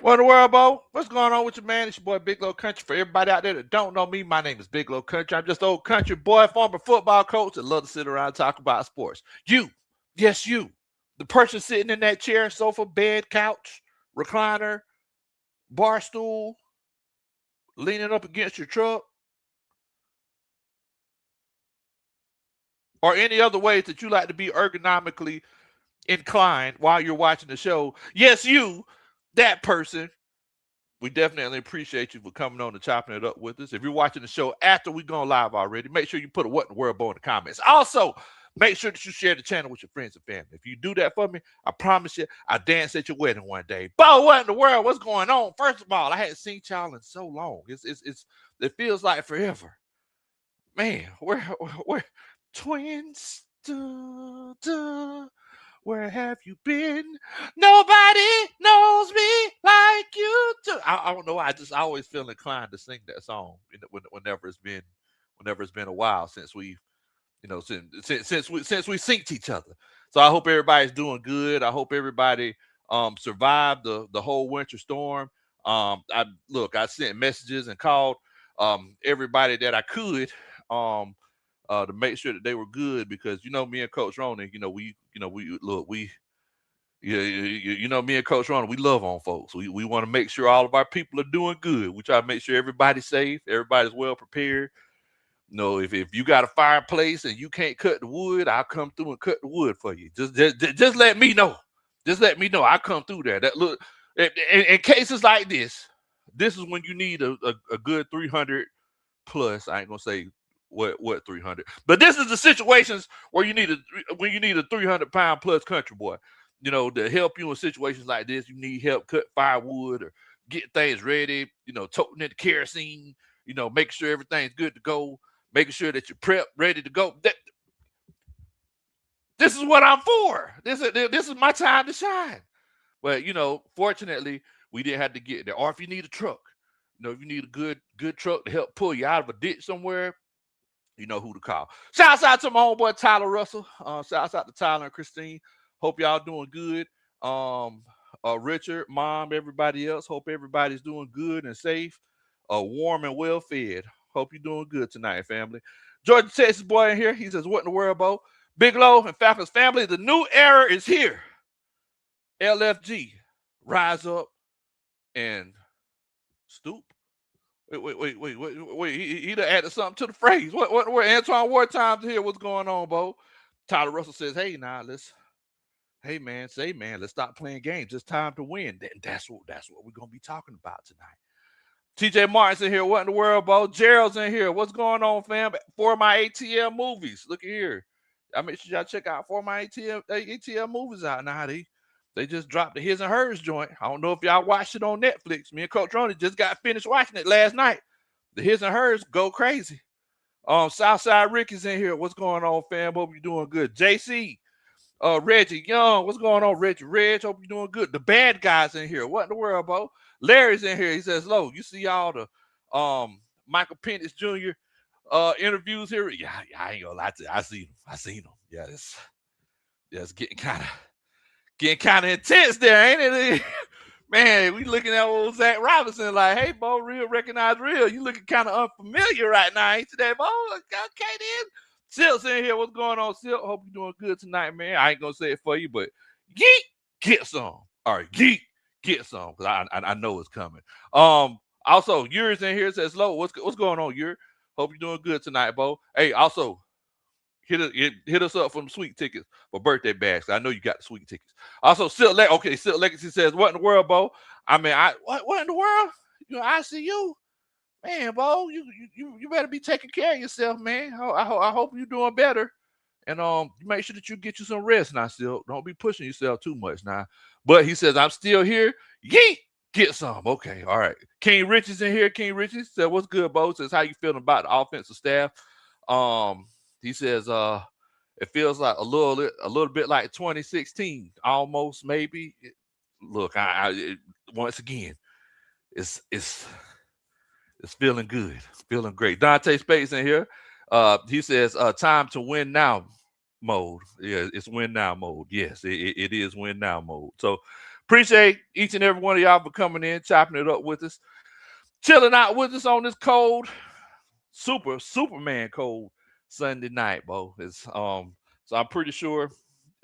What in the world, Bo? What's going on with you, man? It's your boy Big Low Country. For everybody out there that don't know me, my name is Big Low Country. I'm just old country boy, former football coach that love to sit around and talk about sports. You, yes, you, the person sitting in that chair, sofa, bed, couch, recliner, bar stool, leaning up against your truck, or any other ways that you like to be ergonomically inclined while you're watching the show. Yes, you, that person. We definitely appreciate you for coming on and chopping it up with us. If you're watching the show after we gone live already, make sure you put a what in the world Bo in the comments. Also, make sure that you share the channel with your friends and family. If you do that for me, I promise you, I'll dance at your wedding one day. Bo, what in the world? What's going on? First of all, I hadn't seen y'all in so long. It feels like forever. Man, we're twins. Duh, duh. Where have you been? Nobody knows me like you do. I don't know. I always feel inclined to sing that song whenever it's been a while since we since we synced each other. So I hope everybody's doing good. I hope everybody survived the whole winter storm. I sent messages and called everybody that I could to make sure that they were good because me and Coach Ronan, we look we yeah, me and Coach Ronald, we love on folks. We want to make sure all of our people are doing good. We try to make sure everybody's safe, everybody's well prepared. If you got a fireplace and you can't cut the wood, I'll come through and cut the wood for you. Just let me know. Just let me know. I'll come through there. That look in cases like this is when you need a good 300 plus. I ain't gonna say what 300, but this is the situations where you need a 300-pound plus country boy. To help you in situations like this, you need help cut firewood or get things ready. Toting in the kerosene. Make sure everything's good to go. Making sure that you're prepped, ready to go. This is what I'm for. This is my time to shine. But fortunately, we didn't have to get there. Or if you need a truck, if you need a good truck to help pull you out of a ditch somewhere, you know who to call. Shouts out to my homeboy Tyler Russell. Shouts out to Tyler and Christine. Hope y'all doing good. Richard, Mom, everybody else. Hope everybody's doing good and safe. Warm and well fed. Hope you're doing good tonight, family. Georgia, Texas boy in here. He says, "What in the world, Bo? Big Low and Falcons family. The new era is here. LFG, rise up and stoop." Wait. He done added something to the phrase. What Antoine Ward times here? What's going on, Bo? Tyler Russell says, "Hey, now hey man, let's stop playing games. It's time to win." That's what we're gonna be talking about tonight. TJ Martin's in here. What in the world, Bo? Gerald's in here. What's going on, fam? For my ATL movies. Look at here. I make sure y'all check out for my ATL movies out now. They just dropped the His and Hers joint. I don't know if y'all watched it on Netflix. Me and Coach Ronnie just got finished watching it last night. The His and Hers go crazy. Southside Rick is in here. What's going on, fam? Hope you're doing good. JC, Reggie Young, what's going on, Reggie? Reg, hope you're doing good. The bad guys in here. What in the world, Bo? Larry's in here. He says, "Low, you see all the Michael Penix Jr. Interviews here?" Yeah, I ain't gonna lie to you. I seen them. Yeah, it's getting kind of intense there, ain't it? Man, we looking at old Zach Robinson like, "Hey, Bo, real recognize real. You looking kind of unfamiliar right now, ain't you, Bo?" Okay, then. Silk's in here. What's going on, Silk? Hope you're doing good tonight, man. I ain't gonna say it for you, but geek, get some. All right, geek, get some, because I know it's coming. Also, Yuri's in here. Says, "Low, what's going on, Yuri? Hope you're doing good tonight, Bo. Hey, also, hit us up for some sweet tickets for birthday bags. I know you got the sweet tickets. Also, Silk Legacy says, "What in the world, Bo? I mean, what in the world? I see you." Man, Bo, you better be taking care of yourself, man. I hope you're doing better. And make sure that you get you some rest now, still. Don't be pushing yourself too much now. But he says, "I'm still here." Yeet! Get some. Okay, all right. King Richie's in here. King Richie said, "What's good, Bo?" Says, "How you feeling about the offensive staff?" He says, it feels like a little bit like 2016, almost maybe. Look, once again, it's feeling good. Feeling great. Dante Space in here. He says, time to win now mode. Yeah, it's win now mode. Yes, it is win now mode. So Appreciate each and every one of y'all for coming in, chopping it up with us, chilling out with us on this cold, Superman cold Sunday night, Bo. So I'm pretty sure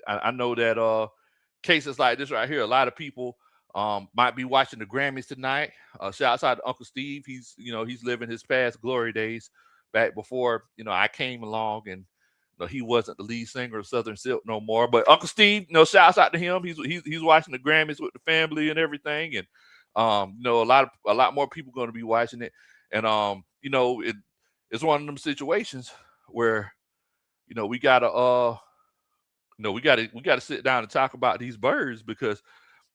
I know that cases like this right here, a lot of people might be watching the Grammys tonight. Shouts out to Uncle Steve. He's living his past glory days back before I came along, and he wasn't the lead singer of Southern Silk no more. But Uncle Steve, shouts out to him. He's watching the Grammys with the family and everything, and a lot more people going to be watching it. And it's one of them situations where we gotta we gotta sit down and talk about these birds, because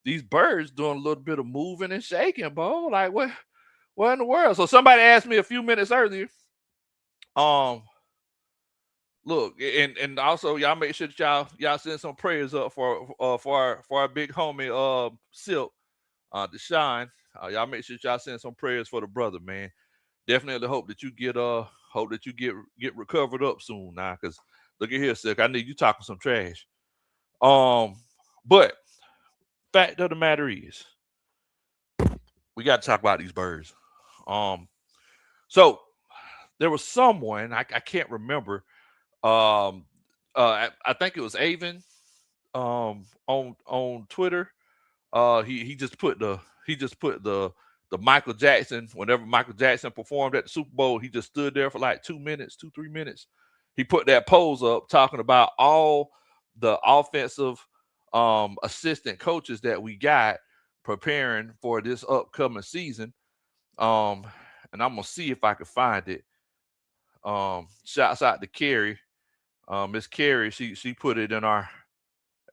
these birds doing a little bit of moving and shaking, bro. Like what in the world? So somebody asked me a few minutes earlier. Look, and also y'all make sure that y'all send some prayers up for our big homie Silk, Deshaun. Y'all make sure that y'all send some prayers for the brother, man. Definitely hope that you get recovered up soon now, because look at here, Silk. I need you talking some trash. But fact of the matter is, we got to talk about these birds. So there was someone I can't remember. I think it was Avon, on Twitter. He just put the Michael Jackson, whenever Michael Jackson performed at the Super Bowl, he just stood there for like 2 3 minutes. He put that pose up talking about all the offensive assistant coaches that we got preparing for this upcoming season. And I'm gonna see if I can find it. Shouts out to Carrie. Miss Carrie, she put it in our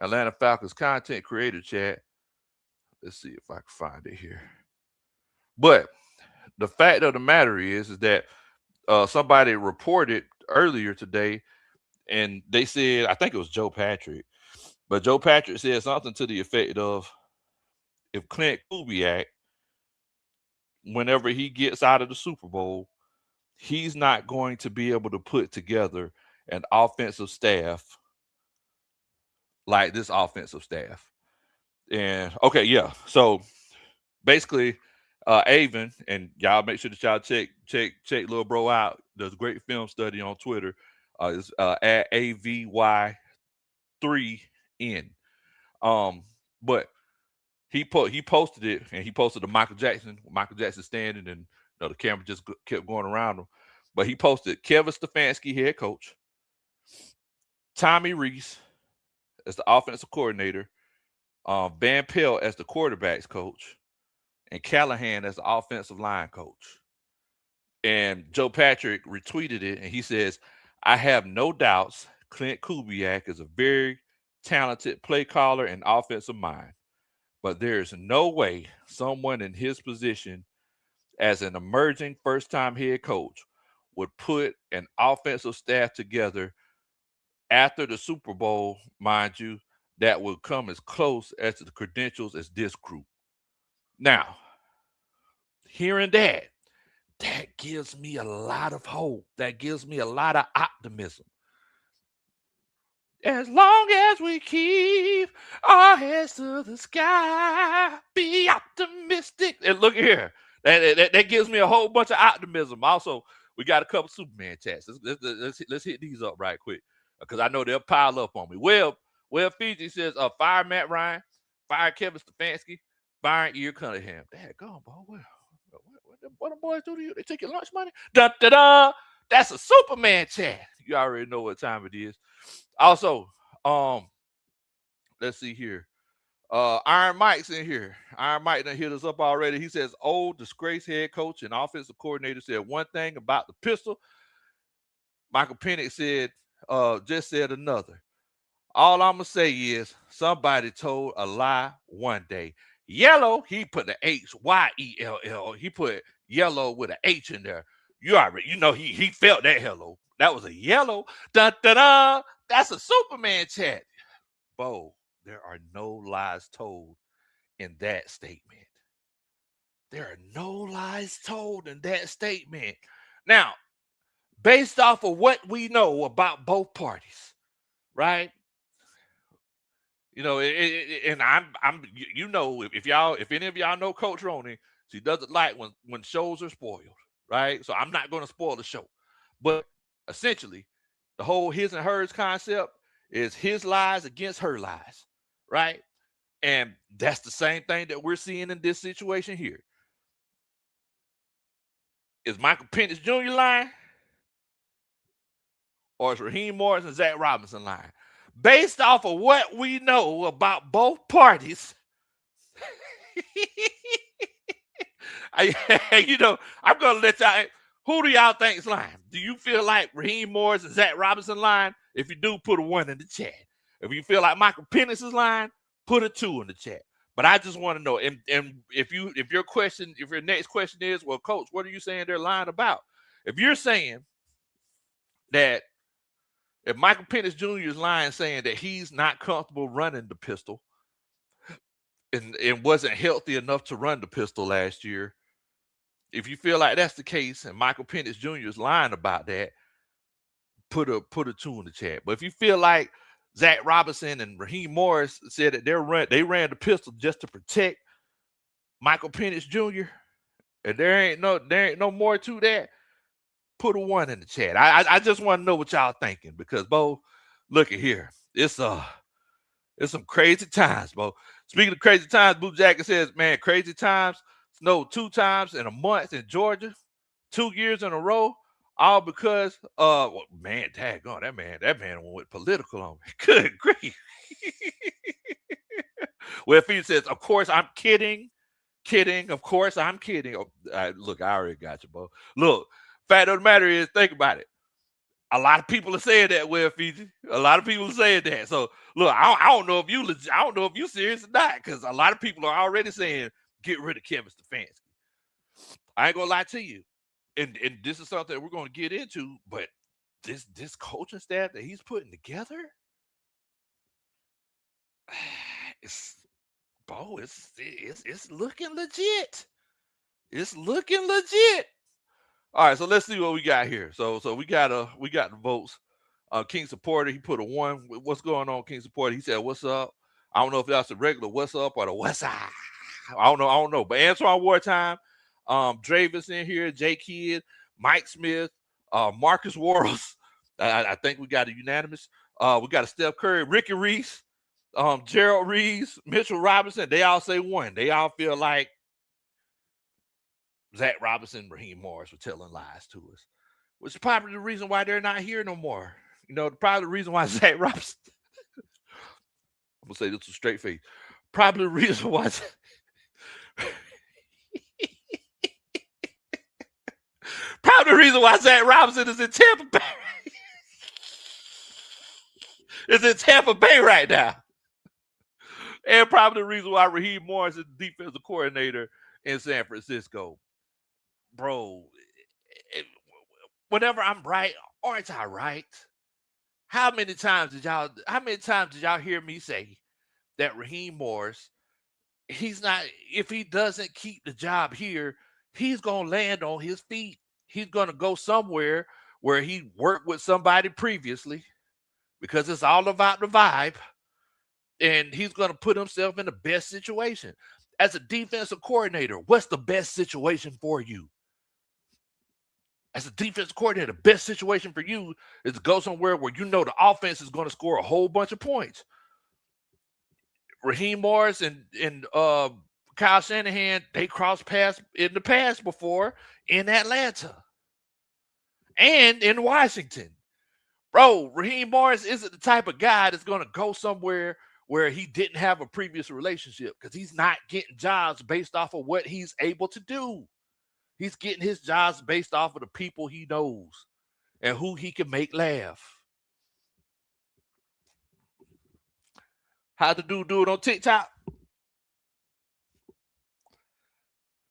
Atlanta Falcons content creator chat. Let's see if I can find it here. But the fact of the matter is that somebody reported earlier today, and they said, I think it was Joe Patrick, but Joe Patrick said something to the effect of, if Clint Kubiak, whenever he gets out of the Super Bowl, he's not going to be able to put together an offensive staff like this offensive staff. And okay, yeah. So basically, Avon, and y'all make sure that y'all check little bro out. There's a great film study on Twitter. It's at AVY3N. But he posted it, and he posted the Michael Jackson standing, and the camera just kept going around him. But he posted Kevin Stefanski, head coach, Tommy Reese as the offensive coordinator, Van Pelt as the quarterbacks coach, and Callahan as the offensive line coach. And Joe Patrick retweeted it, and he says, I have no doubts Clint Kubiak is a very talented play caller and offensive mind, but there is no way someone in his position as an emerging first-time head coach would put an offensive staff together after the Super Bowl, mind you, that would come as close as to the credentials as this group. Now, hearing that gives me a lot of hope. That gives me a lot of optimism. As long as we keep our heads to the sky, be optimistic. And look here, that gives me a whole bunch of optimism. Also, we got a couple Superman chats. Let's hit these up right quick, because I know they'll pile up on me. Well, Fiji says, fire Matt Ryan, fire Kevin Stefanski, fire Ear Cunningham. Dad, go on, boy. What the boys do to you? They take your lunch money? Da da da. That's a Superman chat. You already know what time it is. Also, let's see here. Iron Mike's in here. Iron Mike done hit us up already. He says, old disgraced head coach and offensive coordinator said one thing about the pistol. Michael Penix just said another. All I'm gonna say is somebody told a lie one day. Yellow, he put the Hyell. He put yellow with an H in there. You already, he felt that hello. That was a yellow. Da da da. That's a Superman chat. Bo, there are no lies told in that statement. There are no lies told in that statement. Now, based off of what we know about both parties, right? You know, and I'm you know, if any of y'all know Coach Roney, she doesn't like when shows are spoiled, right? So I'm not going to spoil the show, but essentially, the whole his and hers concept is his lies against her lies, right? And that's the same thing that we're seeing in this situation here. Is Michael Penix Jr. lying, or is Raheem Morris and Zach Robinson lying? Based off of what we know about both parties, you know, I'm gonna let y'all. Who do y'all think is lying? Do you feel like Raheem Morris and Zach Robinson lying? If you do, put a 1 in the chat. If you feel like Michael Penix is lying, put a 2 in the chat. But I just want to know, and if your next question is, well, Coach, what are you saying they're lying about? If you're saying that if Michael Penix Jr. is lying, saying that he's not comfortable running the pistol and wasn't healthy enough to run the pistol last year, if you feel like that's the case and Michael Penix Jr. is lying about that, put a 2 in the chat. But if you feel like Zach Robinson and Raheem Morris said that they ran the pistol just to protect Michael Penix Jr., and there ain't no more to that, put a 1 in the chat. I just want to know what y'all thinking, because Bo, look at here. It's some crazy times, Bo. Speaking of crazy times, Blue Jacket says, man, crazy times. Snowed 2 times in a month in Georgia, 2 years in a row, all because man, daggone, that man went political on me. Good grief. Well, if he says, of course I'm kidding, of course I'm kidding. Oh, look, I already got you, Bo. Look, fact of the matter is, think about it. A lot of people are saying that, Will Fiji. A lot of people are saying that. So look, I don't know if you serious or not, because a lot of people are already saying get rid of Kevin Stefanski. I ain't gonna lie to you, and this is something that we're gonna get into, but this coaching staff that he's putting together, it's looking legit. It's looking legit. All right, so let's see what we got here. So we got the votes. King Supporter, he put a 1. What's going on, King Supporter? He said, "What's up?" I don't know if that's a regular "What's up" or the "What's up." I don't know. But Antoine Wartime, Dravis in here, J Kid, Mike Smith, Marcus Warrels. I think we got a unanimous. We got a Steph Curry, Ricky Reese, Gerald Reeves, Mitchell Robinson. They all say 1. They all feel like Zach Robinson and Raheem Morris were telling lies to us, which is probably the reason why they're not here no more. You know, probably the reason why Zach Robinson, I'm going to say this with a straight face, probably the reason why probably the reason why Zach Robinson is in Tampa Bay. Is in Tampa Bay right now. And probably the reason why Raheem Morris is the defensive coordinator in San Francisco. Bro, whenever I'm right, aren't I right? How many times did y'all hear me say that Raheem Morris, if he doesn't keep the job here, he's gonna land on his feet. He's gonna go somewhere where he worked with somebody previously, because it's all about the vibe, and he's gonna put himself in the best situation. As a defensive coordinator, what's the best situation for you? As a defensive coordinator, the best situation for you is to go somewhere where you know the offense is going to score a whole bunch of points. Raheem Morris and Kyle Shanahan, they crossed paths in the past before in Atlanta and in Washington. Bro, Raheem Morris isn't the type of guy that's going to go somewhere where he didn't have a previous relationship, because he's not getting jobs based off of what he's able to do. He's getting his jobs based off of the people he knows and who he can make laugh. How the dude do it on TikTok?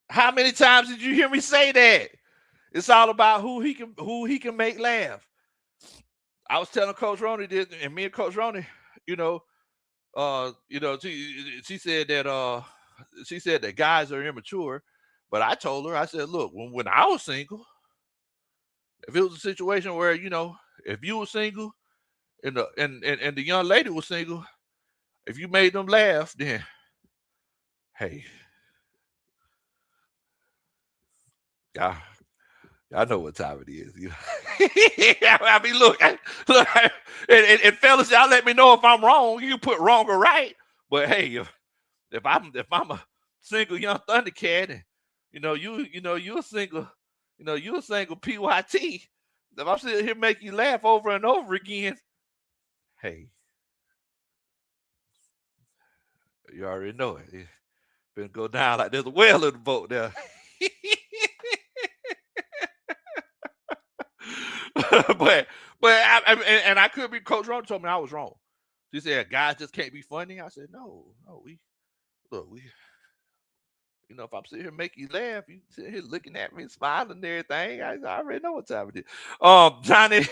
How many times did you hear me say that? It's all about who he can make laugh. I was telling Coach Roney this, and me and Coach Roney, she said that guys are immature, but I told her, I said, look, when I was single, if it was a situation where, if you were single and the young lady was single, If you made them laugh, then hey, y'all, y'all know what time it is. I mean, look, and fellas, y'all let me know if I'm wrong. You put wrong or right. But hey, if I'm a single young Thundercat, and you a single, you a single PYT. If I'm sitting here making you laugh over and over again, hey, you already know it. It's been go down like there's a whale in the boat there. but and I could be. Coach Ron told me I was wrong. She said guys just can't be funny. I said no, we look we. If I'm sitting here making you laugh, you sitting here looking at me, smiling and everything. I already know what time it is. Johnny,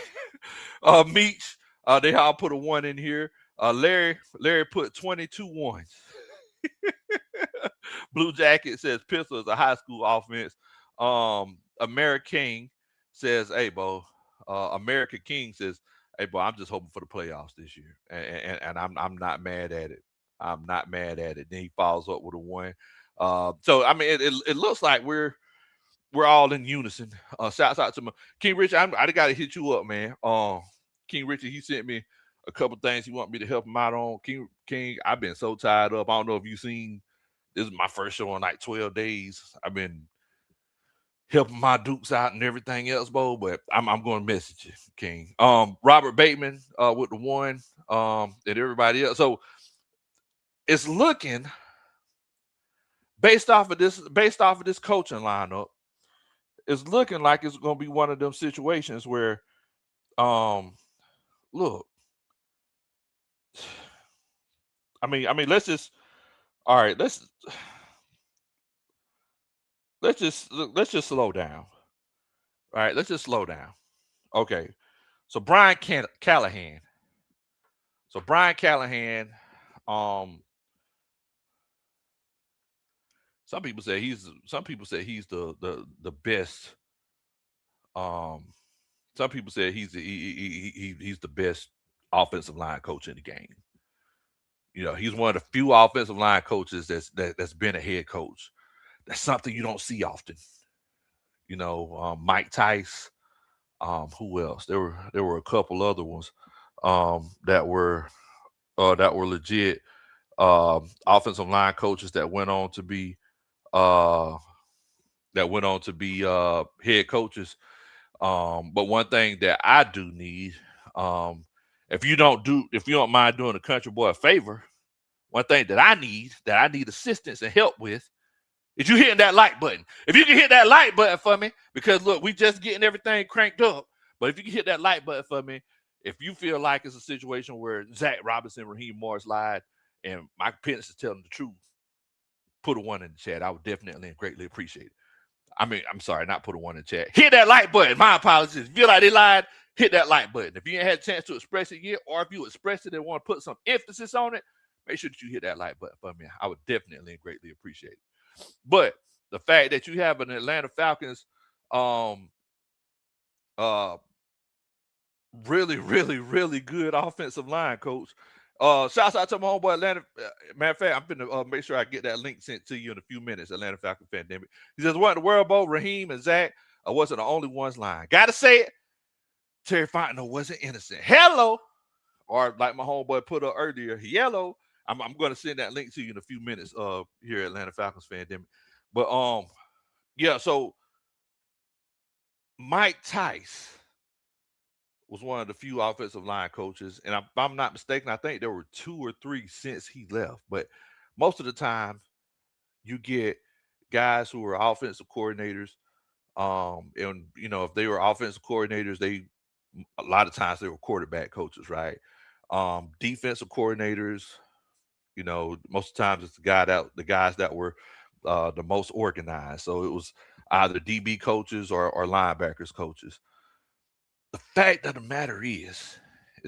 Meach, they all put a one in here. Larry put 22 ones. Blue Jacket says pistol is a high school offense. American King says, "Hey, Bo." American King says, "Hey, Bo, I'm just hoping for the playoffs this year, and I'm not mad at it. I'm not mad at it." Then he follows up with a one. So I mean, it looks like we're all in unison. Shouts out to my King Richard. I got to hit you up, man. King Richard, he sent me a couple things he want me to help him out on. King, I've been so tied up. I don't know if you've seen. This is my first show in like 12 days. I've been helping my Dukes out and everything else, Bo. But I'm going to message you, King. Robert Bateman with the one. And everybody else. So it's looking based off of this coaching lineup. It's looking like it's going to be one of them situations where, look, let's just all right. Let's just slow down. All right, let's just slow down. Okay, so Callahan. So Brian Callahan, um, some people say he's the best. Um, some people say he's the best offensive line coach in the game. He's one of the few offensive line coaches that's been a head coach. That's something you don't see often. Mike Tice. Who else? There were a couple other ones that were legit offensive line coaches uh, that went on to be head coaches. But one thing that I do need, um, if you don't mind doing the country boy a favor, one thing that I need assistance and help with is you hitting that like button. If you can hit that like button for me, because look, we just getting everything cranked up. But if you can hit that like button for me, if you feel like it's a situation where Zach Robinson, Raheem Morris lied, and Mike Penix is telling the truth, put a one in the chat. I would definitely and greatly appreciate it. I'm sorry, not put a one in the chat. Hit that like button. My apologies. If you feel like they lied, hit that like button. If you ain't had a chance to express it yet, or if you expressed it and want to put some emphasis on it, make sure that you hit that like button for me. I would definitely and greatly appreciate it. But the fact that you have an Atlanta Falcons um uh really, really, really good offensive line coach. Shouts out to my homeboy Atlanta. Matter of fact, I'm gonna make sure I get that link sent to you in a few minutes. Atlanta Falcon pandemic. He says, "What in the world, Bo? Raheem and Zach wasn't the only ones lying. Gotta say it. Terry Fontenot wasn't innocent. Hello, or like my homeboy put up earlier, yellow. I'm going to send that link to you in a few minutes. Here at Atlanta Falcons pandemic. But yeah. So Mike Tice was one of the few offensive line coaches, and if I'm not mistaken, I think there were two or three since he left. But most of the time, you get guys who are offensive coordinators. And if they were offensive coordinators, a lot of times they were quarterback coaches, right? Defensive coordinators, most of the times it's the guys that were the most organized. So it was either DB coaches or linebackers coaches. The fact of the matter is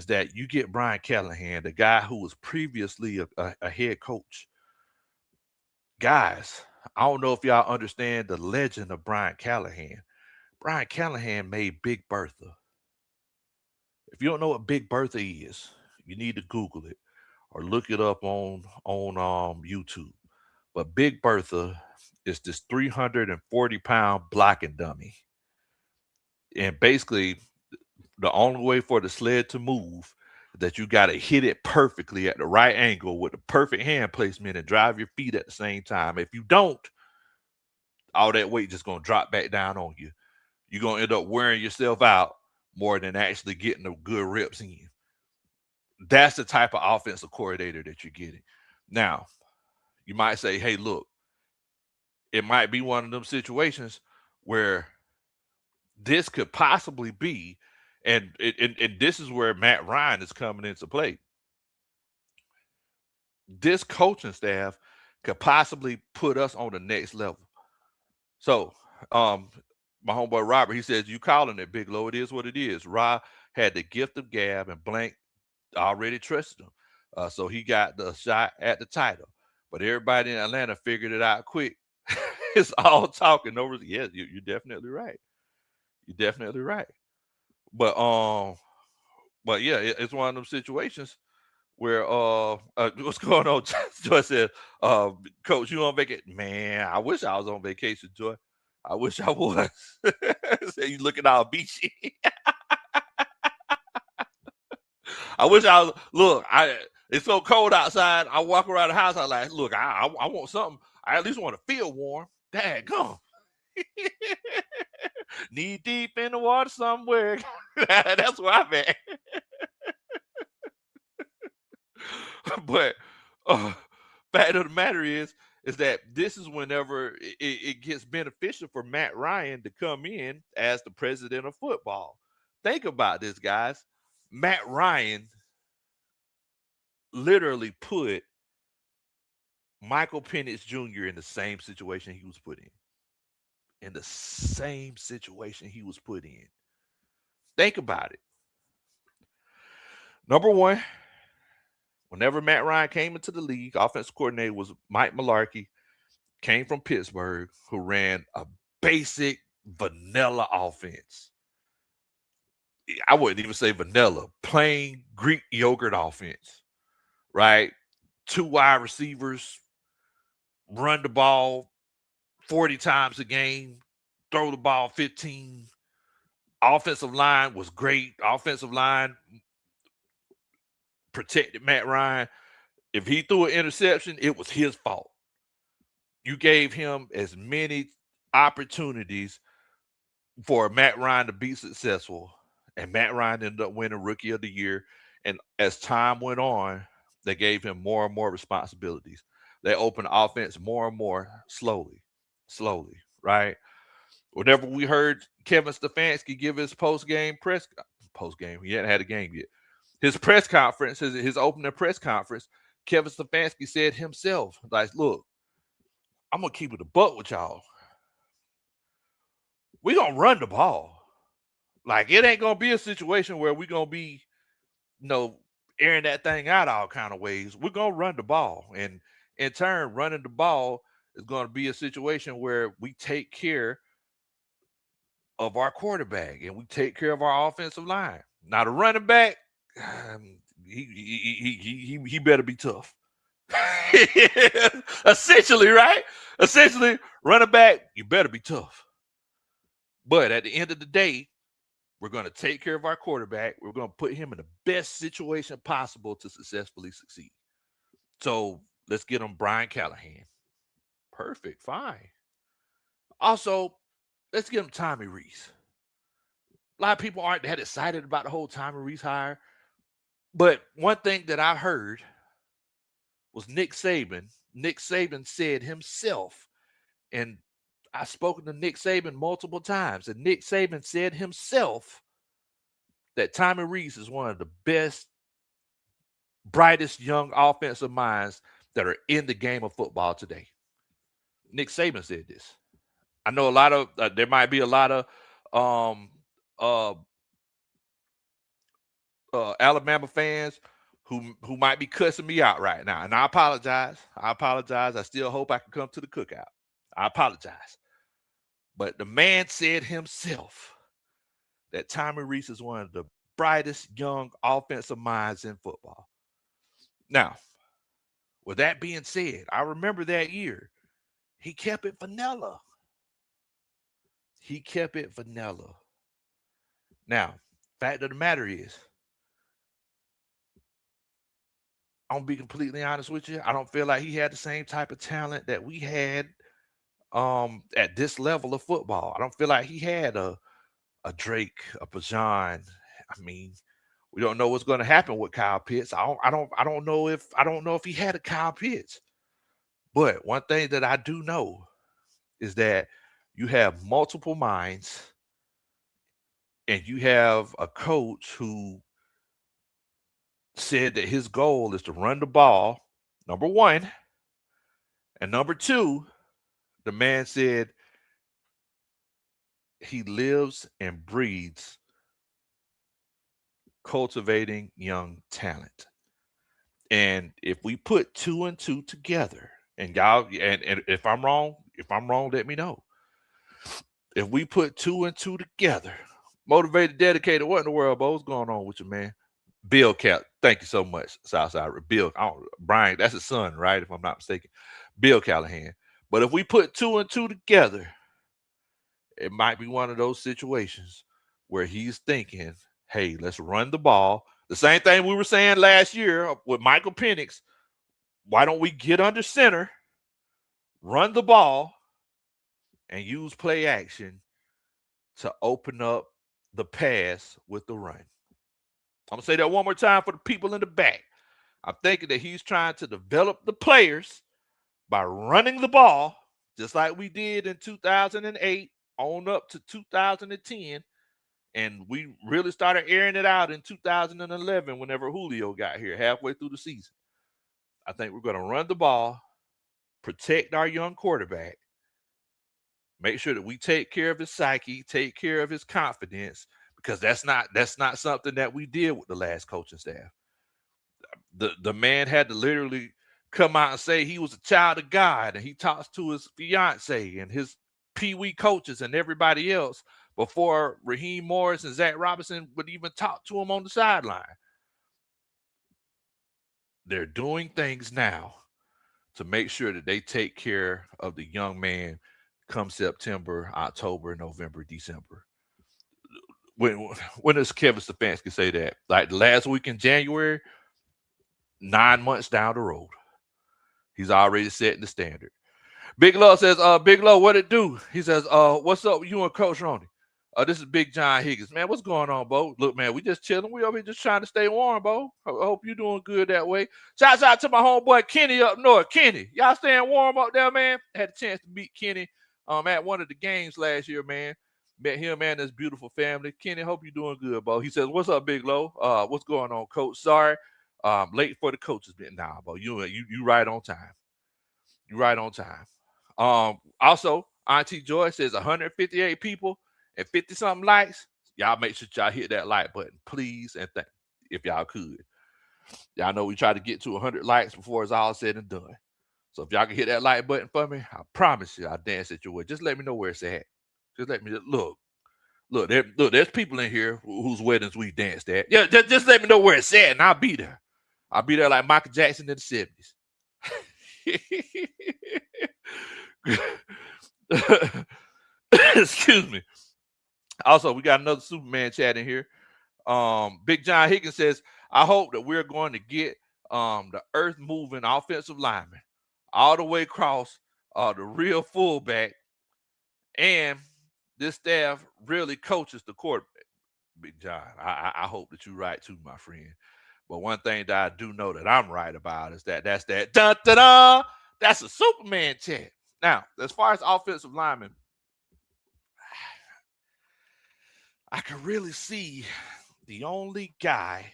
that you get Brian Callahan, the guy who was previously a head coach. Guys, I don't know if y'all understand the legend of Brian Callahan. Brian Callahan made Big Bertha. If you don't know what Big Bertha is, you need to Google it. or look it up on YouTube. But Big Bertha is this 340-pound blocking dummy. And basically, the only way for the sled to move is that you got to hit it perfectly at the right angle with the perfect hand placement and drive your feet at the same time. If you don't, all that weight just going to drop back down on you. You're going to end up wearing yourself out more than actually getting the good reps in. That's the type of offensive coordinator that you're getting. Now, you might say, hey, look, it might be one of them situations where this could possibly be, and this is where Matt Ryan is coming into play. This coaching staff could possibly put us on the next level. So, my homeboy Robert, he says, you calling it, Big Low. It is what it is. Ra had the gift of gab, and Blank already trusted him. So he got the shot at the title. But everybody in Atlanta figured it out quick. It's all talking over. Yes, you're definitely right. You're definitely right. But yeah, it's one of them situations where what's going on? Joy said, Coach, you on vacation? Man, I wish I was on vacation, Joy. I wish I was. Say you looking all beachy. I wish I was. Look, it's so cold outside. I walk around the house. I like, look, I want something. I at least want to feel warm. Dad, come. Knee deep in the water somewhere. That's where I'm at. But fact of the matter is that this is whenever it gets beneficial for Matt Ryan to come in as the president of football. Think about this, guys. Matt Ryan literally put Michael Penix Jr. in the same situation he was put in. In the same situation he was put in. Think about it. Number one, whenever Matt Ryan came into the league, offensive coordinator was Mike Mularkey, came from Pittsburgh, who ran a basic vanilla offense. I wouldn't even say vanilla, plain Greek yogurt offense, right? 2 wide receivers, run the ball 40 times a game, throw the ball 15. Offensive line was great. Offensive line protected Matt Ryan. If he threw an interception, it was his fault. You gave him as many opportunities for Matt Ryan to be successful, and Matt Ryan ended up winning Rookie of the Year. And as time went on, they gave him more and more responsibilities. They opened the offense more and more slowly, right? Whenever we heard Kevin Stefanski give his post-game, he hadn't had a game yet. His press conference, his opening press conference, Kevin Stefanski said himself, like, look, I'm going to keep it a buck with y'all. We're going to run the ball. Like, it ain't going to be a situation where we're going to be, airing that thing out all kind of ways. We're going to run the ball. And in turn, running the ball is going to be a situation where we take care of our quarterback and we take care of our offensive line. Now, the running back, he better be tough. Essentially, right? Essentially, running back, you better be tough. But at the end of the day, we're going to take care of our quarterback. We're going to put him in the best situation possible to successfully succeed. So let's get him Brian Callahan. Perfect. Fine. Also, let's get him Tommy Rees. A lot of people aren't that excited about the whole Tommy Rees hire. But one thing that I heard was Nick Saban. Nick Saban said himself, and I've spoken to Nick Saban multiple times, and Nick Saban said himself that Tommy Rees is one of the best, brightest young offensive minds that are in the game of football today. Nick Saban said this. I know a lot of there might be a lot of Alabama fans who might be cussing me out right now, and I apologize. I still hope I can come to the cookout. I apologize. But the man said himself that Tommy Rees is one of the brightest young offensive minds in football. Now, with that being said, I remember that year he kept it vanilla. He kept it vanilla. Now, fact of the matter is, I'm gonna be completely honest with you. I don't feel like he had the same type of talent that we had at this level of football. I don't feel like he had a Drake, a Bajan. I mean, we don't know what's going to happen with Kyle Pitts. I don't know if he had a Kyle Pitts. But one thing that I do know is that you have multiple minds and you have a coach who said that his goal is to run the ball, number one. And number two, the man said he lives and breathes cultivating young talent. And if we put two and two together, and y'all, and if I'm wrong, let me know. If we put two and two together, motivated, dedicated, what in the world, Bo? What's going on with you, man? Bill Cap, thank you so much, Southside. Bill, Brian, that's his son, right? If I'm not mistaken, Bill Callahan. But if we put two and two together, it might be one of those situations where he's thinking, hey, let's run the ball. The same thing we were saying last year with Michael Penix. Why don't we get under center, run the ball, and use play action to open up the pass with the run? I'm going to say that one more time for the people in the back. I'm thinking that he's trying to develop the players by running the ball, just like we did in 2008 on up to 2010. And we really started airing it out in 2011 whenever Julio got here, halfway through the season. I think we're going to run the ball, protect our young quarterback, make sure that we take care of his psyche, take care of his confidence, because that's not something that we did with the last coaching staff. The man had to literally come out and say he was a child of God, and he talks to his fiance and his pee-wee coaches and everybody else before Raheem Morris and Zach Robinson would even talk to him on the sideline. They're doing things now to make sure that they take care of the young man come September, October, November, December. When does Kevin Stefanski say that? Like the last week in January, 9 months down the road, he's already setting the standard. Big Low says, Big Low, what it do? He says, what's up with you and Coach Ronnie? This is Big John Higgins. Man, what's going on, Bo? Look, man, we just chilling. We over here just trying to stay warm, Bo. I hope you're doing good that way. Shouts out to my homeboy Kenny up north. Kenny, y'all staying warm up there, man? Had a chance to meet Kenny at one of the games last year, man. Met him and his beautiful family. Kenny, hope you're doing good, Bo. He says, what's up, Big Low? What's going on, Coach? Sorry, late for the coaches been now, Bo. You right on time. You right on time. Also, Auntie Joy says 158 people and 50 something likes. Y'all make sure y'all hit that like button, please, and if y'all could. Y'all know we try to get to 100 likes before it's all said and done. So if y'all can hit that like button for me, I promise you I'll dance at your way. Just let me know where it's at. Just let me look. There's people in here whose weddings we danced at. Yeah, just let me know where it's at, and I'll be there. I'll be there like Michael Jackson in the 70s. Excuse me. Also, we got another Superman chat in here. Big John Higgins says, I hope that we're going to get the earth moving offensive lineman all the way across the real fullback, and this staff really coaches the quarterback. Big John, I hope that you're right too, my friend. But one thing that I do know that I'm right about is that's that da-da-da, that's a Superman chat. Now, as far as offensive linemen, I can really see the only guy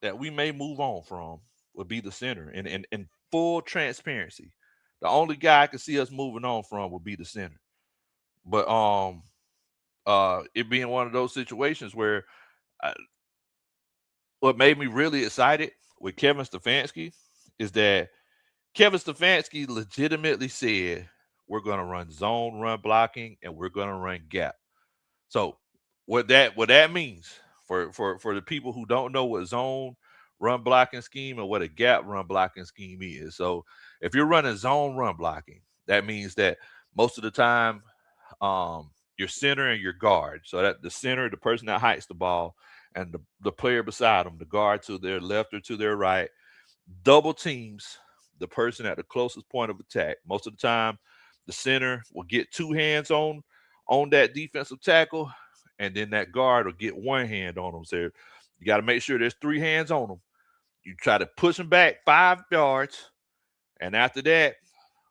that we may move on from would be the center. And in full transparency, the only guy I can see us moving on from would be the center. But it being one of those situations where what made me really excited with Kevin Stefanski is that Kevin Stefanski legitimately said we're going to run zone run blocking and we're going to run gap. So what that means for the people who don't know what zone run blocking scheme and what a gap run blocking scheme is. So if you're running zone run blocking, that means that most of the time your center and your guard. So that the center, the person that hikes the ball, and the player beside them, the guard to their left or to their right, double teams the person at the closest point of attack. Most of the time, the center will get two hands on that defensive tackle, and then that guard will get one hand on them. So you got to make sure there's three hands on them. You try to push them back 5 yards, and after that,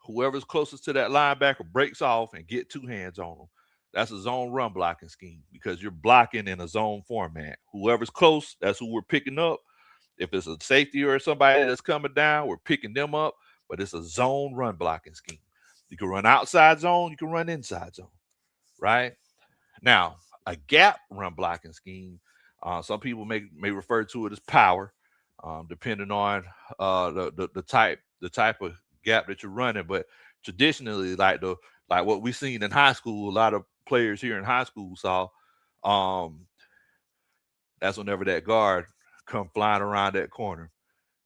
whoever's closest to that linebacker breaks off and get two hands on them. That's a zone run blocking scheme because you're blocking in a zone format. Whoever's close, that's who we're picking up. If it's a safety or somebody that's coming down, we're picking them up, but it's a zone run blocking scheme. You can run outside zone, you can run inside zone, right? Now, a gap run blocking scheme, some people may refer to it as power, depending on the type of gap that you're running. But traditionally, like what we've seen in high school, a lot of players here in high school saw, that's whenever that guard come flying around that corner.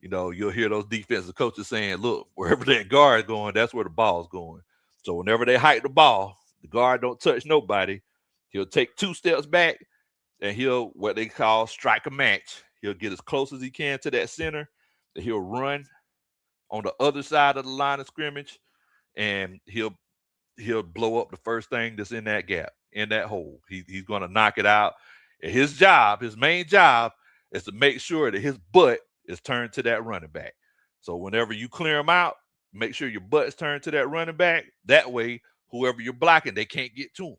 You'll hear those defensive coaches saying, look, wherever that guard going, that's where the ball's going. So whenever they hike the ball, the guard don't touch nobody. He'll take 2 steps back, and he'll, what they call, strike a match. He'll get as close as he can to that center, that he'll run on the other side of the line of scrimmage, and he'll blow up the first thing that's in that gap, in that hole. He's going to knock it out. And his main job, is to make sure that his butt is turned to that running back. So whenever you clear him out, make sure your butt is turned to that running back. That way, whoever you're blocking, they can't get to him,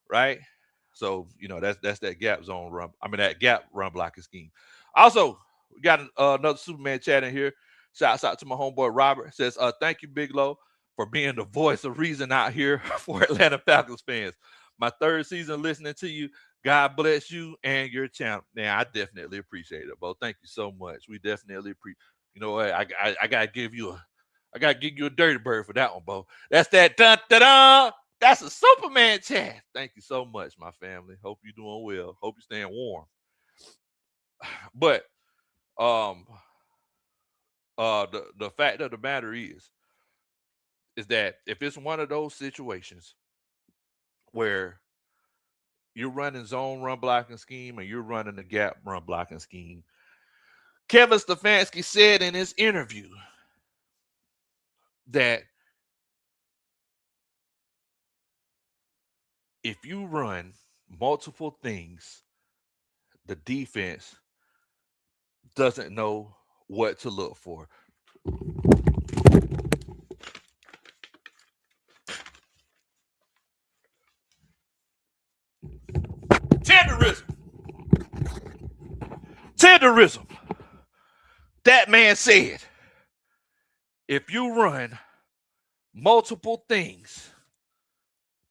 right? So that's that gap zone run. That gap run blocking scheme. Also, we got another Superman chat in here. Shouts out to my homeboy Robert. Says, thank you, Big Low, for being the voice of reason out here for Atlanta Falcons fans. My 3rd season listening to you. God bless you and your channel. Man, I definitely appreciate it, Bo. Thank you so much. We definitely appreciate. You know what? I gotta give you a dirty bird for that one, Bo. That's that dun da da. That's a Superman chat. Thank you so much, my family. Hope you're doing well. Hope you're staying warm. But the fact of the matter is that if it's one of those situations where you're running zone run blocking scheme and you're running the gap run blocking scheme, Kevin Stefanski said in his interview that if you run multiple things, the defense doesn't know what to look for. Tenderism. That man said, if you run multiple things,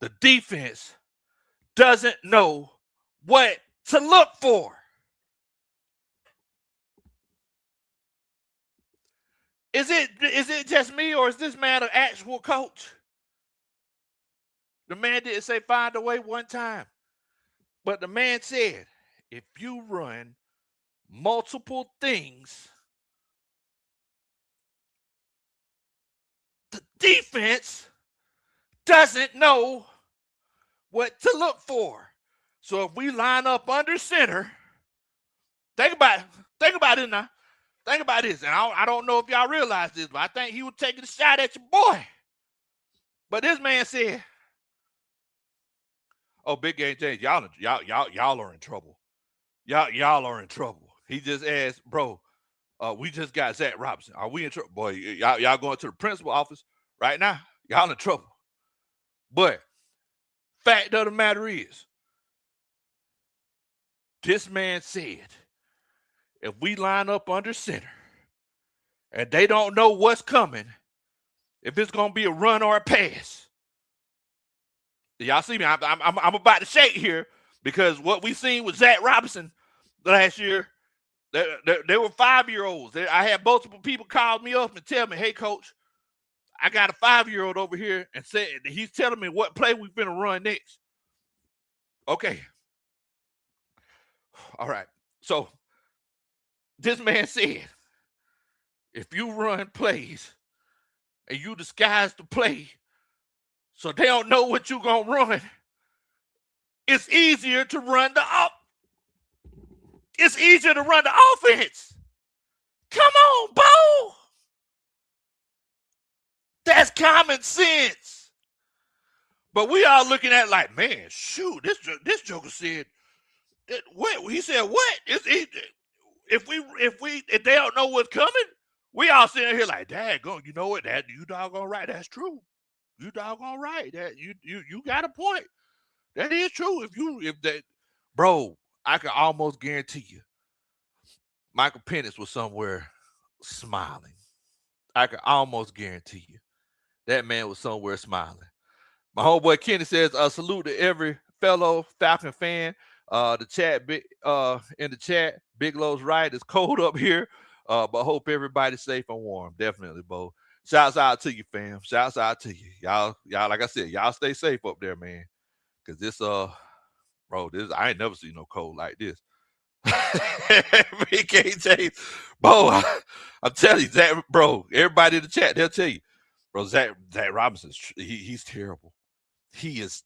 the defense doesn't know what to look for. Is it just me, or is this man an actual coach? The man didn't say find a way one time, but the man said, if you run multiple things, the defense doesn't know what to look for. So if we line up under center, think about it now. Think about this. And I don't know if y'all realize this, but I think he was taking a shot at your boy. But this man said, "Oh, Big Game James, y'all are in trouble. Y'all are in trouble." He just asked, "Bro, we just got Zach Robinson. Are we in trouble? Boy, y'all going to the principal office right now? Y'all in trouble." But fact of the matter is, this man said, if we line up under center and they don't know what's coming, if it's going to be a run or a pass, y'all see me, I'm about to shake here, because what we seen with Zach Robinson last year, they were 5-year-olds. I had multiple people call me up and tell me, hey, coach, I got a 5-year-old over here, and said he's telling me what play we're going to run next. Okay. All right. So This man said, if you run plays and you disguise the play so they don't know what you're going to run, it's easier to run it's easier to run the offense. Come on, Bo. That's common sense. But we all looking at it like, man, shoot, this joker said, what? He said, what? If they don't know what's coming, we all sitting here like, daggone, you know what? That you doggone right. That's true. You doggone right. That you got a point. That is true. If that, bro, I can almost guarantee you, Michael Penix was somewhere smiling. I can almost guarantee you that man was somewhere smiling. My homeboy Kenny says, salute to every fellow Falcon fan. The chat in the chat, Bigelow's right. It's cold up here. But hope everybody's safe and warm. Definitely, Bo. Shouts out to you, fam. Shouts out to you. Y'all, like I said, y'all stay safe up there, man. Cause this bro, I ain't never seen no cold like this. BKJ, Bo, I'm telling you, Zach, bro, everybody in the chat, they'll tell you, bro, Zach Robinson, he's terrible. He is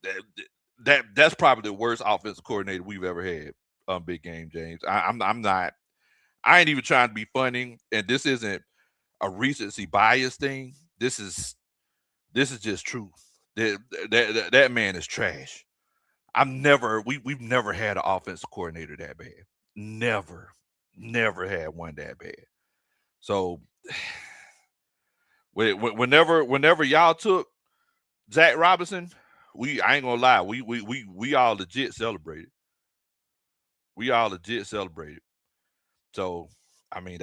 that's probably the worst offensive coordinator we've ever had on Big Game, James. I'm not. I ain't even trying to be funny, and this isn't a recency bias thing. This is just truth. That man is trash. We've never had an offensive coordinator that bad. Never had one that bad. So whenever y'all took Zach Robinson, I ain't gonna lie, we all legit celebrated. We all legit celebrated. So I mean,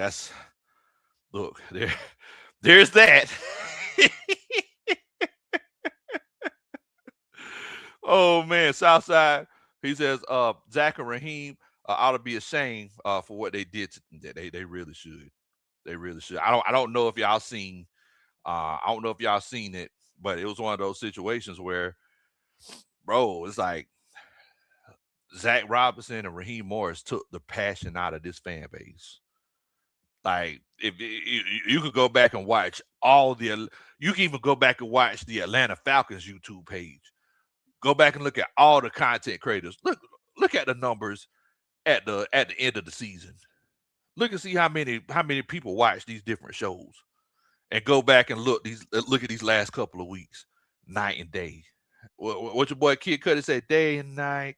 look, there's that. Oh man, Southside. He says, Zach and Raheem ought to be ashamed for what they did. They really should. They really should. I don't know if y'all seen. I don't know if y'all seen it, but it was one of those situations where, bro, it's like Zach Robinson and Raheem Morris took the passion out of this fan base. Like, if you could go back and watch you can even go back and watch the Atlanta Falcons YouTube page. Go back and look at all the content creators. Look at the numbers at the end of the season. Look and see how many people watch these different shows, and go back and look at these last couple of weeks, night and day. What your boy Kid Cudi said, day and night.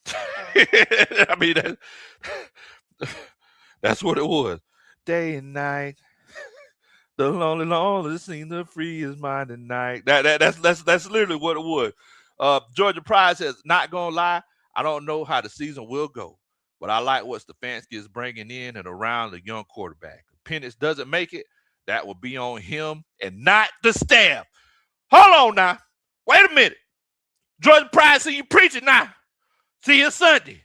I mean, that's what it was, day and night. The lonely seems to free his mind at night. That's literally what it was. Georgia Pride says, not gonna lie, I don't know how the season will go, but I like what Stefanski is bringing in and around the young quarterback. If Penix doesn't make it, that will be on him and not the staff. Hold on now. Wait a minute. Georgia Pride, see you preaching now. See, it's Sunday.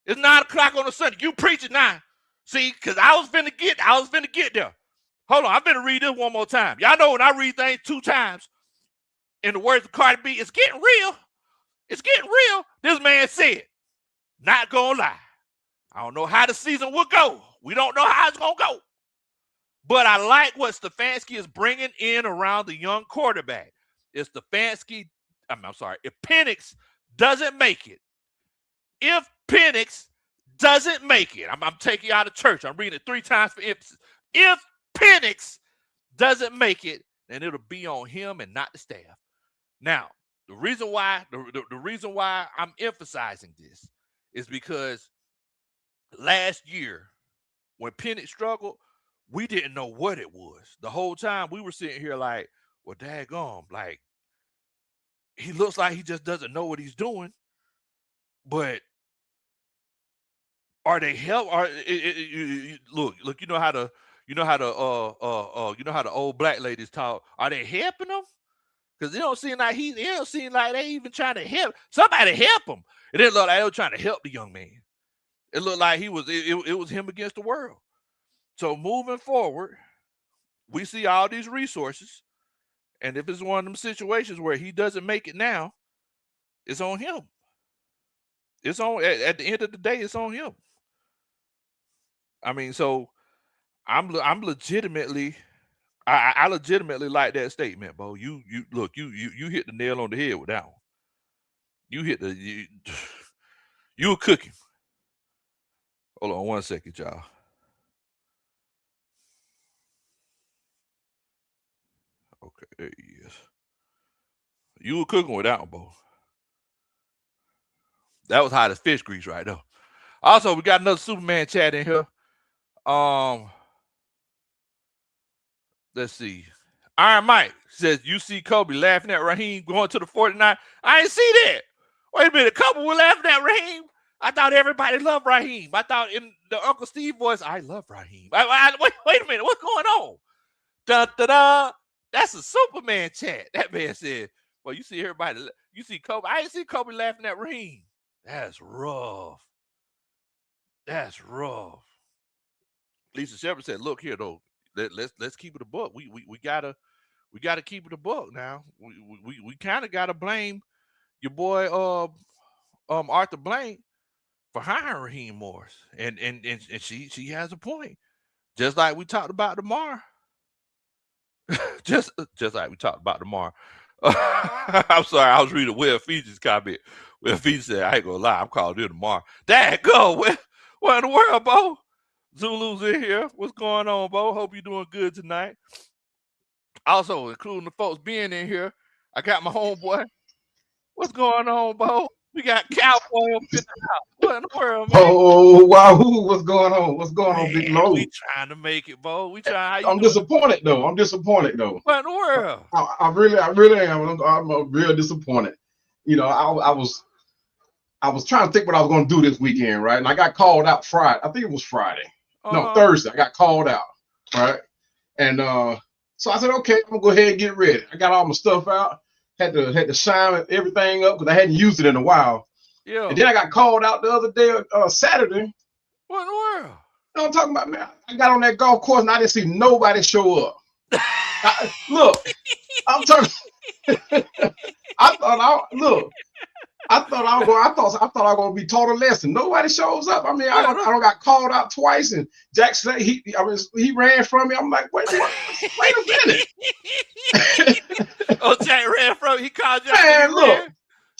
It's 9 o'clock on a Sunday. You preaching now. See, because I was finna get there. Hold on, I'm finna read this one more time. Y'all know when I read things 2 times, in the words of Cardi B, it's getting real. It's getting real. This man said, not gonna lie, I don't know how the season will go. We don't know how it's gonna go. But I like what Stefanski is bringing in around the young quarterback. If Penix doesn't make it, I'm taking you out of church. I'm reading it 3 times for emphasis. If Penix doesn't make it, then it'll be on him and not the staff. Now, the reason why I'm emphasizing this is because last year when Penix struggled, we didn't know what it was. The whole time we were sitting here like, well, daggone, like, he looks like he just doesn't know what he's doing. But are they help? Look, you know how the old black ladies talk. Are they helping them? Because it don't seem like they even trying to help. Somebody help him. It didn't look like they were trying to help the young man. It looked like it was him against the world. So moving forward, we see all these resources, and if it's one of them situations where he doesn't make it now, it's on him. It's on at the end of the day, it's on him. I mean, so I'm legitimately. I legitimately like that statement, Bo. You look, you hit the nail on the head with that one. You hit you were cooking. Hold on 1 second, y'all. Okay, there he is. You were cooking with that one, Bo. That was hot as fish grease right there. Also, we got another Superman chat in here. Let's see. Iron Mike says, you see Kobe laughing at Raheem going to the 49. I ain't see that. Wait a minute. Kobe was laughing at Raheem. I thought everybody loved Raheem. I thought in the Uncle Steve voice, I love Raheem. Wait a minute. What's going on? Da-da-da. That's a Superman chat. That man said, well, you see everybody. You see Kobe. I ain't see Kobe laughing at Raheem. That's rough. That's rough. Lisa Shepard said, look here, though. Let's keep it a buck. We gotta keep it a buck now. We kind of gotta blame your boy Arthur Blank for hiring Raheem Morris, and she has a point. Just like we talked about tomorrow. just like we talked about tomorrow. I'm sorry, I was reading Will Fee's comment. Will Fee said, I ain't gonna lie, I'm calling in tomorrow. Dad, go. What in the world, Bo? Zulu's in here. What's going on, Bo? Hope you're doing good tonight. Also, including the folks being in here, I got my homeboy. What's going on, Bo? We got Cowboy up in the house. What in the world, man? Oh, Wahoo. What's going on? What's going on, Big Low? We trying to make it, Bo. We trying. I'm disappointed, though. I'm disappointed, though. What in the world? I really am. I'm real disappointed. You know, I was trying to think what I was going to do this weekend, right? And I got called out Friday. I think it was Friday. No, Thursday. I got called out, right? And so I said, okay, I'm gonna go ahead and get ready. I got all my stuff out. Had to shine everything up because I hadn't used it in a while. Yeah. And then I got called out the other day, Saturday. What in the world? You know what I'm talking about, man? I got on that golf course and I didn't see nobody show up. Look, I'm talking. I thought I was gonna be taught a lesson. Nobody shows up. I mean, I don't got called out twice, and Jack said he ran from me. I'm like, wait a minute. Oh, Jack ran from me. He called you. Man,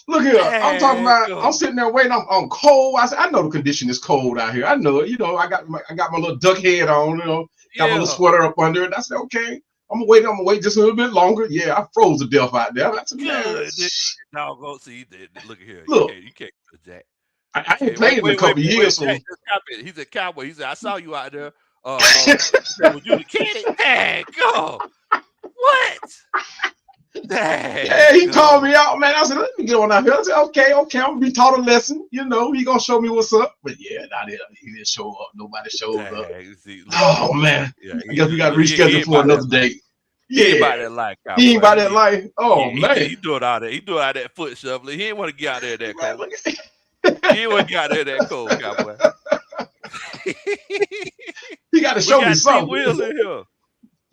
look here. I'm talking about. I'm sitting there waiting. I'm cold. I said, I know the condition is cold out here. I know it. You know, I got my little duck head on. You know, got my little sweater up under it. I said, okay. I'm gonna wait just a little bit longer. Yeah, I froze to death out there. That's no, go see. Look at here. Look, you can't Jack. I ain't played in a couple years. So he's a cowboy. He said, I saw you out there. Was you the kid? Dang, go. What? Dang, yeah, he called me out, man. I said, let me get on out here. I said, okay, I'm gonna be taught a lesson. You know, he gonna show me what's up. But yeah, he didn't show up. Nobody showed up. See, oh man, yeah, I guess we got to reschedule for another day. Yeah, he ain't about that life. He ain't about that life. Oh man, he doing all that. He doing all that foot shuffling. He ain't want to get out there that cold. He ain't want to get out there that cold, cowboy. He got to show me something. Wheels in here.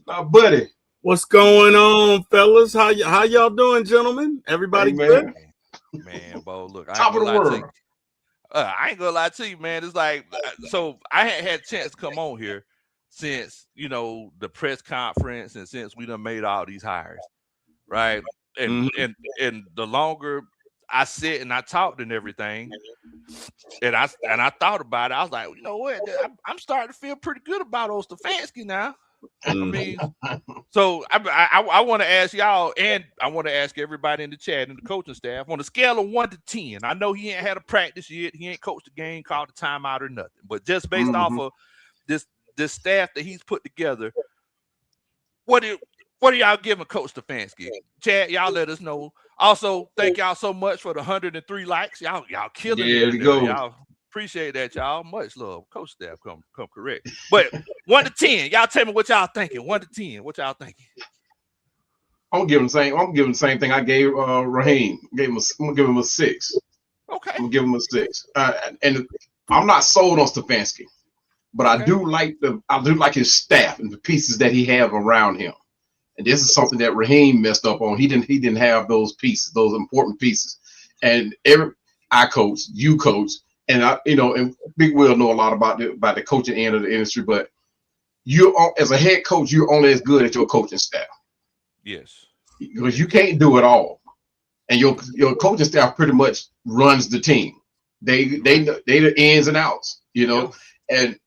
My buddy. What's going on, fellas? How y'all doing, gentlemen? Everybody good? Man, Bo, look, top of the world. I ain't gonna lie to you, man. It's like, so I had a chance to come on here since, you know, the press conference and since we done made all these hires, right? And and the longer I sit and I talked and everything, and I thought about it, I was like, you know what? I'm starting to feel pretty good about old Stefanski now. I mean, so I want to ask y'all, and I want to ask everybody in the chat and the coaching staff on a scale of 1 to 10. I know he ain't had a practice yet. He ain't coached a game, called a timeout or nothing. But just based off of this staff that he's put together, what are y'all giving Coach Stefanski? Chad, y'all let us know. Also, thank y'all so much for the 103 likes. Y'all killing it. Y'all appreciate that, y'all. Much love. Coach staff come correct. But 1 to 10, y'all tell me what y'all thinking. 1 to 10, what y'all thinking? I'm giving the same thing I gave Raheem. I'm gonna give him a 6. Okay. I'm gonna give him a 6. And I'm not sold on Stefanski, but I do like his staff and the pieces that he have around him. And this is something that Raheem messed up on. He didn't have those pieces, those important pieces. And I coach, you coach. and and Big Will know a lot about the coaching end of the industry, but as a head coach, you're only as good as your coaching staff. Yes. Because you can't do it all. And your coaching staff pretty much runs the team. They the ins and outs, And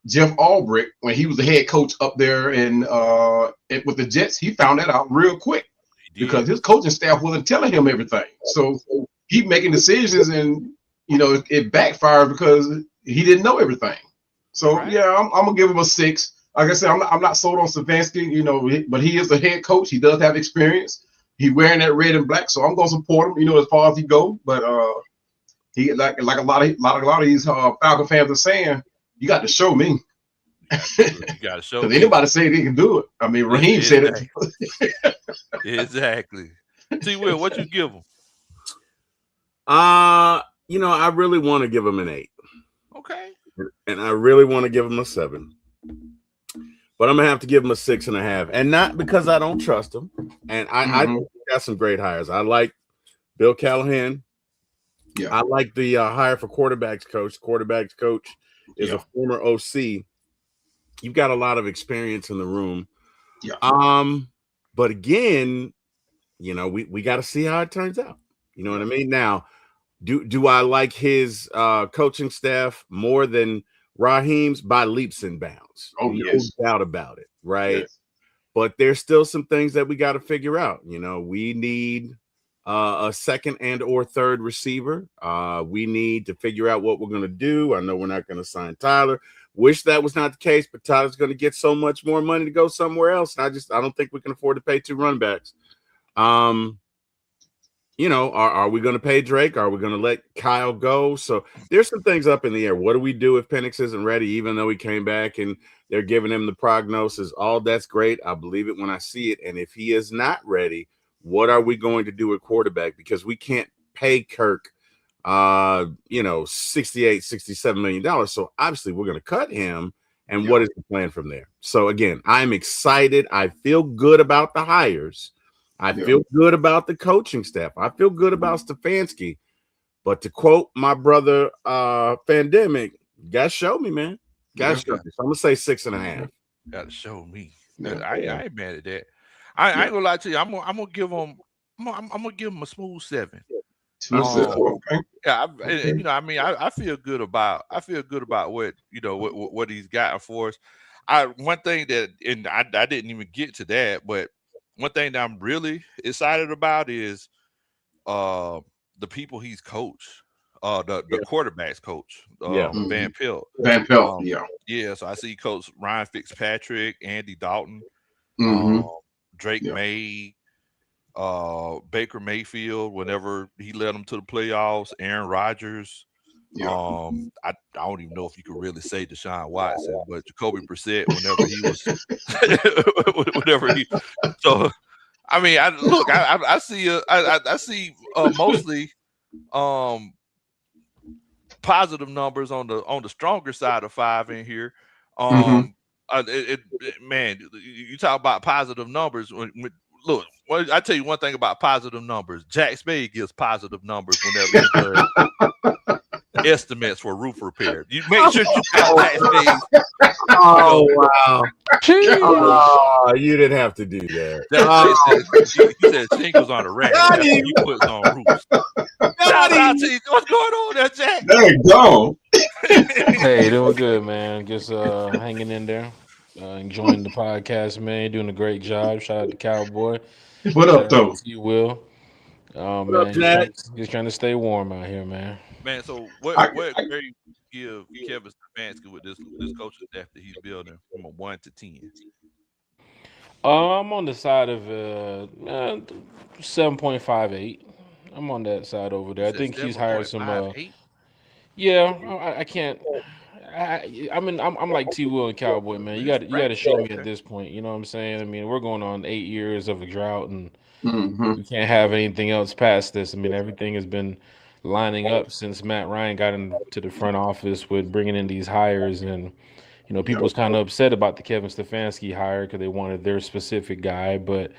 Jeff Albrecht, when he was the head coach up there with the Jets, he found that out real quick because his coaching staff wasn't telling him everything. So he making decisions, and it backfired because he didn't know everything. So yeah, I'm gonna give him a 6. Like I said, I'm not sold on Stefanski, but he is a head coach. He does have experience. He wearing that red and black, so I'm gonna support him, as far as he go. But he like a lot of these Falcon fans are saying, you got to show me. You got to show. Because anybody say they can do it. I mean, Raheem said it. Exactly. T. Will, what you give him? I really want to give him an 8. Okay. And I really want to give him a 7. But I'm gonna have to give him a 6.5, and not because I don't trust him. And I think he got some great hires. I like Bill Callahan. Yeah, I like the hire for quarterbacks coach. Quarterbacks coach is a former OC. You've got a lot of experience in the room. Yeah. But again, we got to see how it turns out. You know what I mean? Now, do I like his coaching staff more than Raheem's? By leaps and bounds. Oh, no doubt about it, right? Yes. But there's still some things that we got to figure out. We need a second and or third receiver. We need to figure out what we're going to do. I know we're not going to sign Tyler. Wish that was not the case, but Tyler's going to get so much more money to go somewhere else. And I don't think we can afford to pay 2 running backs. Are we going to pay Drake? Are we going to let Kyle go? So there's some things up in the air. What do we do if Penix isn't ready, even though he came back and they're giving him the prognosis? All that's great. I believe it when I see it. And if he is not ready, what are we going to do at quarterback? Because we can't pay Kirk, $68, $67 million. So obviously we're going to cut him. And what is the plan from there? So again, I'm excited. I feel good about the hires. I feel good about the coaching staff. I feel good about Stefanski. But to quote my brother Pandemic, you got to show me, man. Got to show me. So I'm going to say 6.5. Got to show me. I ain't mad at that. I ain't gonna lie to you. I'm gonna give him. I'm gonna give him a smooth 7. Okay. Yeah, I feel good about. I feel good about what he's gotten for us. One thing that, and I didn't even get to that, but one thing that I'm really excited about is the people he's coached. The quarterbacks coach, Van Pelt. Van Pelt, yeah. So I see Coach Ryan Fitzpatrick, Andy Dalton, Drake May, Baker Mayfield. Whenever he led them to the playoffs, Aaron Rodgers. I don't even know if you could really say Deshaun Watson, but Jacoby Brissett. Whenever he. So, I mean, I see mostly positive numbers on the stronger side of 5 in here. Man, you talk about positive numbers. Look, I tell you one thing about positive numbers. Jack Spade gives positive numbers whenever he does estimates for roof repair. You make sure you got Jack Spade. Oh wow! Oh, you didn't have to do that. He said shingles on the rack. You put on roofs. What's going on there, Jack? There you go. Hey, doing good, man. Just hanging in there, enjoying the podcast, man. Doing a great job. Shout out to Cowboy. What up, though? You will. Man, just trying to stay warm out here, man. Man, so what grade you give Kevin Stefanski with this coaching staff that he's building from a 1 to 10? I'm on the side of 7.58. I'm on that side over there. I think he's hired some. I can't. I'm like T. Will and Cowboy, man. You got to show me at this point. You know what I'm saying? I mean, we're going on 8 years of a drought, and we can't have anything else past this. I mean, everything has been lining up since Matt Ryan got into the front office with bringing in these hires, and people was kind of upset about the Kevin Stefanski hire because they wanted their specific guy. But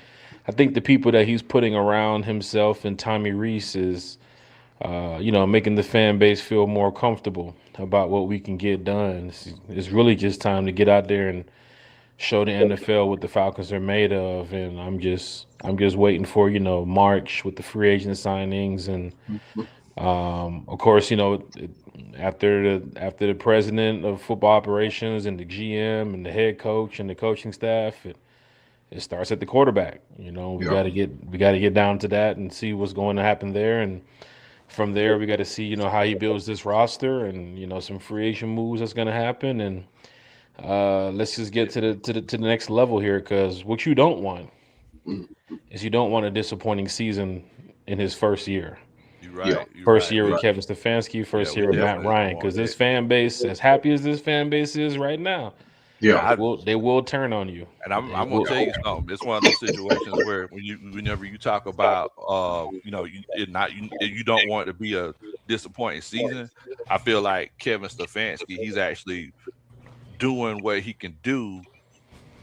I think the people that he's putting around himself and Tommy Reese is making the fan base feel more comfortable about what we can get done. It's really just time to get out there and show the NFL what the Falcons are made of. And I'm just waiting for March with the free agent signings, and of course after the president of football operations and the GM and the head coach and the coaching staff. It starts at the quarterback. We got to get down to that and see what's going to happen there, and from there we got to see how he builds this roster, and some free agent moves that's going to happen, and let's just get to the next level here, because what you don't want is you don't want a disappointing season in his first year. You're right. First year with Kevin Stefanski, first year with Matt Ryan, because this fan base, as happy as this fan base is right now, they will turn on you. And I'm gonna tell you something. It's one of those situations where whenever you talk about you don't want it to be a disappointing season. I feel like Kevin Stefanski, he's actually doing what he can do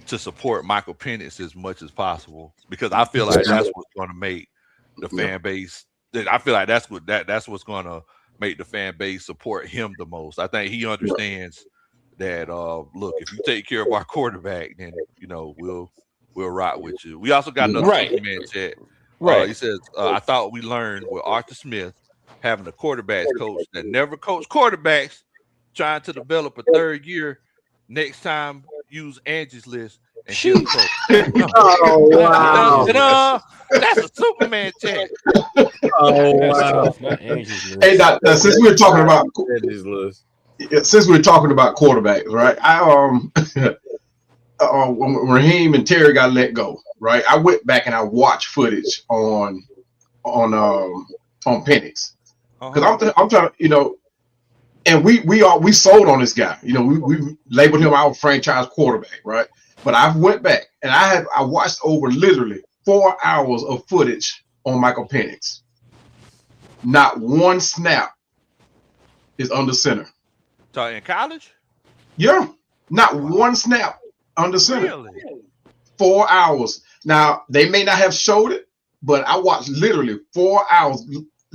to support Michael Penix as much as possible, because I feel like that's what's going to make the fan base. I feel like that's what's going to make the fan base support him the most. I think he understands that. Look, if you take care of our quarterback, then we'll rock with you. We also got another man chat. He says, I thought we learned with Arthur Smith having a quarterbacks coach that never coached quarterbacks, trying to develop a third year. Next time, use Angie's list and kill the Oh, wow. That's a Superman chat. Oh, wow. Hey, since we were talking about quarterbacks, right? When Raheem and Terry got let go, right? I went back and I watched footage on Penix, because I'm trying to, and we sold on this guy. We labeled him our franchise quarterback, right? But I went back and I watched over literally 4 hours of footage on Michael Penix. Not one snap is under center. So in college? Yeah, not one snap under center. Really? 4 hours. Now they may not have showed it, but I watched literally 4 hours.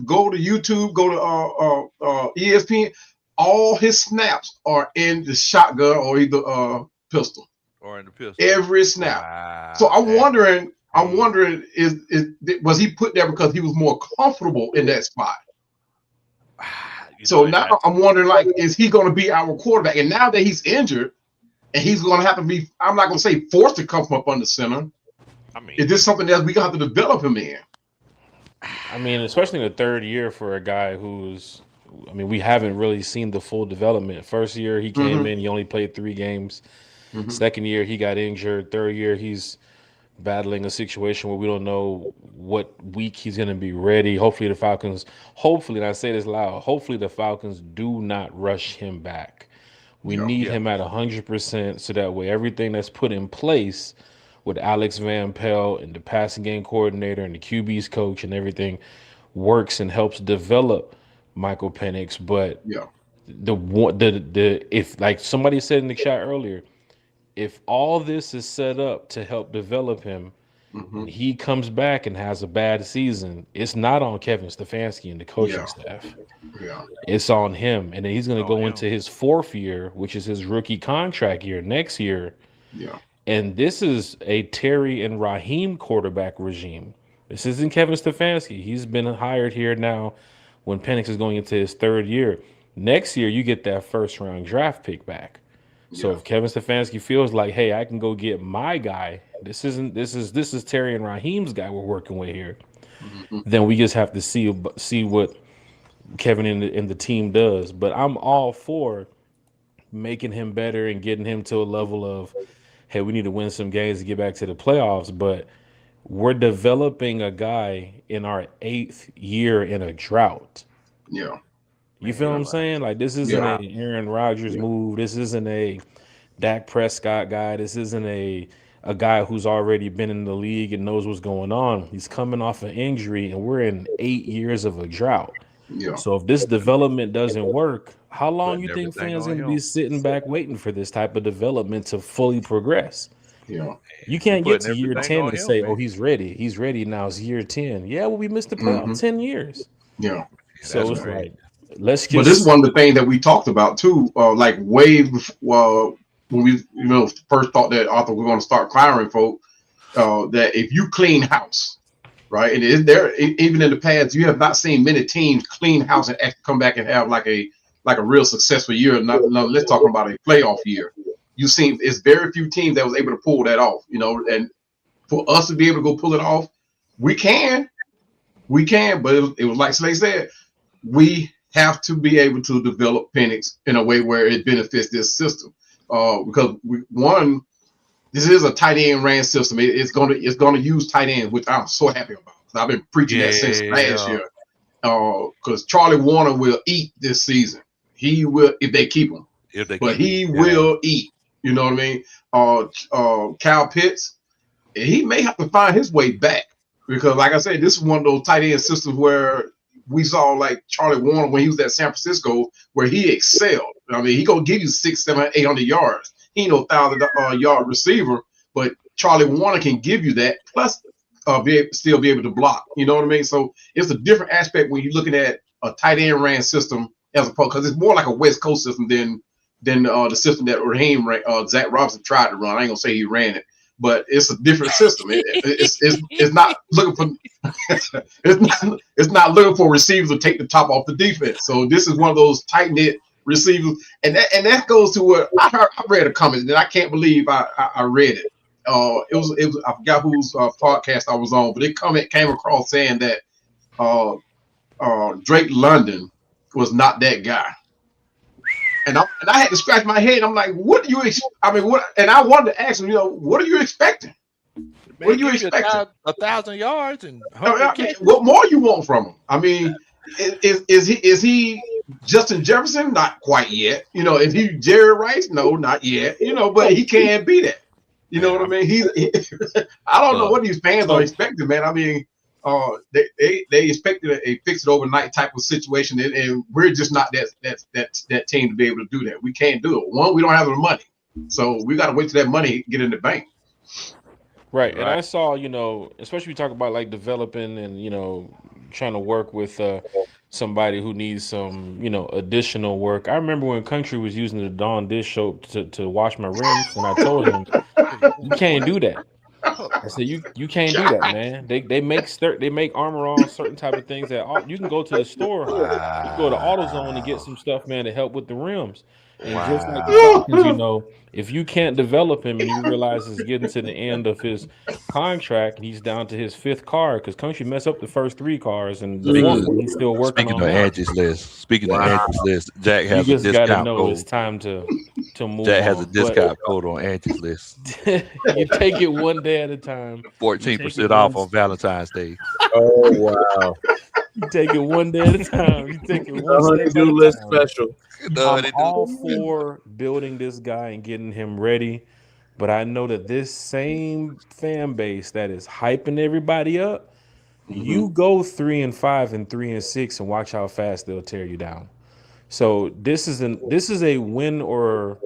Go to YouTube, go to ESPN. All his snaps are in the shotgun or either pistol. Or in the pistol. Every snap. Wow. So I'm wondering, was he put there because he was more comfortable in that spot? So now I'm wondering, is he going to be our quarterback? And now that he's injured, and he's going to have to be, I'm not going to say forced to come up under center. Is this something that we got to develop him in? Especially in the third year for a guy we haven't really seen the full development. First year he came in, he only played 3 games. Second year he got injured. Third year he's battling a situation where we don't know what week he's going to be ready. Hopefully the Falcons, and I say this loud, hopefully the Falcons do not rush him back. We need him at 100%, so that way everything that's put in place with Alex Van Pelt and the passing game coordinator and the QB's coach and everything works and helps develop Michael Penix. But if, like somebody said in the chat earlier, if all this is set up to help develop him, and he comes back and has a bad season, it's not on Kevin Stefanski and the coaching staff. It's on him. And then he's going to go into his 4th year, which is his rookie contract year next year. And this is a Terry and Raheem quarterback regime. This isn't Kevin Stefanski. He's been hired here now when Penix is going into his 3rd year. Next year, you get that 1st-round draft pick back. So if Kevin Stefanski feels like, hey, I can go get my guy, this is Terry and Raheem's guy we're working with here, then we just have to see what Kevin and the team does. But I'm all for making him better and getting him to a level of, hey, we need to win some games to get back to the playoffs. But we're developing a guy in our 8th year in a drought. You feel what I'm saying? Like, this isn't a Aaron Rodgers move. This isn't a Dak Prescott guy. This isn't a guy who's already been in the league and knows what's going on. He's coming off an injury, and we're in 8 years of a drought. So if this development doesn't work, how long you think fans are going to be sitting back waiting for this type of development to fully progress? You can't get to year 10 and say, oh, he's ready. He's ready now. It's year 10. Yeah, well, we missed the playoff 10 years. So it's like, let's But this is one of the things that we talked about too. Like way before, when we first thought that Arthur was going to start firing folk. That if you clean house, right, and even in the past, you have not seen many teams clean house and actually come back and have like a real successful year. Let's talk about a playoff year. You've seen it's very few teams that was able to pull that off, and for us to be able to go pull it off, we can, but it was like Slay said, we have to be able to develop Penix in a way where it benefits this system, because this is a tight end ran system. It's gonna use tight ends, which I'm so happy about. I've been preaching that since last year. Because Charlie Warner will eat this season. He will if they keep him. He will eat. You know what I mean? Kyle Pitts, he may have to find his way back, because, like I said, this is one of those tight end systems where we saw like Charlie Warner when he was at San Francisco, where he excelled. I mean, he gonna give you 600, 700, 800 yards. He ain't no 1,000-yard receiver, but Charlie Warner can give you that, plus still be able to block. You know what I mean? So it's a different aspect when you're looking at a tight end ran system as opposed, because it's more like a West Coast system than the system that Raheem Zach Robinson tried to run. I ain't gonna say he ran it, but it's a different system. It's not looking for it's not looking for receivers to take the top off the defense. So this is one of those tight knit receivers, and that goes to what I read a comment that I can't believe I read it. It was I forgot whose podcast I was on, but it came across saying that Drake London was not that guy, and I had to scratch my head. I'm like, what do you? What? And I wanted to ask him, what are you expecting? What are you expecting? 1,000 yards and what more you want from him? I mean, is he Justin Jefferson? Not quite yet. Is he Jerry Rice? No, not yet. But he can't be that. You know what I mean? I don't know what these fans are expecting, man. I mean, they expected a fix it overnight type of situation, and we're just not that team to be able to do that. We can't do it. One, we don't have the money, so we got to wait till that money get in the bank. Right. And I saw, especially we talk about like developing and trying to work with somebody who needs some, additional work. I remember when Country was using the Dawn dish soap to wash my rims, and I told him, you can't do that. I said, you can't do that, man. They make Armor All, certain type of things that you can go to the store, you can go to AutoZone and get some stuff, man, to help with the rims. And just like the Falcons, if you can't develop him and you realize he's getting to the end of his contract and he's down to his 5th car, because Country messed up the first 3 cars and the 4th one he's still working on. Speaking of Angie's list, Jack has you a just discount gotta know code. It's time to move. Jack has a discount code on Angie's list. You take it one day at a time. 14% off on Valentine's Day. Oh wow! You take it one day at a time. You take it one day at a time. List special. I'm all for building this guy and getting him ready, but I know that this same fan base that is hyping everybody up, you go 3-5 and 3-6 and watch how fast they'll tear you down. So this is a win, or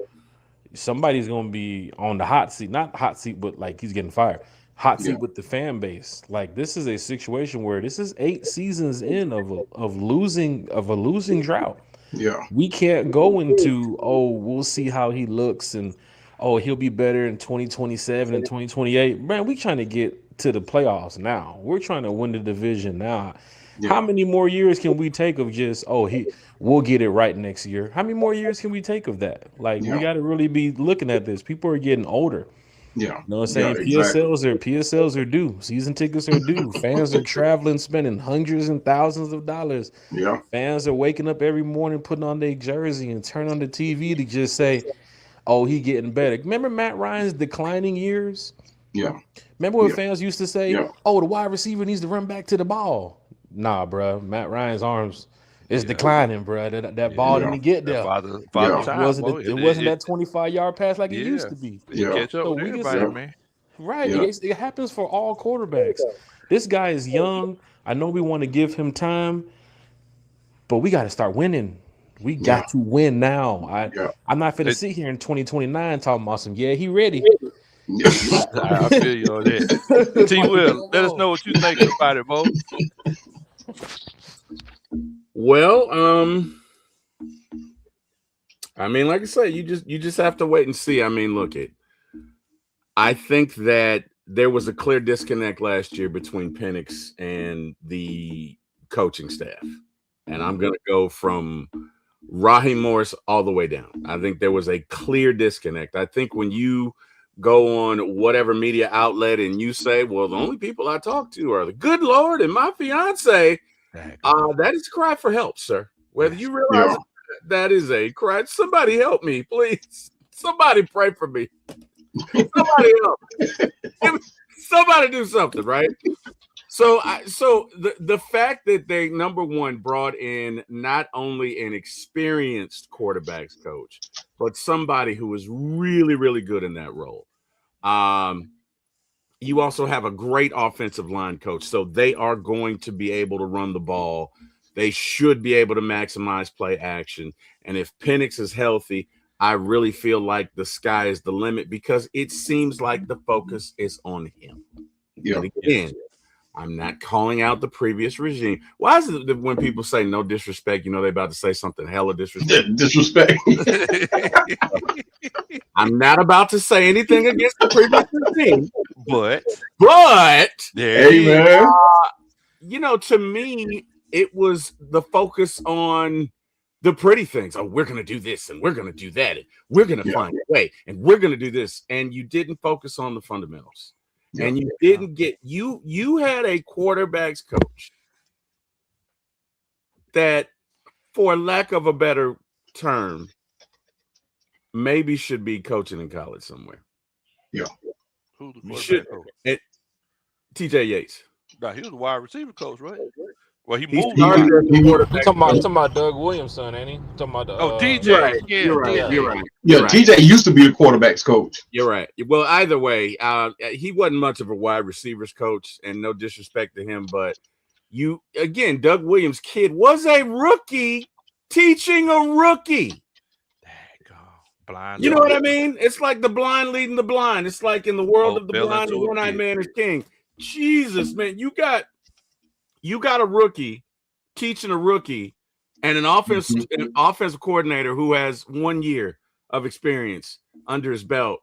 somebody's going to be on the hot seat, not hot seat, but like he's getting fired. Hot seat with the fan base. Like, this is a situation where this is 8 seasons in of a losing drought. Yeah, we can't go into we'll see how he looks and he'll be better in 2027 and 2028. Man, we trying to get to the playoffs now. We're trying to win the division now. Yeah. How many more years can we take of just we'll get it right next year? How many more years can we take of that? Like, we got to really be looking at this. People are getting older. Yeah, you know what I'm saying? Yeah, exactly. PSLs are due. Season tickets are due. Fans are traveling, spending hundreds and thousands of dollars. Yeah, fans are waking up every morning, putting on their jersey and turn on the TV to just say, he getting better. Remember Matt Ryan's declining years? Yeah. Remember when fans used to say, the wide receiver needs to run back to the ball? Nah, bro. Matt Ryan's arms is declining, bro. That ball didn't get there. It wasn't that 25-yard pass like it used to be. Catch up with everybody, man. Right. Yeah. It happens for all quarterbacks. This guy is young. I know we want to give him time, but we got to start winning. We got to win now. I'm not going to sit here in 2029 talking about some, he ready. I feel you on that. T. Will, let us know what you think about it, Bo. Well, I mean, like I said, you just have to wait and see. I mean, I think that there was a clear disconnect last year between Penix and the coaching staff. And I'm going to go from Raheem Morris all the way down. I think there was a clear disconnect. I think when you go on whatever media outlet and you say, well, the only people I talk to are the good Lord and my fiance, that is a cry for help, sir. Whether you realize that is a cry. Somebody help me, please. Somebody pray for me. Somebody help. Somebody do something, right? So the fact that they, number one, brought in not only an experienced quarterbacks coach, but somebody who is really, really good in that role. You also have a great offensive line coach, so they are going to be able to run the ball. They should be able to maximize play action. And if Penix is healthy, I really feel like the sky is the limit because it seems like the focus is on him. Yeah. And again, I'm not calling out the previous regime. Why is it that when people say no disrespect, they're about to say something hella disrespect? Disrespect. I'm not about to say anything against the previous regime, but Amen. To me, it was the focus on the pretty things. Oh, we're going to do this and we're going to do that. And we're going to find a way and we're going to do this. And you didn't focus on the fundamentals. And you didn't get you had a quarterbacks coach that, for lack of a better term, maybe should be coaching in college somewhere. Yeah. Who's the quarterback coach? TJ Yates. Nah, he was a wide receiver coach, right? Well, he moved. You're talking about Doug Williams' son, ain't he? Talking about DJ. Right. You're right. TJ used to be a quarterback's coach. You're right. Well, either way, he wasn't much of a wide receivers coach, and no disrespect to him, but Doug Williams' kid was a rookie teaching a rookie. Blind. You know what I mean? It's like the blind leading the blind. It's like in the world of the blind, the one-eyed man is king. Jesus, man, you got a rookie teaching a rookie and an offensive coordinator who has 1 year of experience under his belt.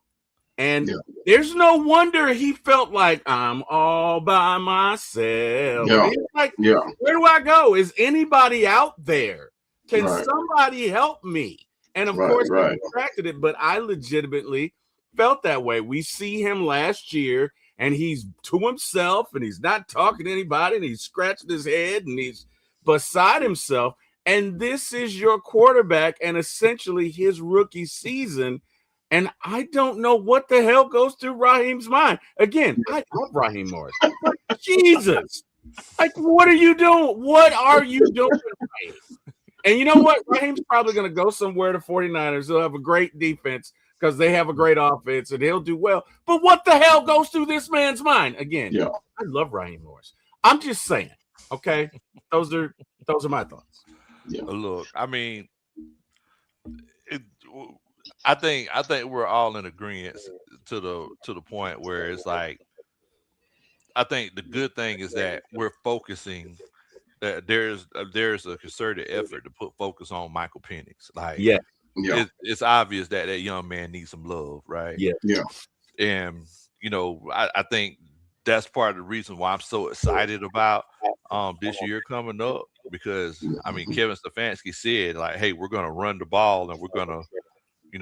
And there's no wonder he felt like I'm all by myself. Yeah. He's like, where do I go? Is anybody out there? Can somebody help me? And of course, he retracted it, but I legitimately felt that way. We see him last year, and he's to himself, and he's not talking to anybody, and he's scratching his head, and he's beside himself. And this is your quarterback and essentially his rookie season. And I don't know what the hell goes through Raheem's mind. Again, I love Raheem Morris. Jesus. Like, what are you doing? What are you doing, Raheem? And you know what? Raheem's probably going to go somewhere to 49ers. They'll have a great defense because they have a great offense and he'll do well. But what the hell goes through this man's mind? Again, I love Raheem Morris. I'm just saying, okay? Those are my thoughts. Yeah. Look, I mean, I think we're all in agreement to the point where it's like, I think the good thing is that we're focusing. That there's a concerted effort to put focus on Michael Penix. Like, it's obvious that young man needs some love, right? And I think that's part of the reason why I'm so excited about this year coming up, because I mean, Kevin Stefanski said, like, hey, we're going to run the ball and we're going to,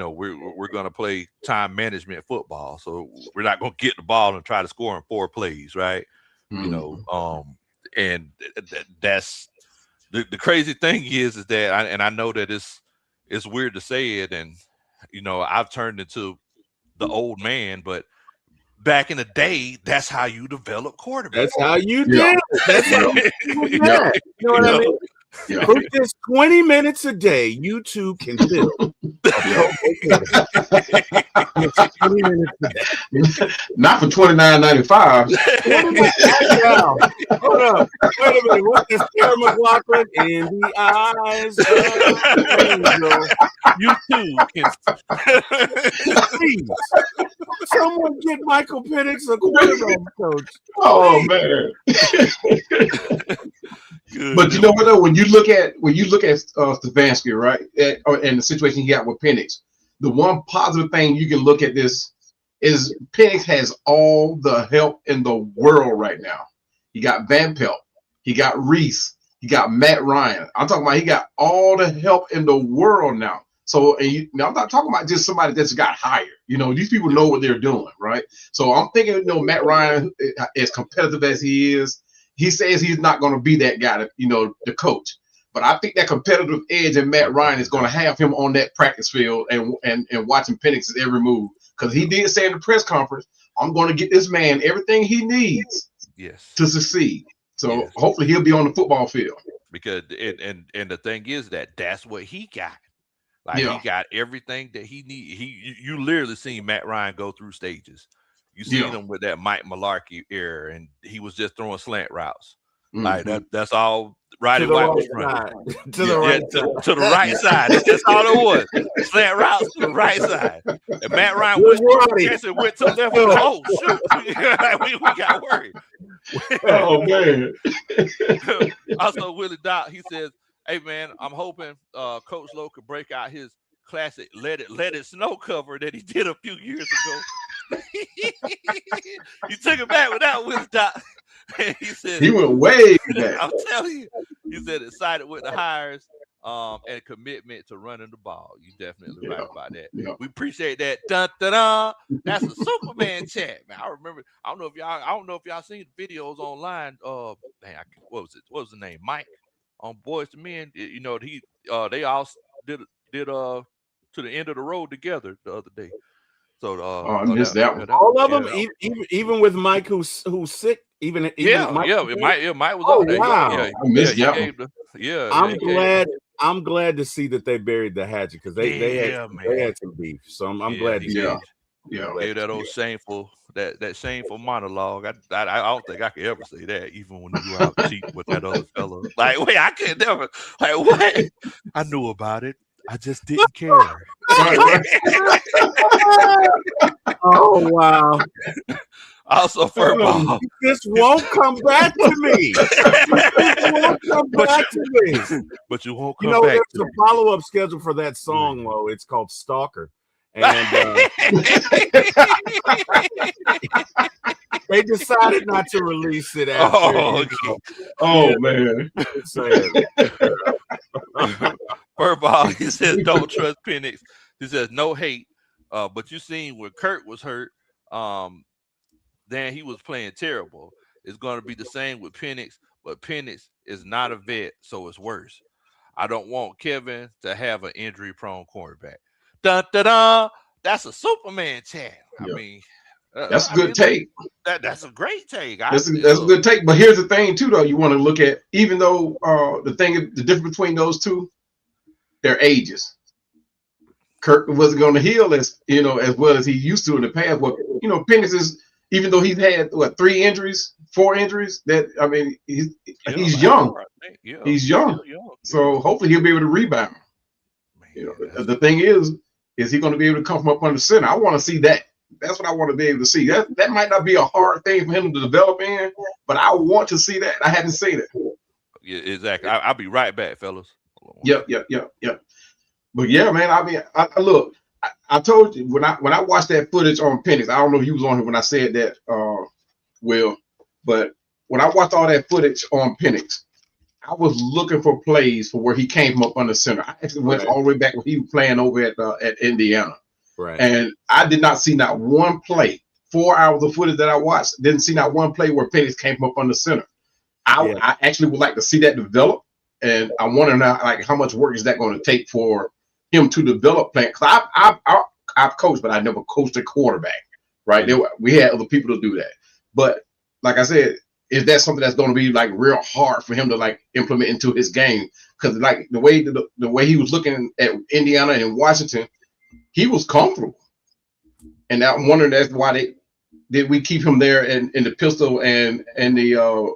we're going to play time management football. So we're not going to get the ball and try to score in 4 plays, right? And that's the crazy thing is that I know that it's weird to say it, and I've turned into the old man, but back in the day, that's how you develop quarterbacks. That's how you did. That's how you know what I mean? For just 20 minutes a day, you two can build. Not for $29.95. Hold up. Wait a minute. What's this, Sarah McLachlan? In the eyes of you two can. Please. Someone get Michael Penix a quarterback coach. Oh, man. But you know what though? When you look at Stefanski, right, and the situation he got with Penix, the one positive thing you can look at this is Penix has all the help in the world right now. He got Van Pelt, he got Reese, he got Matt Ryan. I'm talking about he got all the help in the world now. So I'm not talking about just somebody that's got hired. These people know what they're doing, right? So I'm thinking, Matt Ryan, as competitive as he is, he says he's not going to be that guy, the coach. But I think that competitive edge in Matt Ryan is going to have him on that practice field and watching Penix's every move. Because he did say in the press conference, I'm going to get this man everything he needs to succeed. So hopefully he'll be on the football field. Because and the thing is that's what he got. Like he got everything that he need. You literally seen Matt Ryan go through stages. You seen him with that Mike Mularkey era, and he was just throwing slant routes. Like that's all Roddy White was running. To the right side. That's all it was. Slant routes to the right side. And Matt Ryan went to the left. Oh shoot. we got worried. Oh man. Also, Willie Doc, he says, hey man, I'm hoping Coach Lowe could break out his classic let it snow cover that he did a few years ago. He took it back without Willie Doc. He said he went way back. I'm telling you, he said excited with the hires and commitment to running the ball. You definitely right about that. We appreciate that. Dun, dun, dun. That's a Superman chat, man. I remember. I don't know if y'all seen the videos online. What was it? What was the name? Mike on Boys to Men. They all did to the end of the road together the other day. So I missed that one. All of them, even with Mike who's sick. Even Mike was on there. Wow. I missed that one. I'm glad to see that they buried the hatchet because they had some beef. So I'm glad to see. Gave that old shameful monologue. I don't think I could ever say that, even when you were out cheating with that other fella. Like, wait, I could never. Like, what? I knew about it. I just didn't care. Oh wow. Also, Furball. This won't come back to me. But you won't come back. There's a follow-up schedule for that song, though. It's called Stalker. And they decided not to release it after. Man. Furball, he says, don't trust Penix. He says, no hate. But you seen when Kurt was hurt, then he was playing terrible. It's going to be the same with Penix, but Penix is not a vet, so it's worse. I don't want Kevin to have an injury-prone cornerback. Dun, dun, dun. That's a Superman chat. I mean, that's a good take. That's a great take. That's a good take. But here's the thing, too, though. You want to look at, even though the difference between those two, their ages. Kirk wasn't going to heal as well as he used to in the past. But Penix is, even though he's had 4 injuries. That he's young. He's young. So hopefully he'll be able to rebound. The thing is he going to be able to come from up under center? I want to see that. That's what I want to be able to see. That might not be a hard thing for him to develop in, but I want to see that. I haven't seen it. Yeah, exactly. I'll be right back, fellas. Yep. But yeah, man. I mean, look. I told you when I watched that footage on Penix. I don't know if you was on here when I said that, Will. But when I watched all that footage on Penix, I was looking for plays for where he came from up under center. I actually went all the way back when he was playing over at Indiana. Right. And I did not see not one play. 4 hours of footage that I watched, didn't see not one play where Penix came from up under center. I actually would like to see that develop. And I wonder now, like, how much work is that going to take for him to develop play? Because I've coached, but I never coached a quarterback, right? We had other people to do that. But like I said, is that something that's going to be like real hard for him to like implement into his game? Because like the way he was looking at Indiana and Washington, he was comfortable. And I'm wondering that's why did we keep him there in the pistol and the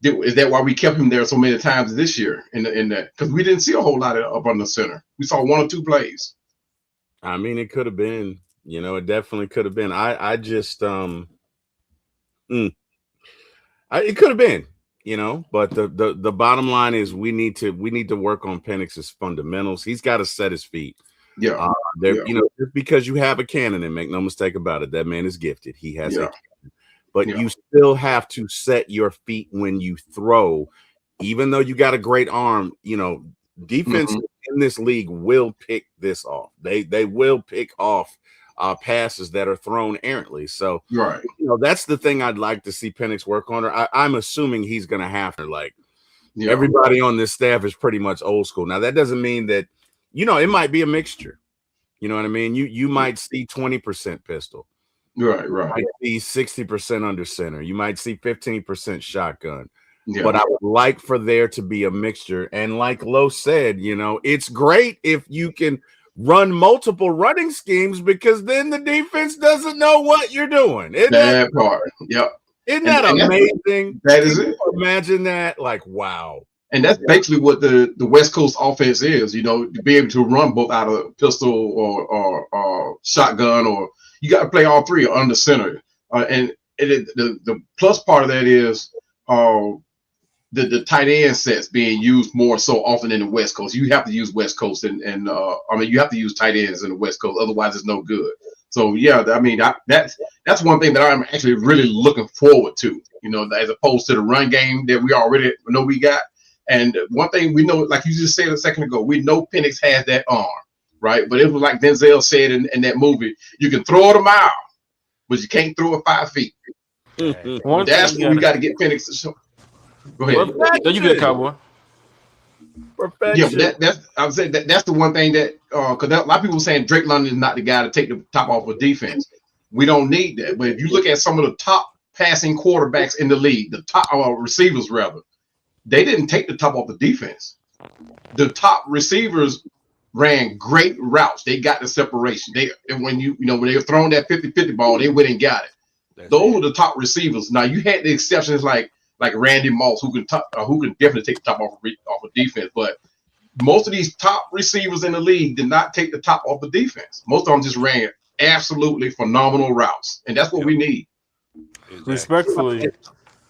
is that why we kept him there so many times this year in that? Because we didn't see a whole lot of up on the center. We saw 1 or 2 plays. I mean, it could have been, it definitely could have been. I just it could have been. But the bottom line is we need to work on Penix's fundamentals. He's got to set his feet. Yeah. Just because you have a cannon, and make no mistake about it, that man is gifted. He has a cannon. But you still have to set your feet when you throw, even though you got a great arm. Defense in this league will pick this off. They will pick off passes that are thrown errantly. So that's the thing I'd like to see Penix work on. I'm assuming he's going to have to everybody on this staff is pretty much old school. Now that doesn't mean that it might be a mixture. You know what I mean? You might see 20% pistol. Right. You might see 60% under center. You might see 15% shotgun. Yeah. But I would like for there to be a mixture. And like Lo said, it's great if you can run multiple running schemes, because then the defense doesn't know what you're doing. That part. Yep. Isn't that amazing? That is it. Imagine that. Like, wow. And that's basically what the West Coast offense is, to be able to run both out of pistol or shotgun, or you got to play all three under center. The plus part of that is the tight end sets being used more so often in the West Coast. You have to use West Coast and you have to use tight ends in the West Coast. Otherwise, it's no good. So that's one thing that I'm actually really looking forward to. As opposed to the run game that we already know we got. And one thing we know, like you just said a second ago, we know Penix has that arm, right? But it was like Denzel said in that movie, you can throw it a mile, but you can't throw it 5 feet. That's what we got to get Penix to show. Go ahead. No, you good, Cowboy. Perfection. Yeah, but I'm saying that's the one thing that because a lot of people saying Drake London is not the guy to take the top off of defense. We don't need that. But if you look at some of the top passing quarterbacks in the league, the top receivers rather, they didn't take the top off the defense. The top receivers ran great routes. They got the separation. When they were throwing that 50-50 ball, they went and got it. Those were the top receivers. Now you had the exceptions like Randy Moss, who can definitely take the top off of defense. But most of these top receivers in the league did not take the top off the defense. Most of them just ran absolutely phenomenal routes, and that's what we need. Exactly. Respectfully,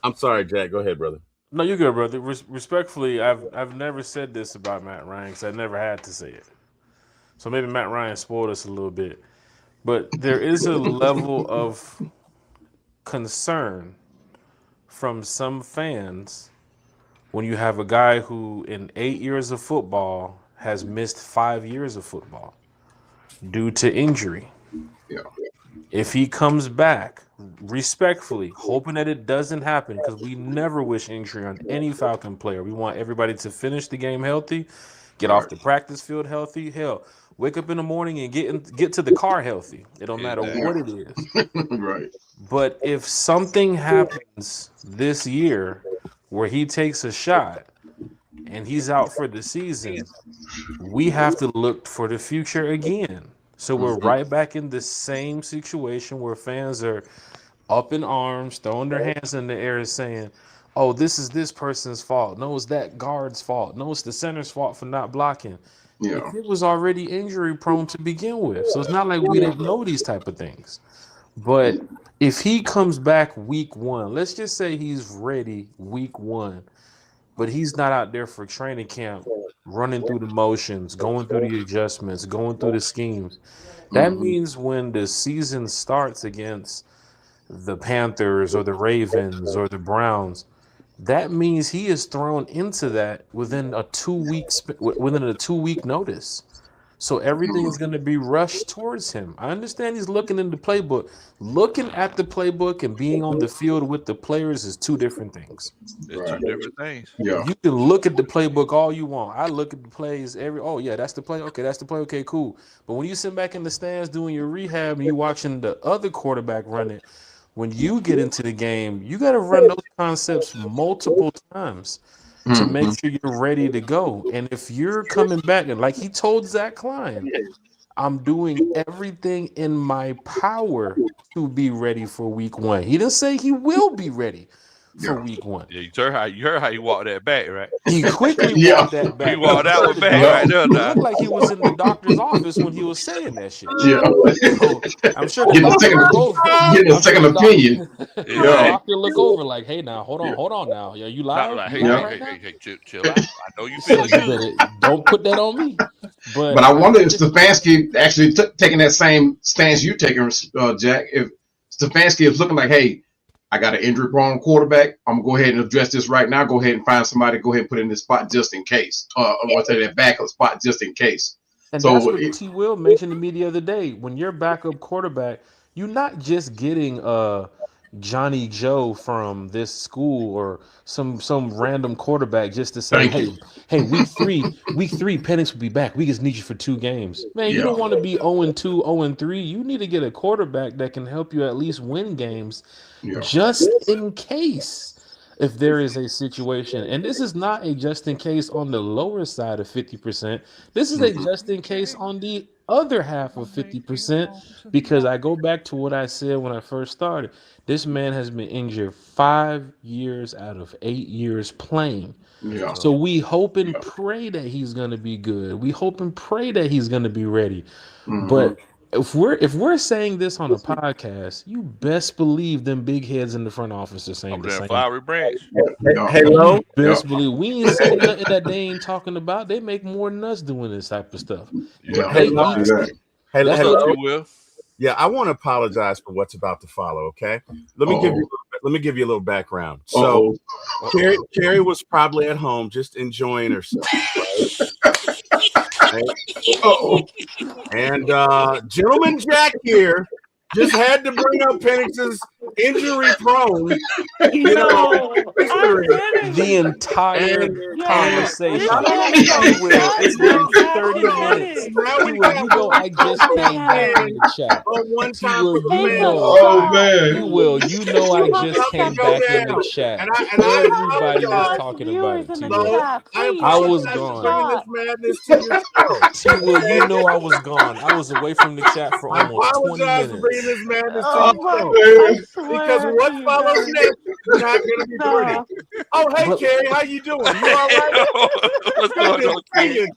I'm sorry, Jack. Go ahead, brother. No, you're good, brother. Respectfully, I've never said this about Matt Ryan because I never had to say it. So maybe Matt Ryan spoiled us a little bit. But there is a level of concern from some fans when you have a guy who in 8 years of football has missed 5 years of football due to injury. Yeah. If he comes back, respectfully, hoping that it doesn't happen, because we never wish injury on any Falcon player. We want everybody to finish the game healthy, get off the practice field healthy. Hell, wake up in the morning and get to the car healthy. It don't matter what it is. Right. But if something happens this year where he takes a shot and he's out for the season, we have to look for the future again. So we're right back in the same situation where fans are up in arms, throwing their hands in the air and saying, oh, this is this person's fault. No, it's that guard's fault. No, it's the center's fault for not blocking. Yeah. It was already injury prone to begin with. So it's not like we didn't know these type of things. But if he comes back week 1, let's just say he's ready week 1, but he's not out there for training camp, running through the motions, going through the adjustments, going through the schemes. That means when the season starts against the Panthers or the Ravens or the Browns, that means he is thrown into that within a 2-week notice. So everything is going to be rushed towards him. I understand he's looking in the playbook. Looking at the playbook and being on the field with the players is two different things. It's two different things. Yeah. You can look at the playbook all you want. I look at the plays that's the play. Okay, that's the play. Okay, cool. But when you sit back in the stands doing your rehab and you're watching the other quarterback run it, when you get into the game, you got to run those concepts multiple times to make sure you're ready to go. And if you're coming back, and like he told Zach Klein, I'm doing everything in my power to be ready for week 1. He didn't say he will be ready for week 1. Yeah, you heard how he walked that back, right? He quickly walked that back. He walked that one back right there. It looked like he was in the doctor's office when he was saying that shit. Yeah. So I'm sure the Getting a doctor second, look over. getting a second opinion. The Yeah. doctor look over like, hey, now hold on now. Yeah, you live? Like, You live right now? hey, chill out. I know you So feeling good. don't put that on me. But I wonder if Stefanski actually taking that same stance you taking, Jack. If Stefanski is looking like, hey, I got an injury-prone quarterback, I'm gonna go ahead and address this right now. Go ahead and find somebody. Go ahead and put in this spot just in case. That backup spot just in case. And So that's what T. Will mentioned to me the other day. When you're backup quarterback, you're not just getting Johnny Joe from this school or some random quarterback just to say, hey, week three, Penix will be back. We just need you for 2 games. Man, you don't want to be 0-2, 0-3. You need to get a quarterback that can help you at least win games just in case if there is a situation. And this is not a just in case on the lower side of 50%. This is a just in case on the other half of 50%, because I go back to what I said when I first started. This man has been injured 5 years out of 8 years playing. Yeah. So we hope and pray that he's going to be good. We hope and pray that he's going to be ready. But if we're saying this on a podcast, you best believe them big heads in the front office are saying the same. Flowery branch. Hello. Best believe we ain't saying nothing that they ain't talking about. They make more than us doing this type of stuff. Yeah. Hello. Yeah, I want to apologize for what's about to follow. Okay, let me give you a little background. So, Carrie was probably at home just enjoying herself. Right? And gentleman Jack here just had to bring up Penix's injury prone. The entire conversation. It's been 30 minutes. You know I just came back in the chat. You know I just came back in the chat. Everybody was talking about it. I was gone. You know I was gone. I was away from the chat for almost 20 minutes. This madness because what follows next is not going to be pretty. Oh, hey, Carrie, how you doing? You all right? What's going on, Carrie?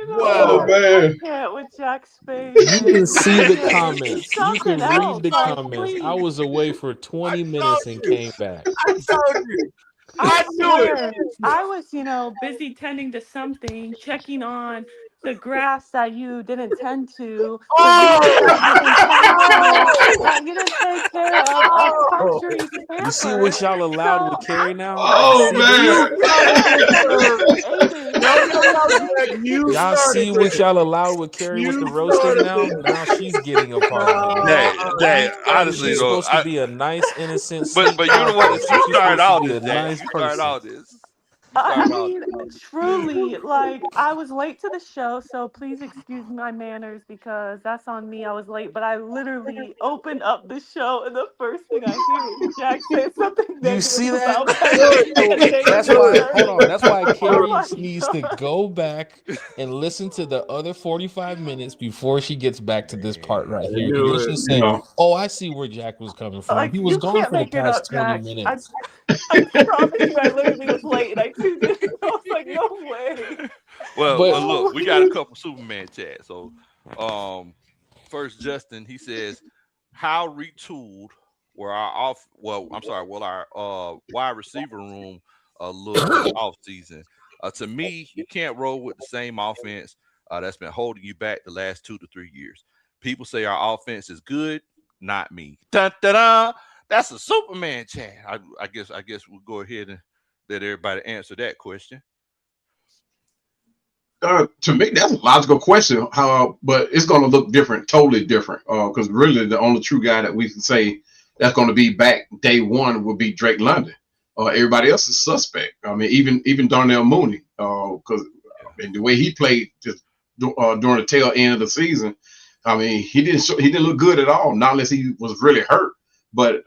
Wow, man. With Jack's face. You can see the comments. You can read the comments. I was away for 20 minutes and came back. I told you. I was, busy tending to something, checking on the grass that you didn't tend to. You didn't take care of. You see what y'all allowed with Carrie now? Oh, man. Y'all see what y'all allowed with Carrie with the roasting now? Now she's getting a part of it. Hey, honestly, she's supposed to be a nice, innocent. But you know what? You started all this. I mean, truly, I was late to the show, so please excuse my manners because that's on me. I was late, but I literally opened up the show, and the first thing I hear is Jack say something. You see that? That's why. Hold on. That's why Carrie needs to go back and listen to the other 45 minutes before she gets back to this part right here. And she'll say, "Oh, I see where Jack was coming from. He was gone for the past 20 minutes." I promise you, I literally was late, and I was like, no way. Well, look, we got a couple Superman chats. So, first, Justin, he says, "How retooled were our wide receiver room look off season? To me, you can't roll with the same offense that's been holding you back the last 2 to 3 years. People say our offense is good, not me." Dun, dun, dun. That's a Superman chat. I guess we'll go ahead and let everybody answer that question. To me, that's a logical question. But it's going to look different, totally different. Because really, the only true guy that we can say that's going to be back day one will be Drake London. Everybody else is suspect. I mean, even Darnell Mooney, because the way he played during the tail end of the season, I mean, he didn't look good at all. Not unless he was really hurt. But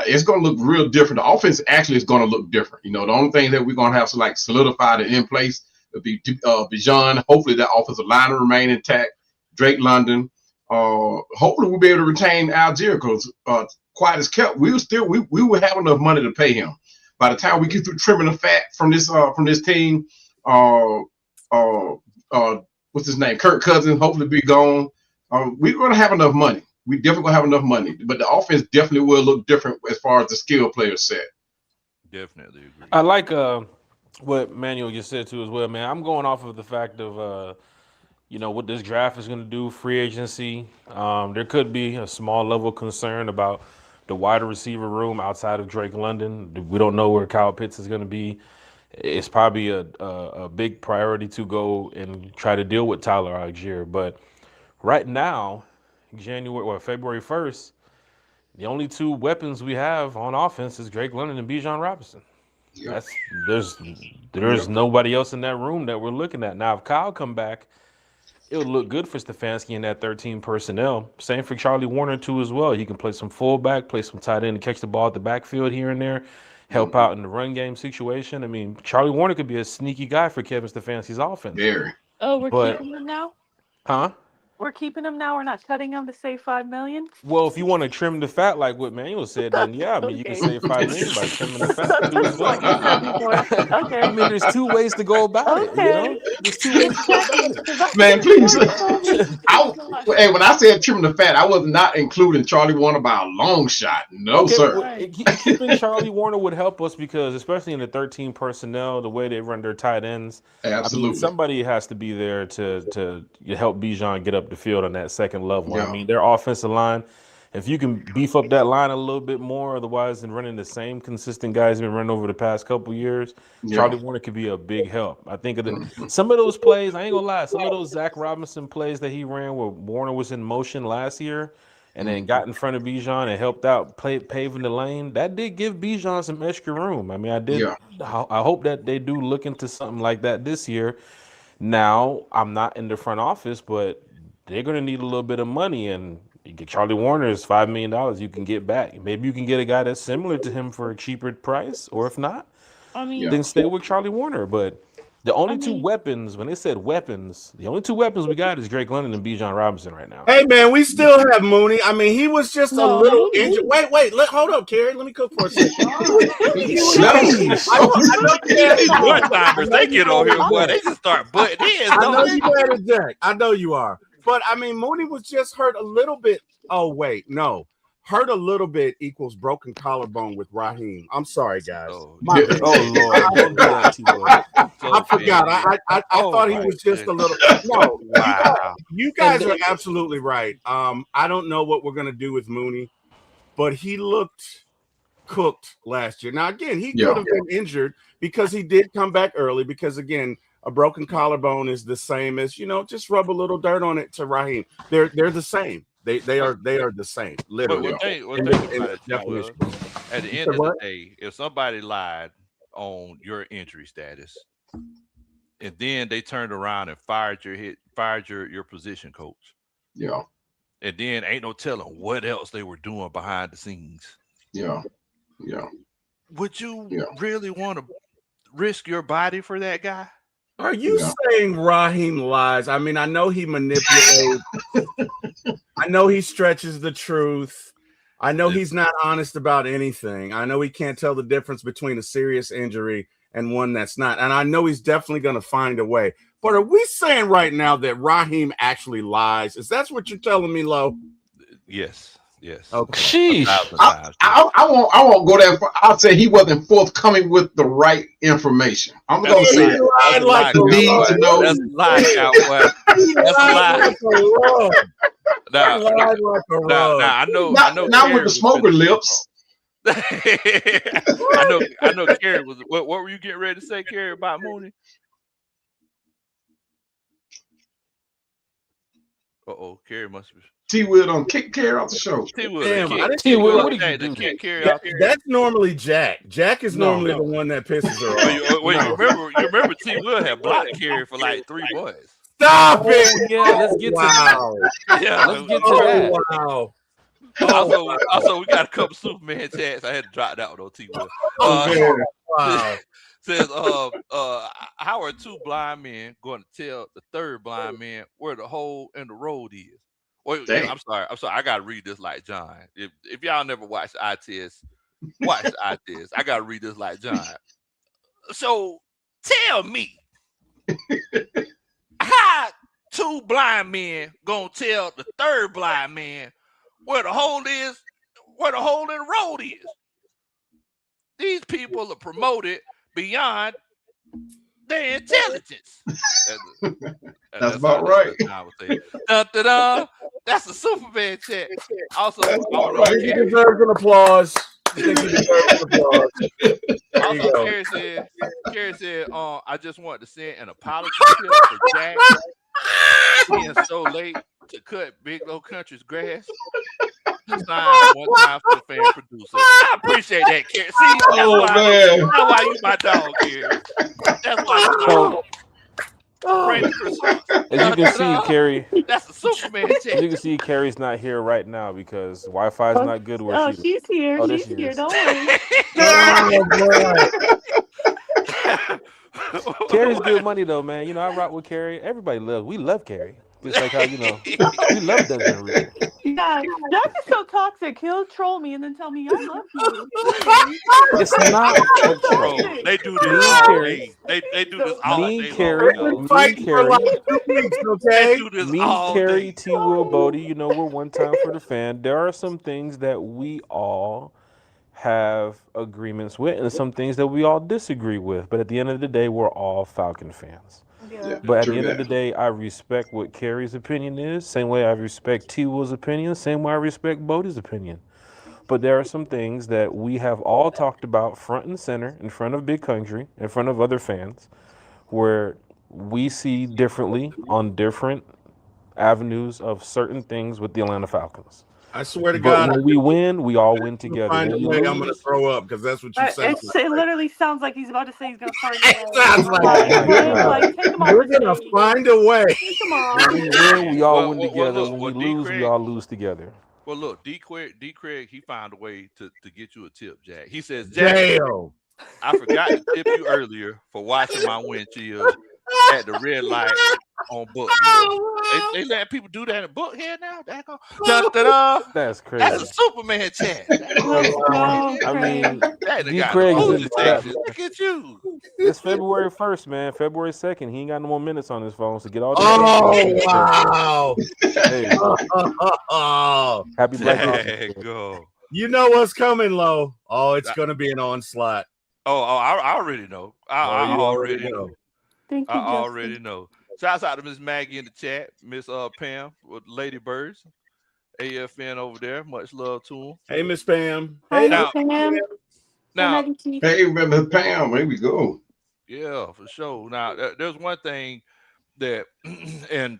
it's going to look real different. The offense actually is going to look different. The only thing that we're going to have to solidified and in place will be Bijan. Hopefully that offensive line will remain intact. Drake London. Hopefully we'll be able to retain Algier because quiet as kept, we would have enough money to pay him. By the time we get through trimming the fat from this team, what's his name? Kirk Cousins hopefully be gone. We're gonna have enough money. We definitely gonna have enough money, but the offense definitely will look different as far as the skill player set. Definitely agree. I like what Manuel just said too as well, man. I'm going off of the fact of what this draft is going to do, free agency. There could be a small level of concern about the wide receiver room outside of Drake London. We don't know where Kyle Pitts is going to be. It's probably a big priority to go and try to deal with Tyler Algier. But right now, February 1st, the only two weapons we have on offense is Drake London and Bijan Robinson. Yeah. There's nobody else in that room that we're looking at. Now, if Kyle come back, it would look good for Stefanski in that 13 personnel. Same for Charlie Warner, too, as well. He can play some fullback, play some tight end, and catch the ball at the backfield here and there, help out in the run game situation. I mean, Charlie Warner could be a sneaky guy for Kevin Stefanski's offense. Very. Oh, we're keeping him now? Huh? We're keeping him now? We're not cutting him to save $5 million? Well, if you want to trim the fat like what Manuel said, then yeah, I mean, you can save $5 million by trimming the fat too as well. Like you said before. Okay. I mean, there's two ways to go about it, you know? There's two ways to go about it. Man, please. Hey, when I said trimming the fat, I was not including Charlie Warner by a long shot. No, sir. Well, keeping Charlie Warner would help us because, especially in the 13 personnel, the way they run their tight ends, absolutely, I mean, somebody has to be there to help Bijan get up the field on that second level. Yeah. I mean, their offensive line, if you can beef up that line a little bit more, otherwise than running the same consistent guys been running over the past couple years, Charlie Warner could be a big help. I think of some of those plays, I ain't gonna lie, some of those Zach Robinson plays that he ran where Warner was in motion last year and then got in front of Bijan and helped out paving the lane, that did give Bijan some extra room. I mean, I hope that they do look into something like that this year. Now, I'm not in the front office, but they're going to need a little bit of money, and Charlie Warner is $5 million you can get back. Maybe you can get a guy that's similar to him for a cheaper price, or if not, then stay with Charlie Warner. But the only two weapons, when they said weapons, the only two weapons we got is Drake London and Bijan Robinson right now. Hey, man, we still have Mooney. I mean, he was just a little injured. Wait, hold up, Kerry. Let me cook for a second. They get on here, boy. They just start butting in. I know you mad at Jack. I know you are. But, I mean, Mooney was just hurt a little bit. Oh, wait, no. Hurt a little bit equals broken collarbone with Raheem. I'm sorry, guys. Lord. I forgot. I thought he was just a little. No, you guys are absolutely right. I don't know what we're gonna do with Mooney, but he looked cooked last year. Now, again, he could have been injured because he did come back early. Because again, a broken collarbone is the same as just rub a little dirt on it to Raheem. They're the same. They are the same, literally. At the end of the day, if somebody lied on your injury status, and then they turned around and fired your position coach, and then ain't no telling what else they were doing behind the scenes. Would you really want to risk your body for that guy? Are you saying Raheem lies? I mean, I know he manipulates. I know he stretches the truth. I know he's not honest about anything. I know he can't tell the difference between a serious injury and one that's not. And I know he's definitely going to find a way. But are we saying right now that Raheem actually lies? Is that what you're telling me, Lo? Yes. Okay. I won't go that far. I'll say he wasn't forthcoming with the right information. I'm gonna say that's lie, cowboy. That's a lie. Now I know. Not with the smoker lips. I know. Kerry was. What were you getting ready to say, Kerry, about Mooney? Kerry must be. T-Will don't kick Kerry off the show. T-Will, what did you do? Kick Kerry out there. That's normally Jack. Jack is normally the one that pisses her off. You remember T-Will had blocked Kerry for like 3 months. Stop it! Yeah, let's get to that. Yeah, let's get to that. Wow. Also, we got a couple Superman chats. I had to drop that one on T-Will. Wow. Says, how are 2 blind men going to tell the third blind man where the hole in the road is? Wait, Dang. I'm sorry. I gotta read this like John. If y'all never watched eye test, watch the eye test. I gotta read this like John. So tell me, how two blind men gonna tell the third blind man where the hole is, where the hole in the road is? These people are promoted beyond their intelligence. That's about right. Dun-dun-dun. That's a Superman check. Also, That's I about don't know right. He deserves an applause. I think he deserves an applause. There you Also, go. Carrie said, I just wanted to send an apology tip for Jack being so late to cut Big Low Country's grass. Sign one time for the fan producer. I appreciate that, Carrie. See, that's why you my dog, Carrie. That's why you my dog. Brandon Croissant. As you can see, Carrie. That's a Superman check. As you can see, Carrie's not here right now because Wi-Fi is not good where she is. She's here. Oh, there She's she here. is. Don't worry. Carrie's good money though, man. You know, I rock with Carrie. We love Carrie. Just like how, you know, we love Desmond Reed. Yeah, Jack is so toxic. He'll troll me and then tell me I love you. It's not a troll. Bro, they do this all day. They do this all day. Me, Carrie, T. Will Bodie, you know, we're one time for the fan. There are some things that we all have agreements with and some things that we all disagree with. But at the end of the day, we're all Falcon fans. Yeah. But at the end of the day, I respect what Carrie's opinion is. Same way I respect T. Will's opinion. Same way I respect Bodie's opinion. But there are some things that we have all talked about front and center, in front of Big Country, in front of other fans, where we see differently on different avenues of certain things with the Atlanta Falcons. I swear to God, when we win, we all win together. Find a way I'm going to throw up because that's what you said. It literally sounds like he's about to say he's going to find a way. It sounds like take him off we're the going to stage. find a way. Come on. When we win, we all win together. Look, when we lose, we all lose together. Well, look, D. Craig, he found a way to get you a tip, Jack. He says, Jack, I forgot to tip you earlier for washing my windshield at the red light on Buckhead. They let people do that in Buckhead now? That's crazy. That's a Superman chat. I mean, D. Craig is in the chat. Look at you. It's February 1st, man. February 2nd. He ain't got no more minutes on his phone, so get all wow. Hey. Happy Black Day. Go. You know what's coming, Lo. Oh, it's going to be an onslaught. I already know. I already know. Thank you, I already know. Shouts out to Miss Maggie in the chat, Miss Pam with Lady Birds, AFN over there. Much love to them. Hey, Miss Pam. Hi, now, Pam. Now, hey, Miss Pam. Here we go. Yeah, for sure. Now, there's one thing that, and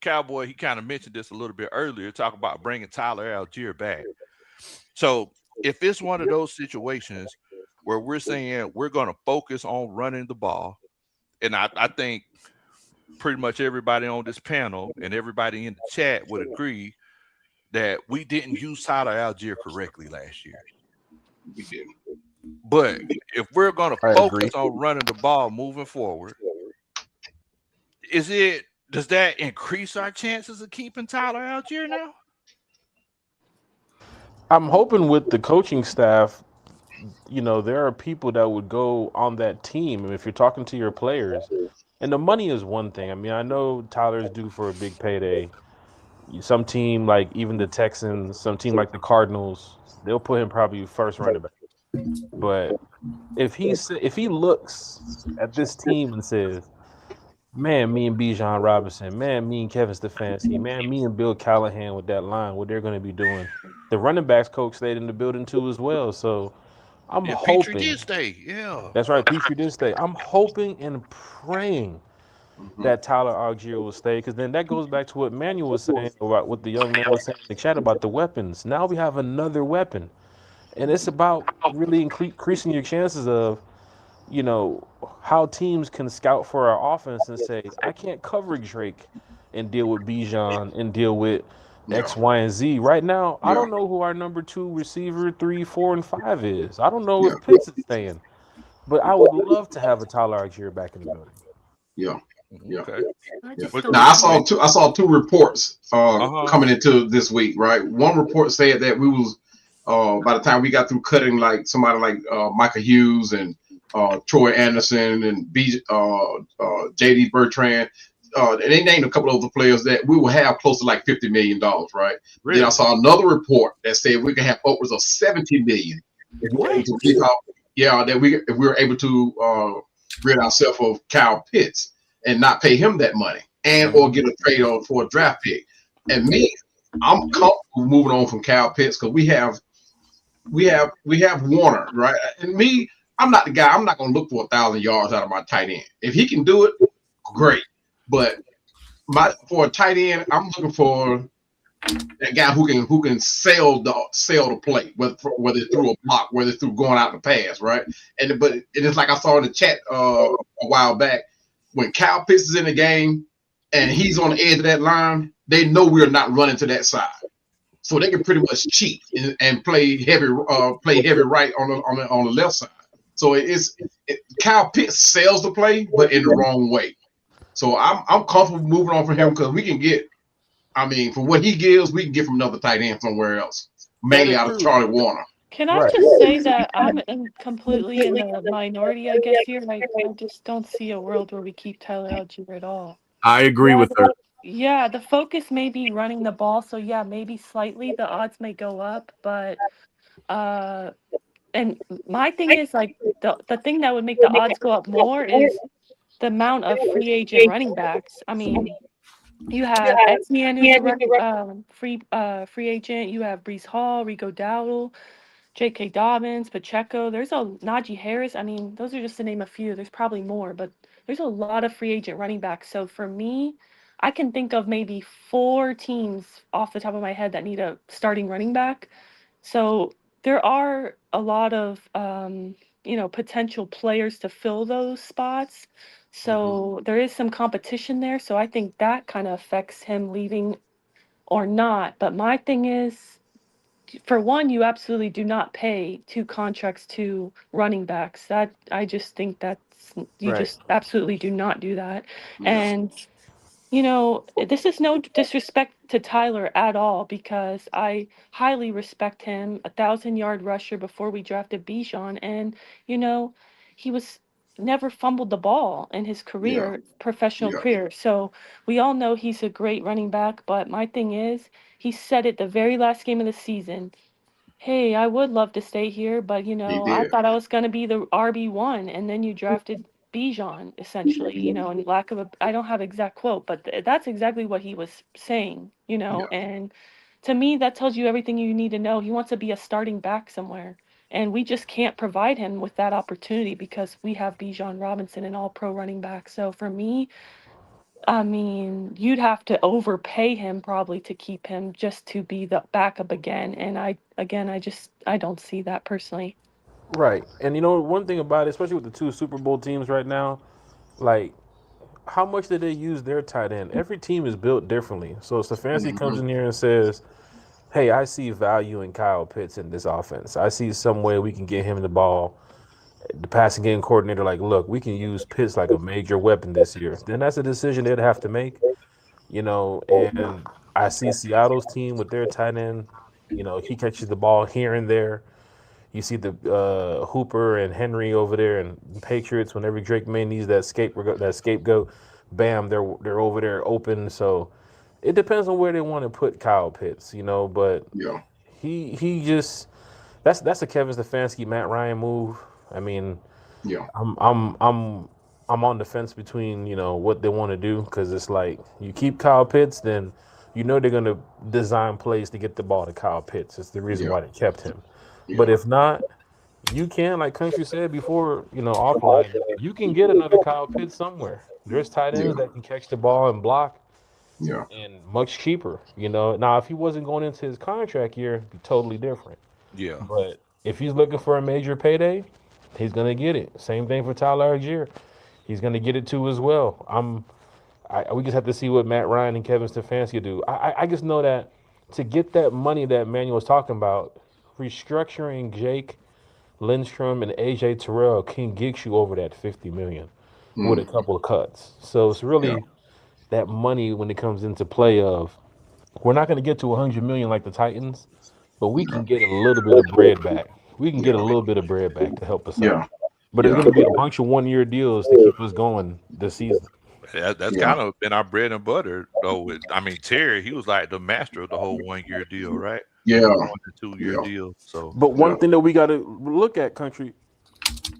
Cowboy, he kind of mentioned this a little bit earlier, talking about bringing Tyler Algier back. So if it's one of those situations where we're saying we're going to focus on running the ball, and I think pretty much everybody on this panel and everybody in the chat would agree that we didn't use Tyler Algier correctly last year. We didn't. But if we're going to focus on running the ball moving forward, does that increase our chances of keeping Tyler Algier now? I'm hoping with the coaching staff, you know, there are people that would go on that team. And if you're talking to your players, and the money is one thing. I mean, I know Tyler's due for a big payday. Some team like even the Texans, some team like the Cardinals, they'll put him probably first running back. But if he looks at this team and says, man, me and Bijan Robinson, man, me and Kevin Stefanski, man, me and Bill Callahan with that line, what they're going to be doing. The running backs coach stayed in the building too as well. So I'm hoping. Petrie did stay. Yeah. That's right. Petrie did stay. I'm hoping and praying that Tyler Algier will stay, because then that goes back to what Manuel was saying about what the young man was saying in the chat about the weapons. Now we have another weapon. And it's about really increasing your chances of, you know, how teams can scout for our offense and say, I can't cover Drake and deal with Bijan and deal with X, Y, and Z. Right now, I don't know who our number 2 receiver, 3, 4, and 5 is. I don't know if Pitts is staying. But I would love to have a Tyler Algier back in the building. Yeah. Yeah. Okay. I Yeah. just Now don't see it. I saw two reports Uh-huh. coming into this week, right? One report said that we was by the time we got through cutting like somebody like Michael Hughes and Troy Anderson and JD Bertrand, and they named a couple of other players that we will have close to like $50 million, right? Then I Really? saw another report that said we can have upwards of 70 million if we're able What? to rid off, yeah, that we if we're able to rid ourselves of Kyle Pitts and not pay him that money and or get a trade on for a draft pick. And me, I'm comfortable moving on from Kyle Pitts because we have Warner, right? And me, I'm not the guy. I'm not going to look for 1,000 yards out of my tight end. If he can do it, great. But for a tight end, I'm looking for that guy who can sail the play, whether it's through a block, whether it's through going out the pass, right? But it's like I saw in the chat a while back, when Kyle Pitts is in the game and he's on the edge of that line, they know we're not running to that side, so they can pretty much cheat and play heavy right on the left side. So Kyle Pitts sells the play, but in the wrong way. So I'm comfortable moving on from him because we can get. I mean, for what he gives, we can get from another tight end somewhere else, That mainly is out of true. Charlie Warner. Can I Right. just say that completely in the minority, I guess here. I just don't see a world where we keep Tyler Algier at all. I agree Yeah, with her. yeah, the focus may be running the ball, so yeah, maybe slightly the odds may go up, but uh and my thing is like the thing that would make the odds go up more is the amount of free agent running backs. I mean, you have Etienne, who's a free agent. You have Brees Hall, Rico Dowdle, J.K. Dobbins, Pacheco. There's a Najee Harris. I mean, those are just to name a few. There's probably more, but there's a lot of free agent running backs. So for me, I can think of maybe 4 teams off the top of my head that need a starting running back. So there are a lot of potential players to fill those spots. So there is some competition there. So I think that kind of affects him leaving or not. But my thing is, for one, you absolutely do not pay 2 contracts to running backs. That I just think that's you Right. just absolutely do not do that. Yeah, And this is no disrespect to Tyler at all because I highly respect him, 1,000-yard rusher before we drafted Bijan, and you know, he was never fumbled the ball in his yeah, professional yeah, career. So we all know he's a great running back, but my thing is, he said it the very last game of the season. Hey, I would love to stay here, but he I did. thought I was going to be the RB1, and then you drafted Bijan, essentially, and lack of I don't have exact quote, but that's exactly what he was saying, Yeah, and to me, that tells you everything you need to know. He wants to be a starting back somewhere, and we just can't provide him with that opportunity because we have Bijan Robinson, an all-pro running back. So for me, I mean, you'd have to overpay him probably to keep him just to be the backup again. And I don't see that personally. Right. And one thing about it, especially with the two Super Bowl teams right now, like how much did they use their tight end? Every team is built differently. So Stefanski comes hmm in here and says, hey, I see value in Kyle Pitts in this offense. I see some way we can get him the ball. The passing game coordinator, like, look, we can use Pitts like a major weapon this year. Then that's a decision they'd have to make, and I see Seattle's team with their tight end, he catches the ball here and there. You see the Hooper and Henry over there and Patriots. Whenever Drake May needs that scapegoat, bam, they're over there open. So it depends on where they want to put Kyle Pitts, But yeah, he just that's a Kevin Stefanski, Matt Ryan move. I mean, yeah, I'm on the fence between what they want to do because it's like you keep Kyle Pitts, then they're gonna design plays to get the ball to Kyle Pitts. It's the reason yeah, why they kept him. But yeah, if not, you can, like Country said before, offline, you can get another Kyle Pitts somewhere. There's tight ends yeah, that can catch the ball and block yeah, and much cheaper. Now if he wasn't going into his contract year, it'd be totally different. Yeah. But if he's looking for a major payday, he's gonna get it. Same thing for Tyler Algier. He's gonna get it too as well. We just have to see what Matt Ryan and Kevin Stefanski do. I just know that to get that money that Manuel was talking about, restructuring Jake Lindstrom and AJ Terrell can get you over that 50 million. with a couple of cuts. So it's Yeah. really that money when it comes into play of we're not going to get to 100 million like the Titans, but we Yeah. can get a little bit of bread back. We can get a Yeah. little bit of bread back to help us out. Yeah. But it's Yeah. going to be a bunch of 1 year deals to keep us going this season. That's Yeah. kind of been our bread and butter, though. I mean, Terry, he was like the master of the whole 1 year deal, right? Yeah. 1 to 2 year Yeah. deal. So But Yeah. one thing that we got to look at, country,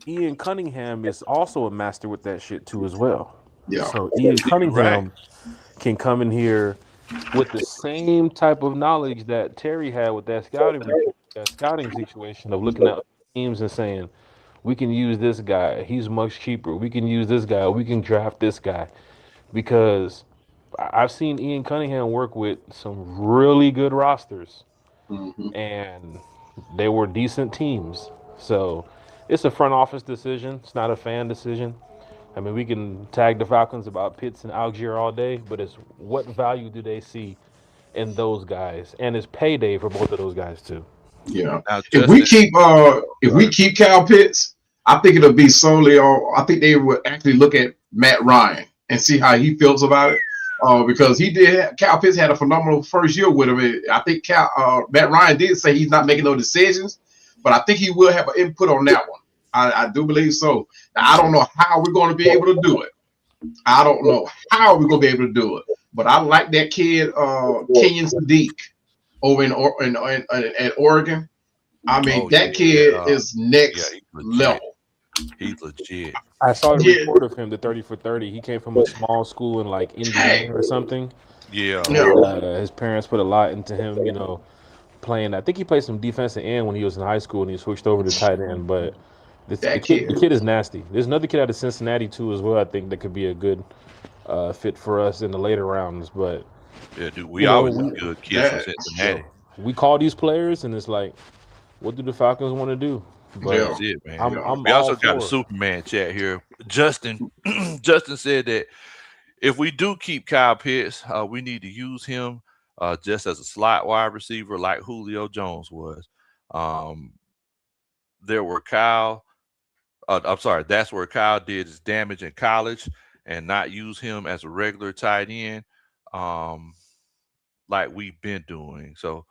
Ian Cunningham is also a master with that shit too as well. Yeah. So Ian you're right. Cunningham can come in here with the same type of knowledge that Terry had with that scouting report, that scouting situation of looking at teams and saying, we can use this guy. He's much cheaper. We can use this guy. We can draft this guy. Because I've seen Ian Cunningham work with some really good rosters Hmm. and they were decent teams. So it's a front office decision. It's not a fan decision. I mean, we can tag the Falcons about Pitts and Algier all day, but it's what value do they see in those guys? And it's payday for both of those guys too. Yeah. Now, If we Justin, keep Kyle Pitts, I think it'll be solely on. I think they would actually look at Matt Ryan and see how he feels about it. Because Kyle Pitts had a phenomenal first year with him. I think Matt Ryan did say he's not making no decisions, but I think he will have an input on that one. I do believe so. Now, I don't know how we're going to be able to do it. I don't know how we're going to be able to do it. But I like that kid, Kenyon Sadiq, over in Oregon. I mean, that kid is next he's legit. level. He's legit. I saw a Yeah. report of him, the 30 for 30. He came from a small school in like Indiana or something. Yeah. Yeah. His parents put a lot into him, you know, playing. I think he played some defensive end when he was in high school and he switched over to tight end. But That the kid. kid is nasty. There's another kid out of Cincinnati too as well. I think that could be a good fit for us in the later rounds. But Yeah, dude. We you know, always get good kids from That, Cincinnati. we call these players and it's like, what do the Falcons want to do? But yeah. That's it, man. I'm We also all got a for it. Superman chat here. Justin, Justin said that if we do keep Kyle Pitts, we need to use him just as a slot wide receiver like Julio Jones was. Um, there were Kyle. I'm sorry. That's where Kyle did his damage in college, and not use him as a regular tight end, um, like we've been doing. So,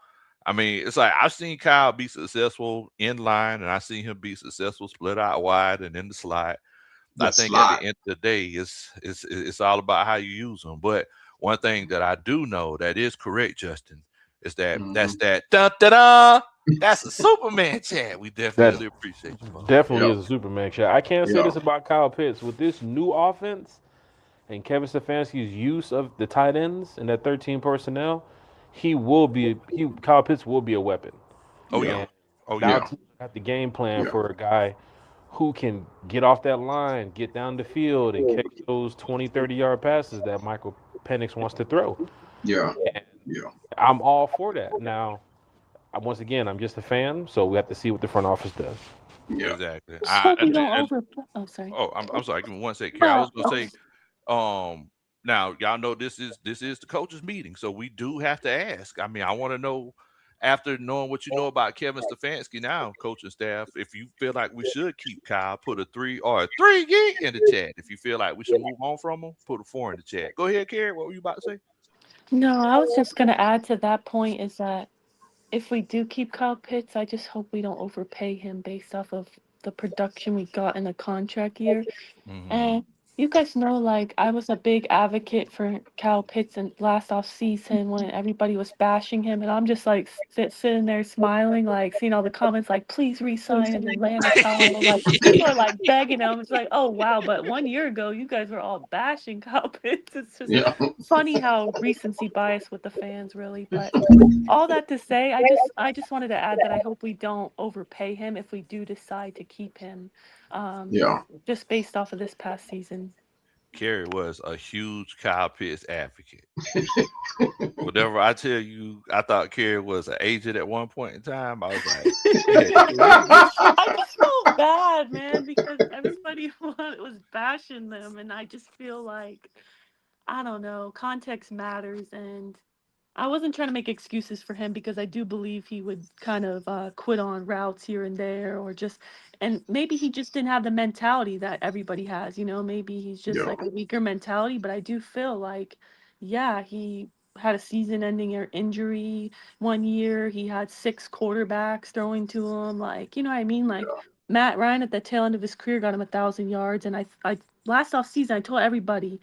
I mean, it's like I've seen Kyle be successful in line, and I've seen him be successful split out wide and in the slot. I The think at the slot. end of the day, it's all about how you use them. But one thing that I do know that is correct, Justin, is that Hmm. that's that da da da. That's a Superman chat. We That definitely appreciate you, bro. definitely Yeah. is a Superman shot. I can't say Yeah. this about Kyle Pitts with this new offense and Kevin Stefanski's use of the tight ends and that 13 personnel. Kyle Pitts will be a weapon. Oh Yeah. yeah, And oh now yeah. Yeah. teams have the game plan Yeah. for a guy who can get off that line, get down the field, and catch those 20, 30-yard passes that Michael Penix wants to throw. Yeah. And Yeah. I'm all for that. Now, once again, I'm just a fan, so we have to see what the front office does. Yeah. Exactly. Just hope we don't over. Oh, sorry. I'm sorry. Give me one second, Carol. I was gonna Oh, say, now y'all know this is the coaches meeting, so we do have to ask. I mean, I want to know, after knowing what you know about Kevin Stefanski now, coaching staff, if you feel like we should keep Kyle, put a 3 or a 3 in the chat. If you feel like we should move on from him, put a 4 in the chat. Go ahead, Carrie. What were you about to say? no, I was just gonna add to that point is that if we do keep Kyle Pitts, I just hope we don't overpay him based off of the production we got in the contract year. Hmm. And you guys know, like, I was a big advocate for Kyle Pitts and last off season when everybody was bashing him, and I'm just like sitting there smiling, like seeing all the comments, like, please resign and then land with Kyle. Like, people are like begging him. It's like, oh wow, but 1 year ago, you guys were all bashing Kyle Pitts. It's just Yeah. funny how recency bias with the fans, really. But all that to say, I just wanted to add that I hope we don't overpay him if we do decide to keep him. Um, Yeah. just based off of this past season. Carrie was a huge Kyle Pitts advocate. Whatever I tell you, I thought Carrie was an agent at one point in time. I was like, yeah, I just felt bad, man, because everybody was bashing them, and I just feel like I don't know, context matters, and I wasn't trying to make excuses for him because I do believe he would kind of quit on routes here and there, or just, and maybe he just didn't have the mentality that everybody has. Maybe he's just Yeah, like a weaker mentality. But I do feel like, yeah, he had a season-ending injury one year. He had six quarterbacks throwing to him. Like, you know what I mean? Like Matt Ryan at the tail end of his career got him 1,000 yards, and I last off season I told everybody,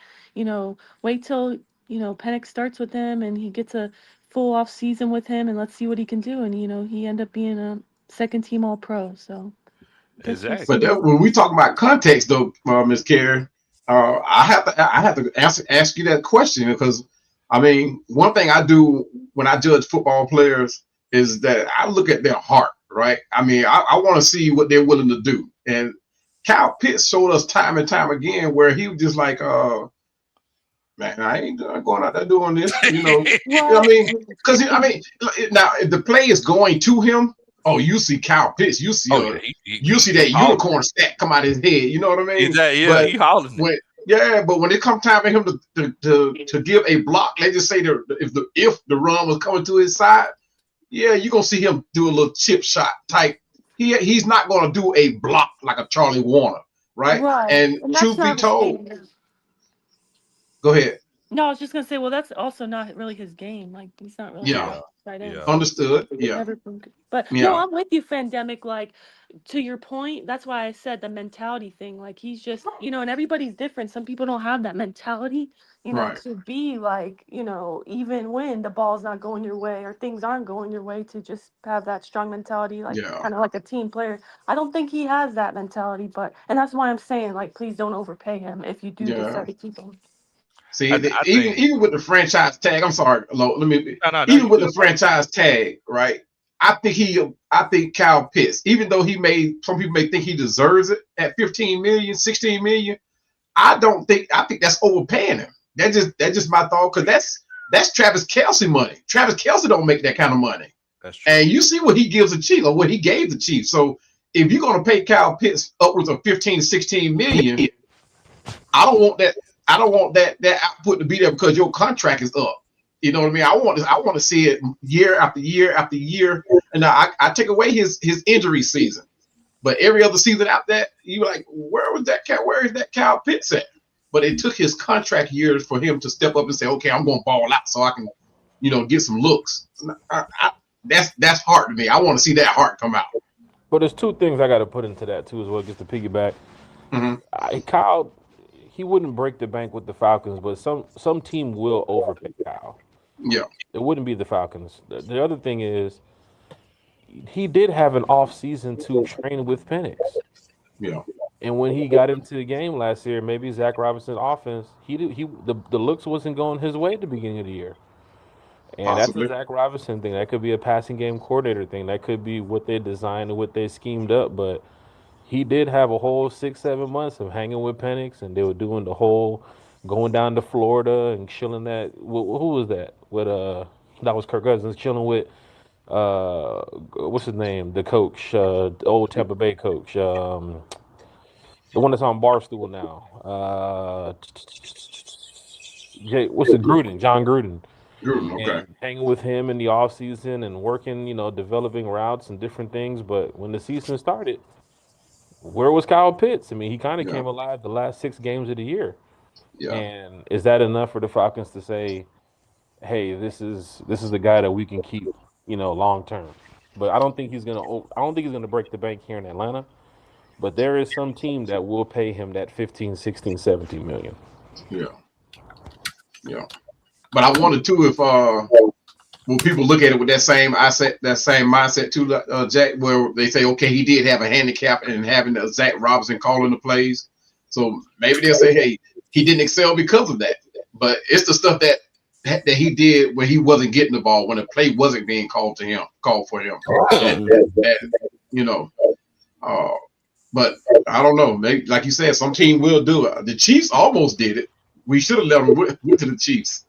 wait till Penix starts with him and he gets a full off season with him and let's see what he can do. And he ended up being a second team All Pro. So guess we'll but Exactly. see. when we talk about context, though, Miss Carey, I have to ask you that question because I mean, one thing I do when I judge football players is that I look at their heart, right? I mean, I want to see what they're willing to do, and Kyle Pitts showed us time and time again where he was just like, man, I ain't going out there doing this, I Well, mean, because I mean, now if the play is going to him, oh, you see Kyle Pitts, you see Oh yeah, you see that he hollering. unicorn stat come out of his head, you know what I mean? Exactly. Yeah, But he hollering it. when it comes time for him to give a block, let's just say if the run was coming to his side, yeah, you're gonna see him do a little chip shot type. He's not gonna do a block like a Charlie Warner, right? right. And And that's truth be not his told, game. go ahead. No, I was just gonna say, well, that's also not really his game. Like he's not really a Yeah, Yeah, tight end, yeah. so understood. Yeah, never. But no, yeah, I'm with you, Fandemic. Like to your point, that's why I said the mentality thing. Like he's just, and everybody's different. Some people don't have that mentality, right. to be like, even when the ball's not going your way or things aren't going your way, to just have that strong mentality, like Yeah, kind of like a team player. I don't think he has that mentality, and that's why I'm saying, like, please don't overpay him if you do yeah. decide to keep him. See, I think even with the franchise tag, I'm sorry, let me. no, Even you with the good, bro. franchise tag, right? I think Kyle Pitts, even though some people may think he deserves it at 15 million, 16 million. I think that's overpaying him. That's just my thought because that's Travis Kelce money. Travis Kelce don't make that kind of money, That's true. and you see what he gives the Chiefs or what he gave the Chiefs. So if you're gonna pay Kyle Pitts upwards of 15 to 16 million, I don't want that. I don't want that output to be there because your contract is up. You know what I mean? I want to see it year after year after year. And I take away his injury season, but every other season out there, you like, where is that Kyle Pitts at? But it took his contract years for him to step up and say, okay, I'm going to ball out so I can, get some looks. That's hard to me. I want to see that heart come out. But there's two things I got to put into that too as well, just to piggyback. Mm-hmm. Kyle, he wouldn't break the bank with the Falcons, but some team will overpay Kyle. Yeah, It wouldn't be the Falcons. The other thing is he did have an off season to train with Penix. yeah, And when he got into the game last year, maybe Zach Robinson offense, the looks wasn't going his way at the beginning of the year. And that's a possibly. Zach Robinson thing. That could be a passing game coordinator thing. That could be what they designed and what they schemed up. But he did have a whole 6, 7 months of hanging with Penix, and they were doing the whole going down to Florida and chilling. Who was that? That was Kirk Cousins chilling with what's his name? The coach, the old Tampa Bay coach, the one that's on Barstool now. What's it? Gruden, John Gruden, Okay. and hanging with him in the off season and working, developing routes and different things. But when the season started, where was Kyle Pitts? I mean, he kind of Yeah, came alive the last 6 games of the year. yeah, And is that enough for the Falcons to say, "Hey, this is the guy that we can keep, long term"? But I don't think he's gonna break the bank here in Atlanta. But there is some team that will pay him that 15, 16, 17 million. yeah, yeah. But I wanted to if when people look at it with that same mindset too, Jack, where they say, okay, he did have a handicap in having Zach Robinson calling the plays. So maybe they'll say, hey, he didn't excel because of that. But it's the stuff that he did when he wasn't getting the ball, when the play wasn't being called for him. That you know. Uh, but I don't know. Maybe, like you said, some team will do it. The Chiefs almost did it. We should have let them went to the Chiefs.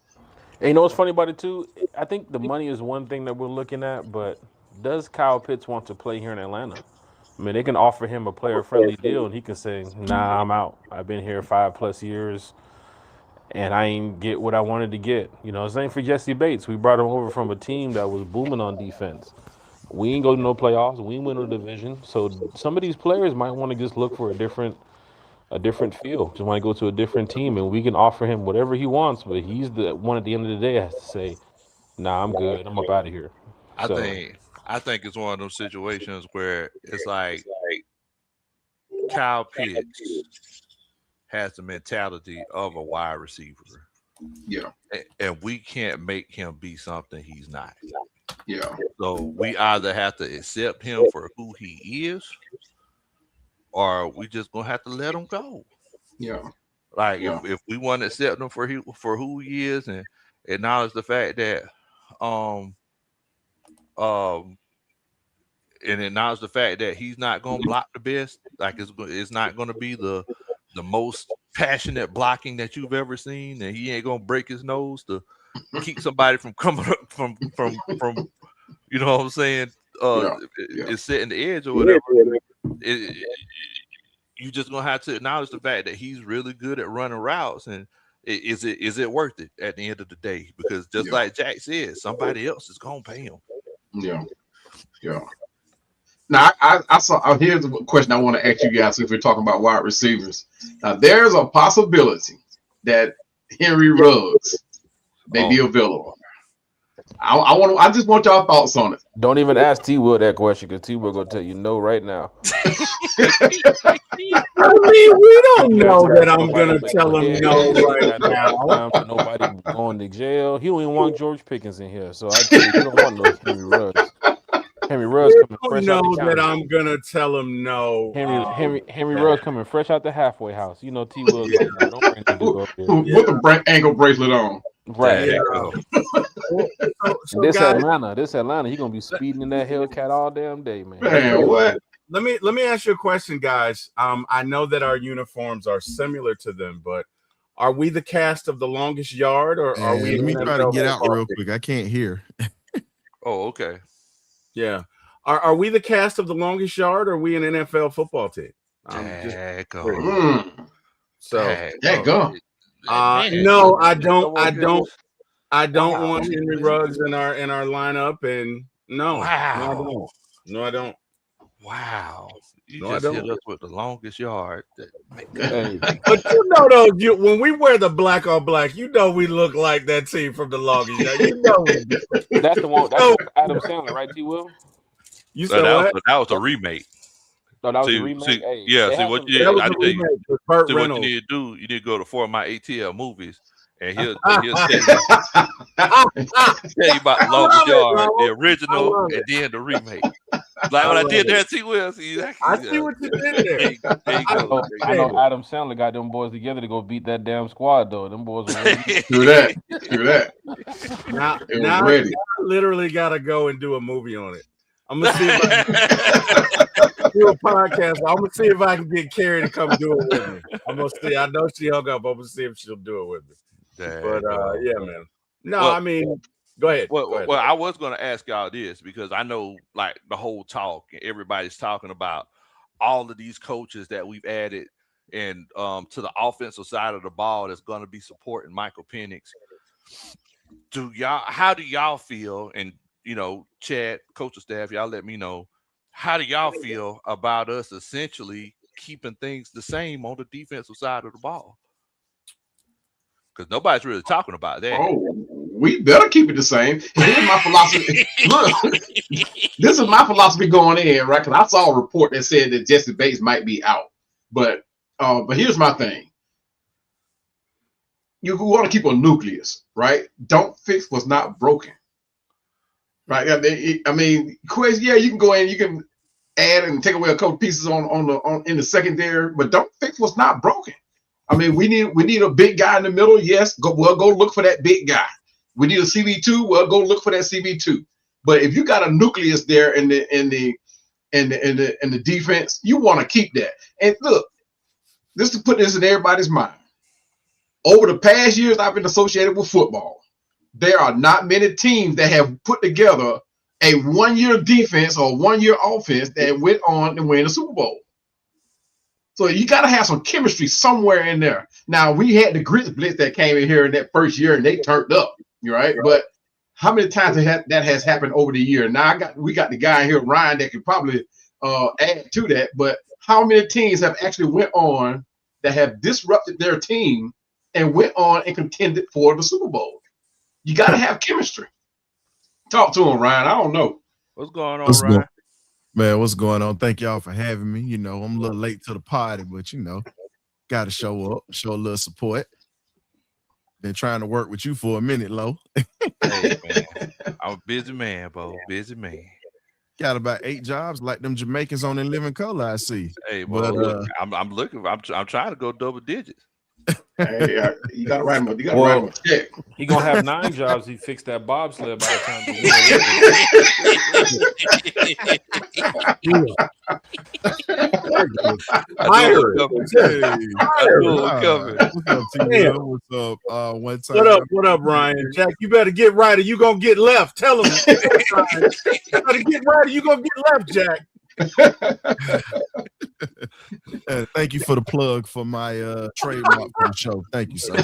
And you know what's funny about it too? I think the money is one thing that we're looking at, but does Kyle Pitts want to play here in Atlanta? I mean, they can offer him a player friendly deal, and he can say, "Nah, I'm out. I've been here 5+ years. and I ain't get what I wanted to get. You know, same for Jesse Bates. We brought him over from a team that was booming on defense. We ain't go to no playoffs. We ain't win no division. So some of these players might want to just look for a different feel. Just want to go to a different team, and we can offer him whatever he wants. But he's the one at the end of the day has to say, "Nah, I'm good. I'm up out of here." I So think I think it's one of those situations where it's like Kyle Pitts has the mentality of a wide receiver. Yeah. And we can't make him be something he's not. Yeah. So we either have to accept him for who he is, or we just gonna have to let him go. Yeah. Like Yeah. if we want to accept him for who he is and acknowledge the fact that um um and acknowledge the fact that he's not gonna block the best, like it's not gonna be the most passionate blocking that you've ever seen, and he ain't gonna break his nose to keep somebody from coming up from you know what I'm saying, Yeah. it's setting the edge or whatever. You just gonna have to acknowledge the fact that he's really good at running routes, and is it worth it at the end of the day? Because just like Jack said, somebody else is gonna pay him. Yeah. Yeah. Now, I saw. Here's a question I want to ask you guys if we're talking about wide receivers. Now, there's a possibility that Henry Ruggs may be available. I just want y'all thoughts on it. don't even ask T Will that question because T Will gonna tell you no right now. I mean, we don't know that I'm gonna tell him no right now. Nobody going to jail. He don't even want George Pickens in here, so I tell you, don't want no Henry Ruggs. Henry Ruggs coming fresh out the that I'm gonna tell him no. Henry Ruggs coming fresh out the halfway house. You know T Will. Don't bring him to go there. With the ankle bracelet on. Right. So this guys, Atlanta, he gonna be speeding in that Hellcat all damn day, man. Man, what? Let me ask you a question, guys. I know that our uniforms are similar to them, but are we the cast of The Longest Yard, or are we? Let me try to get out real quick. I can't hear. Oh, okay. Yeah. Are we the cast of The Longest Yard, or are we an NFL football team? So go. No, I don't want Henry Ruggs in our lineup, and no, wow. No, I don't. Wow. You just hit us with The Longest Yard. But you know, though, when we wear the black on black, you know we look like that team from The Longest Yard. You know that's the one. That's Adam Sandler, right? T Will. You said what? That was a remake. No, that was a remake. See what you need to do. You need to go to For My ATL Movies, and he'll tell you about The Longest Yard, the original, and then the remake. Like what I did there, T. Will. I see what you did there. I know Adam Sandler got them boys together to go beat that damn squad, though. Them boys were ready. Do that. Now I literally got to go and do a movie on it. I'm gonna see if I can do a podcast. I'm gonna see if I can get Carrie to come do it with me. I'm gonna see. I know she hung up. I'm gonna see if she'll do it with me. But yeah, man. No, I mean, go ahead. Well, I was gonna ask y'all this because I know, like, the whole talk, everybody's talking about all of these coaches that we've added and to the offensive side of the ball that's going to be supporting Michael Penix. How do y'all feel? And Chad, coaching staff, y'all let me know. How do y'all feel about us essentially keeping things the same on the defensive side of the ball? Because nobody's really talking about that. Oh, we better keep it the same. Here's my philosophy. Look, this is my philosophy going in, right? Because I saw a report that said that Jesse Bates might be out. But here's my thing. You want to keep a nucleus, right? Don't fix what's not broken. Right. I mean, Quiz, yeah, you can go in, you can add and take away a couple pieces in the secondary, but don't fix what's not broken. I mean, we need a big guy in the middle. Yes, we'll go look for that big guy. We need a CB2. We'll go look for that CB2. But if you got a nucleus there in the defense, you want to keep that. And look, just to put this in everybody's mind, over the past years I've been associated with football, there are not many teams that have put together a 1-year defense or 1-year offense that went on to win the Super Bowl. So you got to have some chemistry somewhere in there. Now, we had the Grits Blitz that came in here in that first year, and they turned up, right? But how many times that has happened over the year? Now, we got the guy here, Ryan, that could probably add to that. But how many teams have actually went on that have disrupted their team and went on and contended for the Super Bowl? You got to have chemistry. Talk to him, Ryan. I don't know. What's going on, Ryan? Man, what's going on? Thank y'all for having me. You know, I'm a little late to the party, but you know, got to show up, show a little support. Been trying to work with you for a minute, Lo. Hey, man. I'm a busy man, Bo. Busy man. Got about 8 jobs like them Jamaicans on In Living Color, I see. Hey, but I'm looking. I'm trying to go double digits. Hey, you got to write him. You got to write him a check. He gonna have 9 jobs. He fixed that bobsled by the time. What's up? One time. What up, Ryan? Jack, you better get right or you gonna get left. Tell him. You better get right or you gonna get left, Jack. Thank you for the plug for my trademark for the show. Thank you, sir.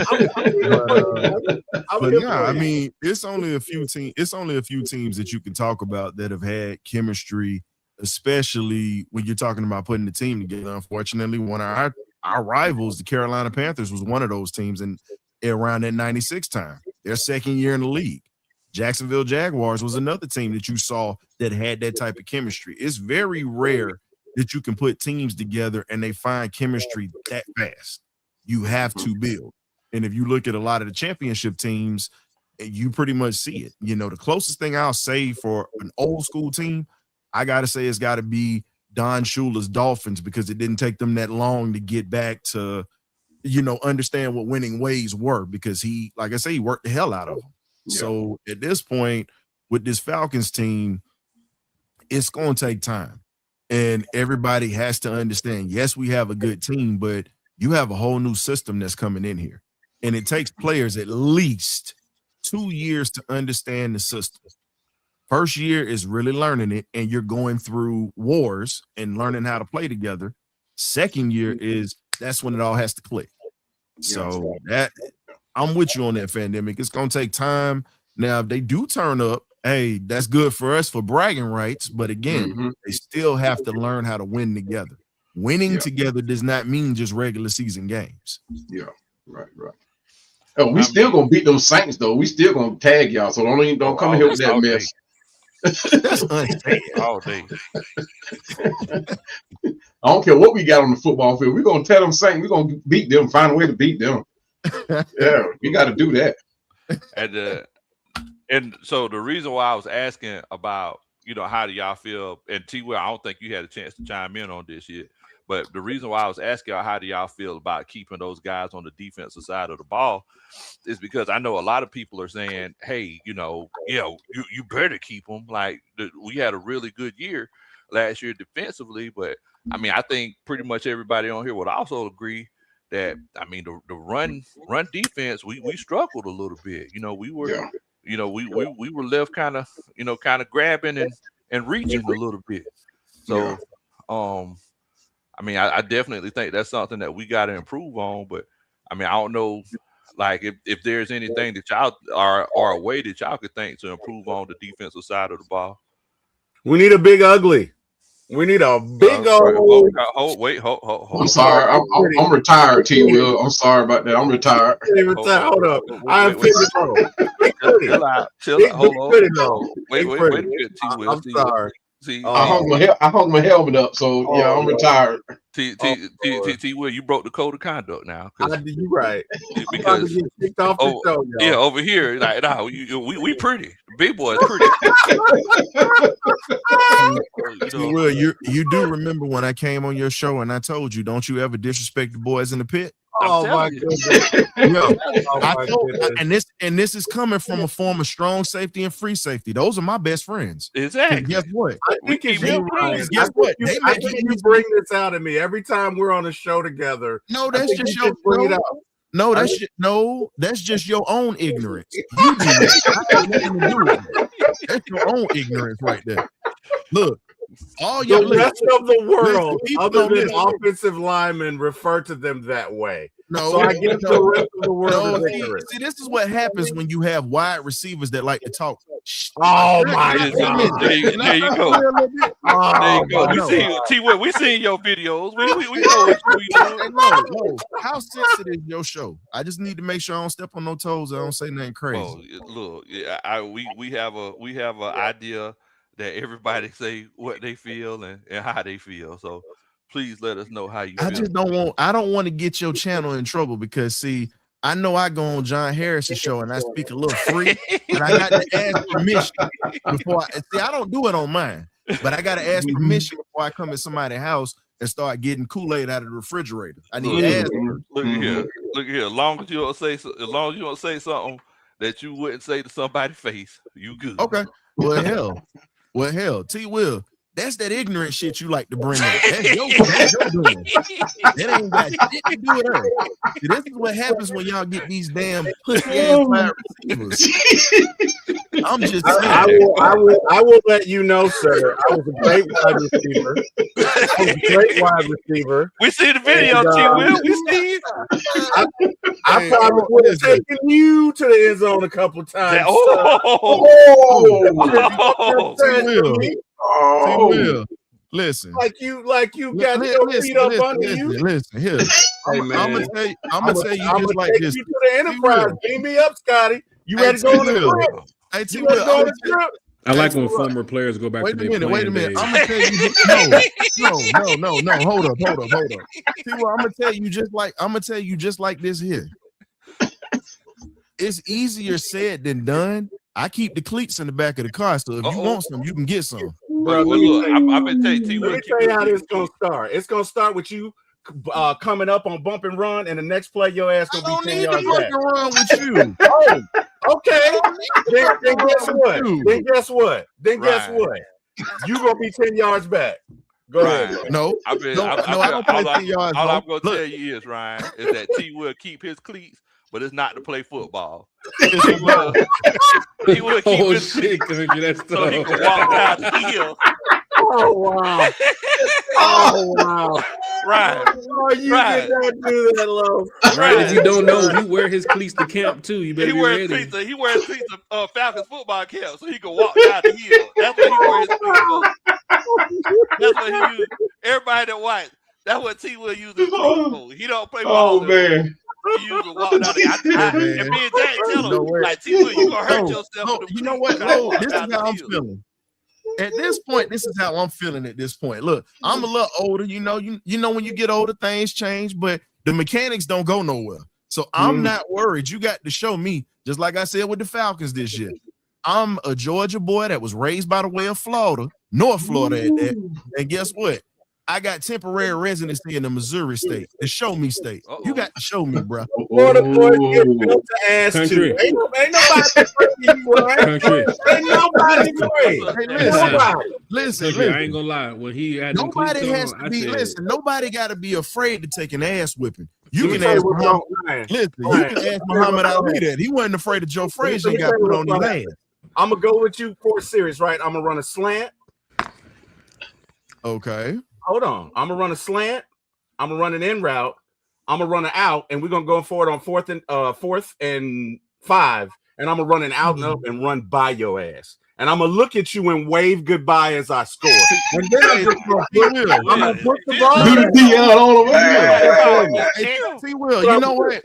But yeah, I mean, it's only a few teams. It's only a few teams that you can talk about that have had chemistry, especially when you're talking about putting the team together. Unfortunately, one of our rivals, the Carolina Panthers, was one of those teams, and around that '96 time, their second year in the league. Jacksonville Jaguars was another team that you saw that had that type of chemistry. It's very rare that you can put teams together and they find chemistry that fast. You have to build. And if you look at a lot of the championship teams, you pretty much see it. You know, the closest thing I'll say for an old school team, I got to say it's got to be Don Shula's Dolphins, because it didn't take them that long to get back to, you know, understand what winning ways were, because he, like I say, he worked the hell out of them. Yeah. So at this point with this Falcons team, it's going to take time, and everybody has to understand, yes, we have a good team, but you have a whole new system that's coming in here, and it takes players at least 2 years to understand the system. First year is really learning it, and you're going through wars and learning how to play together. Second year that's when it all has to click. So that I'm with you on that, Pandemic. It's going to take time. Now, if they do turn up, hey, that's good for us for bragging rights. But again, they still have to learn how to win together. Winning together does not mean just regular season games. Yeah, right. Oh, we still going to beat those Saints, though. We still going to tag y'all. So don't come in here with that mess. That's unfair. All day. I don't care what we got on the football field. We're going to tell them Saints. We're going to beat them, find a way to beat them. Yeah, we got to do that. And so the reason why I was asking about, you know, how do y'all feel, and T-Will, I don't think you had a chance to chime in on this yet, but the reason why I was asking y'all how do y'all feel about keeping those guys on the defensive side of the ball is because I know a lot of people are saying, hey, you better keep them. Like, we had a really good year last year defensively, but I mean, I think pretty much everybody on here would also agree that, I mean, the run defense, we struggled a little bit. You know, we were we were left kind of grabbing and reaching a little bit. So I mean, I definitely think that's something that we got to improve on. But I mean, I don't know, like if there's anything that y'all are a way that y'all could think to improve on the defensive side of the ball. We need a big ugly. We need a big old. Hold. I'm sorry. I'm retired, T-Will. I'm sorry about that. I'm retired. Hold up. I'm chill out. Hold on. Wait a minute, T-Will. I'm sorry. See, I hung my helmet up, so yeah, I'm retired. T-Will, you broke the code of conduct now. You right. Because over here, like, no, we pretty. The big boys pretty. Will, you do remember when I came on your show and I told you, don't you ever disrespect the boys in the pit? Oh my goodness! And this is coming from a former strong safety and free safety. Those are my best friends. Exactly. And guess what? Guess what? I think you bring this out of me every time we're on a show together. No, that's just your bring it out. No, that's just your own ignorance. You do that. I have nothing to do with it. That's your own ignorance right there. Look, All y'all, the rest of the world, listen, other than offensive linemen, refer to them that way. No, so I guess the rest of the world is ignorant. See, this is what happens when you have wide receivers that like to talk. Oh my God! There you go. There you go. We see T-Will. We seen your videos. We know what you doing. No. How sensitive is your show? I just need to make sure I don't step on no toes. I don't say nothing crazy. Oh, look, we have an idea that everybody say what they feel and how they feel. So please let us know how you feel. I don't want to get your channel in trouble because see, I know I go on John Harris's show and I speak a little free, and I got to ask permission before I don't do it on mine, but I got to ask permission before I come in somebody's house and start getting Kool-Aid out of the refrigerator. I need to ask. Look here. As long as you don't say something that you wouldn't say to somebody's face, you good. Okay. Well, hell, T-Will. That's that ignorant shit you like to bring up. That's your doing. That ain't got shit to do with her. See, this is what happens when y'all get these damn pussy-ass wide receivers. I'm just saying. I will let you know, sir. I was a great wide receiver. We see the video, T-Will. We see it. I probably would have taken you to the end zone a couple times. Will. Listen. Like you got your feet up under you. Listen, here. Hey, man. I'm gonna tell you just like this. You to the Enterprise. Beam me up, Scotty. You ready to go on the trip? Hey, T-Will, I like when former players go back to their playing Wait a minute. days. I'm gonna tell you. No. Hold up. T-Will, I'm gonna tell you just like this here. It's easier said than done. I keep the cleats in the back of the car, so if you want some, you can get some. Bro, look, I've been telling you. Let me tell you how this gonna start. It's gonna start with you coming up on bump and run, and the next play your ass gonna be 10 yards back. Run with you. Oh, okay. Then guess what? Guess what? You gonna be 10 yards back. Go ahead. No, I don't play 10 yards. All I'm gonna tell you is, Ryan, is that T will keep his cleats, but it's not to play football. He will keep his cleats so he can walk down the hill. Oh wow. Right. Oh, you did not do that, Low. Right. If you don't know, he wear his cleats to camp too. You better be ready. He wears cleats to Falcons football camp so he can walk down the hill. That's what he wears his cleats for. That's what he uses. Everybody that watch, that's what T will use his cleats for. He don't play ball. Oh man. He usually walk down the and me and Jack tell him, like, T will, you gonna hurt yourself. You know what? No, this is how I'm feeling. At this point, this is how I'm feeling at this point. Look, I'm a little older, you know when you get older, things change, but the mechanics don't go nowhere. So I'm not worried. You got to show me, just like I said with the Falcons this year. I'm a Georgia boy that was raised by the way of Florida, North Florida at that. And guess what? I got temporary residency in the Missouri state, the show me state. You got to show me, bro. Florida boys get built to ass too. Ain't nobody Country. Ain't nobody great. Listen, I ain't gonna lie. When he had nobody has to be. Listen, nobody got to be afraid to take an ass whipping. You can ask Muhammad. Listen, you can ask Muhammad Ali that. He wasn't afraid of Joe Frazier and got put on the land. I'm gonna go with you for a series, right? I'm gonna run a slant. Okay. Hold on. I'm gonna run a slant. I'm gonna run an in route. I'm gonna run an out, and we're gonna go forward on fourth and 5, and I'm gonna run an out and up and run by your ass. And I'm gonna look at you and wave goodbye as I score. And then I'm gonna put the ball. Do the DL on the way. T-Will, you know what?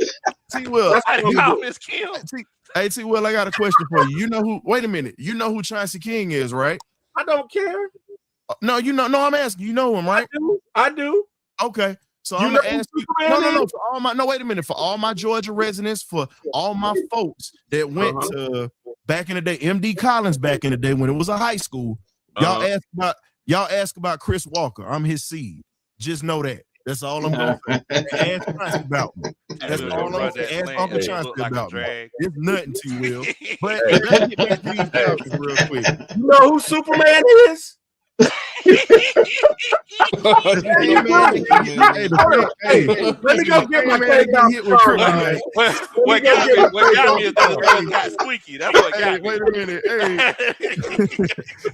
T-Will. Hey, T-Will, I got a question for you. You know who? Wait a minute. You know who Chauncey King is, right? I don't care. No, you know. No, I'm asking. You know him, right? I do. Okay. So I'm gonna ask you. No. For all my wait a minute. For all my Georgia residents, for all my folks that went to back in the day, MD Collins back in the day when it was a high school, y'all ask about Chris Walker. I'm his seed. Just know that. That's all I'm going to say. Ask Chauncey about me. That's all I'm going to say. Ask Uncle Chauncey about me. It's nothing to Will. But let's get back to these Falcons real quick. You know who Superman is? Let me go get my takeout hit with kryptonite. What got me is that his voice got squeaky. That's what got me. Wait a minute.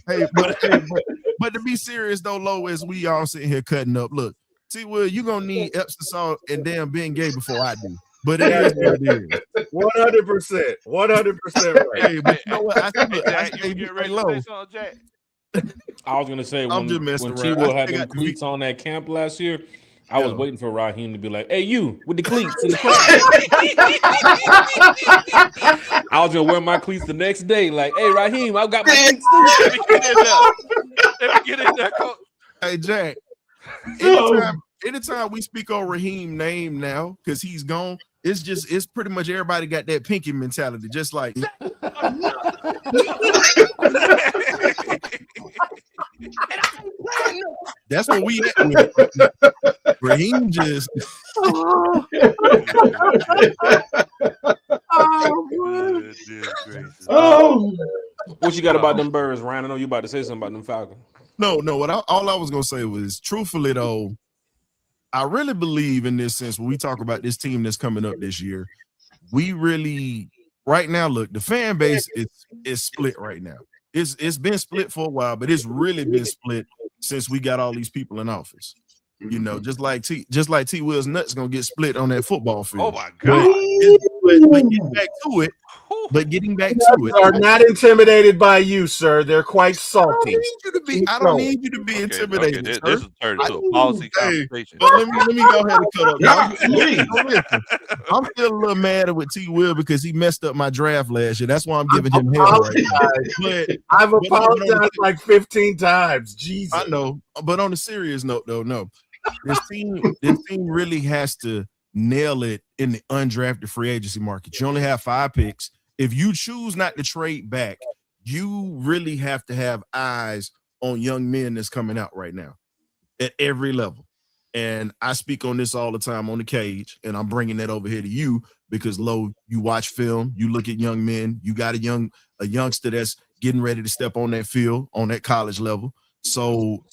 Hey, but to be serious though, Lo, as we all sitting here cutting up, look, T. Will, you gonna need Epsom salt and damn Ben Gay before I do. But it is what it is. 100%. 100% right. Hey, but you know what? I You get ready to say something, Jack? I was gonna say when T. Will had them cleats on that camp last year, I was waiting for Raheem to be like, "Hey, you with the cleats and the crown." I was gonna wear my cleats the next day, like, "Hey, Raheem, I got my cleats too." Let me get in there, coach. Hey, Jack. Anytime we speak on Raheem's name now, because he's gone, it's pretty much everybody got that pinky mentality, just like that's what we at with. Raheem just What you got about them birds, Ryan? I know you about to say something about them Falcons. No. All I was gonna say was, truthfully though, I really believe in this sense when we talk about this team that's coming up this year. We really, right now, look, the fan base is split right now. It's been split for a while, but it's really been split since we got all these people in office. You know, just like T Will's nuts gonna get split on that football field. Oh my God! But getting back to it, are not intimidated by you, sir. They're quite salty. I don't need you to be intimidated. Okay. This is turned into a policy conversation. But let me go ahead and cut up. I'm still a little mad with T. Will because he messed up my draft last year. That's why I'm giving him hell right now. I've apologized like 15 times. Jesus, I know. But on a serious note, though, no, this team really has to nail it in the undrafted free agency market. You only have 5 picks. If you choose not to trade back, you really have to have eyes on young men that's coming out right now at every level. And I speak on this all the time on the cage, and I'm bringing that over here to you because, Lo, you watch film, you look at young men, you got a youngster that's getting ready to step on that field on that college level. So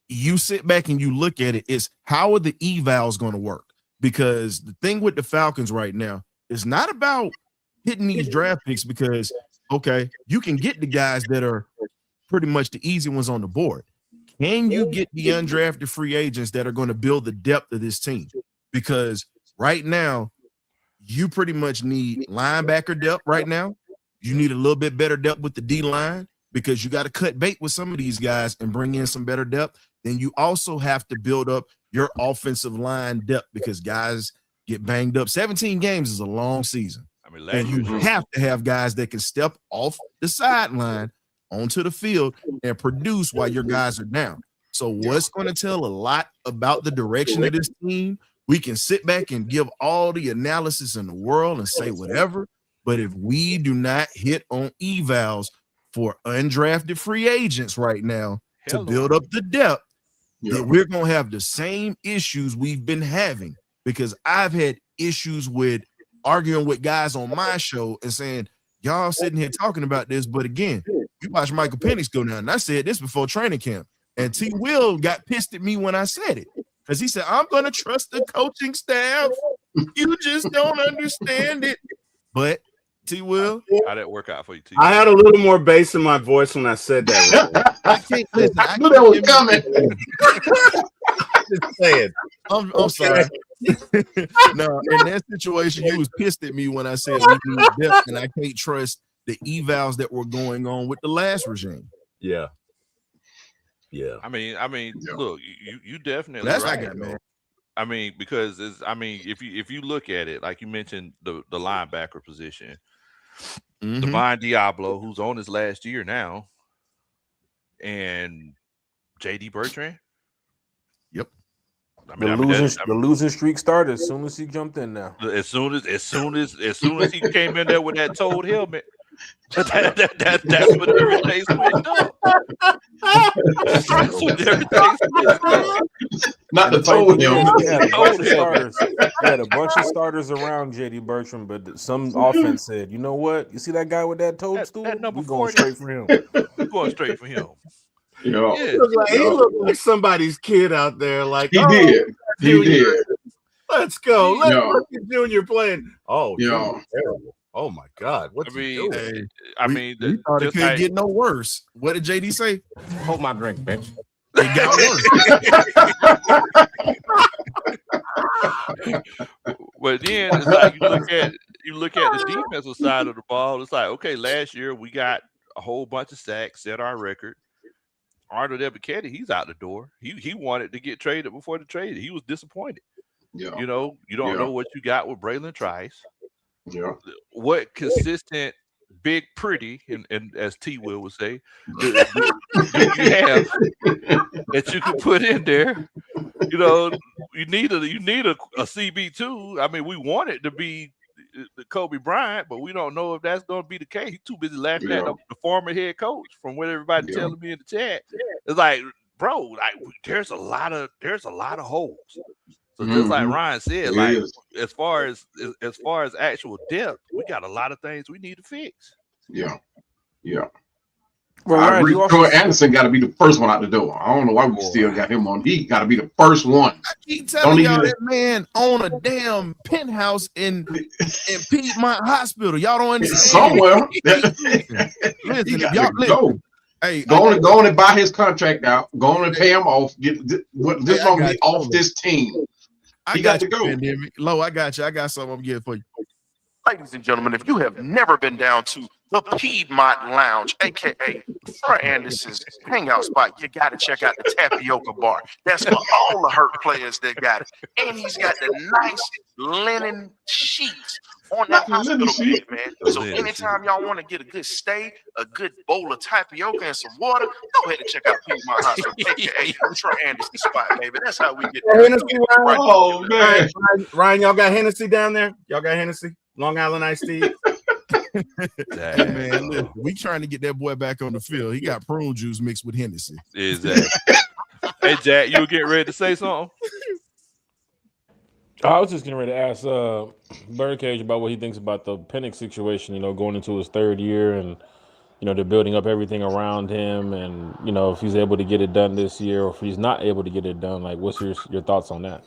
you sit back and you look at it, it's how are the evals going to work? Because the thing with the Falcons right now, it's not about hitting these draft picks because, okay, you can get the guys that are pretty much the easy ones on the board. Can you get the undrafted free agents that are going to build the depth of this team? Because right now, you pretty much need linebacker depth right now. You need a little bit better depth with the D-line because you got to cut bait with some of these guys and bring in some better depth. Then you also have to build up your offensive line depth because guys get banged up. 17 games is a long season. And you have to have guys that can step off the sideline onto the field and produce while your guys are down. So what's going to tell a lot about the direction of this team? We can sit back and give all the analysis in the world and say whatever, but if we do not hit on evals for undrafted free agents right now to build up the depth, then we're going to have the same issues we've been having. Because I've had issues with arguing with guys on my show and saying, y'all sitting here talking about this, but again, you watch Michael Penix go down. And I said this before training camp. And T. Will got pissed at me when I said it. Because he said, I'm going to trust the coaching staff. You just don't understand it. But T. Will, how'd that work out for you, T? I had a little more bass in my voice when I said that. I can't listen. I knew that was coming. Just saying. I'm sorry. No, in that situation, you was pissed at me when I said we need depth, and I can't trust the evals that were going on with the last regime. Yeah. I mean, look, you definitely. That's right, I got, man. I mean, because if you look at it, like you mentioned, the linebacker position, Divine Diablo, who's on his last year now, and JD Bertrand. Yep. The losing streak started as soon as he jumped in now. As soon as he came in there with that toad helmet, that's when everything switched up. That's when everything switched up. Not the toad helmet. He had a bunch of starters around JD Bertrand, but some offense said, you know what? You see that guy with that toadstool? That number We're going 40? straight for him. We're going straight for him. Yeah. He looked like somebody's kid out there. Like He did. He did. Let's go. Let's Yeah. look at Junior playing. Oh, Yeah. Junior's terrible. Oh my God. What's he doing? Hey, I we mean, thought it just couldn't like- get no worse. What did JD say? Hold my drink, bitch. It got worse. But then it's like you look at the defensive side of the ball. It's like, okay, last year we got a whole bunch of sacks, set our record. Arnold Ebiketie, he's out the door. He wanted to get traded before the trade. He was disappointed. Yeah. You know, you don't know what you got with Braylon Trice. Yeah. What consistent, big, pretty, and as T Will would say, do you have that you can put in there? You know, you need a CB2. I mean, we want it to be the Kobe Bryant, but we don't know if that's going to be the case. He's too busy laughing at the former head coach from what everybody telling me in the chat. It's like, bro, like there's a lot of holes. So just like Ryan said, like as far as actual depth, we got a lot of things we need to fix. Yeah. Yeah. Well, I Ryan, agree. you also- Troy Anderson got to be the first one out the door. I don't know why we still got him on. He got to be the first one. I keep telling y'all that man own a damn penthouse in Piedmont Hospital. Y'all don't understand. Somewhere. Listen, He got y'all to go. Hey, Go on and buy his contract out. Go on and pay him off. This one be off this team. He got to go. Lo, I got you. I got something I'm getting for you. Ladies and gentlemen, if you have never been down to the Piedmont Lounge, aka Troy Anderson's hangout spot, you got to check out the Tapioca Bar. That's for all the hurt players that got it. And he's got the nice linen sheets on that hospital bed, man. So anytime y'all want to get a good stay, a good bowl of tapioca and some water, go ahead and check out Piedmont Hospital, aka Troy Anderson's spot, baby. That's how we get there. Oh, man. Ryan, y'all got Hennessy down there? Y'all got Hennessy? Long Island iced tea? Hey, man, listen, we trying to get that boy back on the field. He got prune juice mixed with Hennessy. Exactly. Hey, Jack, you were getting ready to say something? I was just getting ready to ask Birdcage about what he thinks about the Penix situation, you know, going into his third year and, you know, they're building up everything around him and, you know, if he's able to get it done this year or if he's not able to get it done, like, what's your thoughts on that?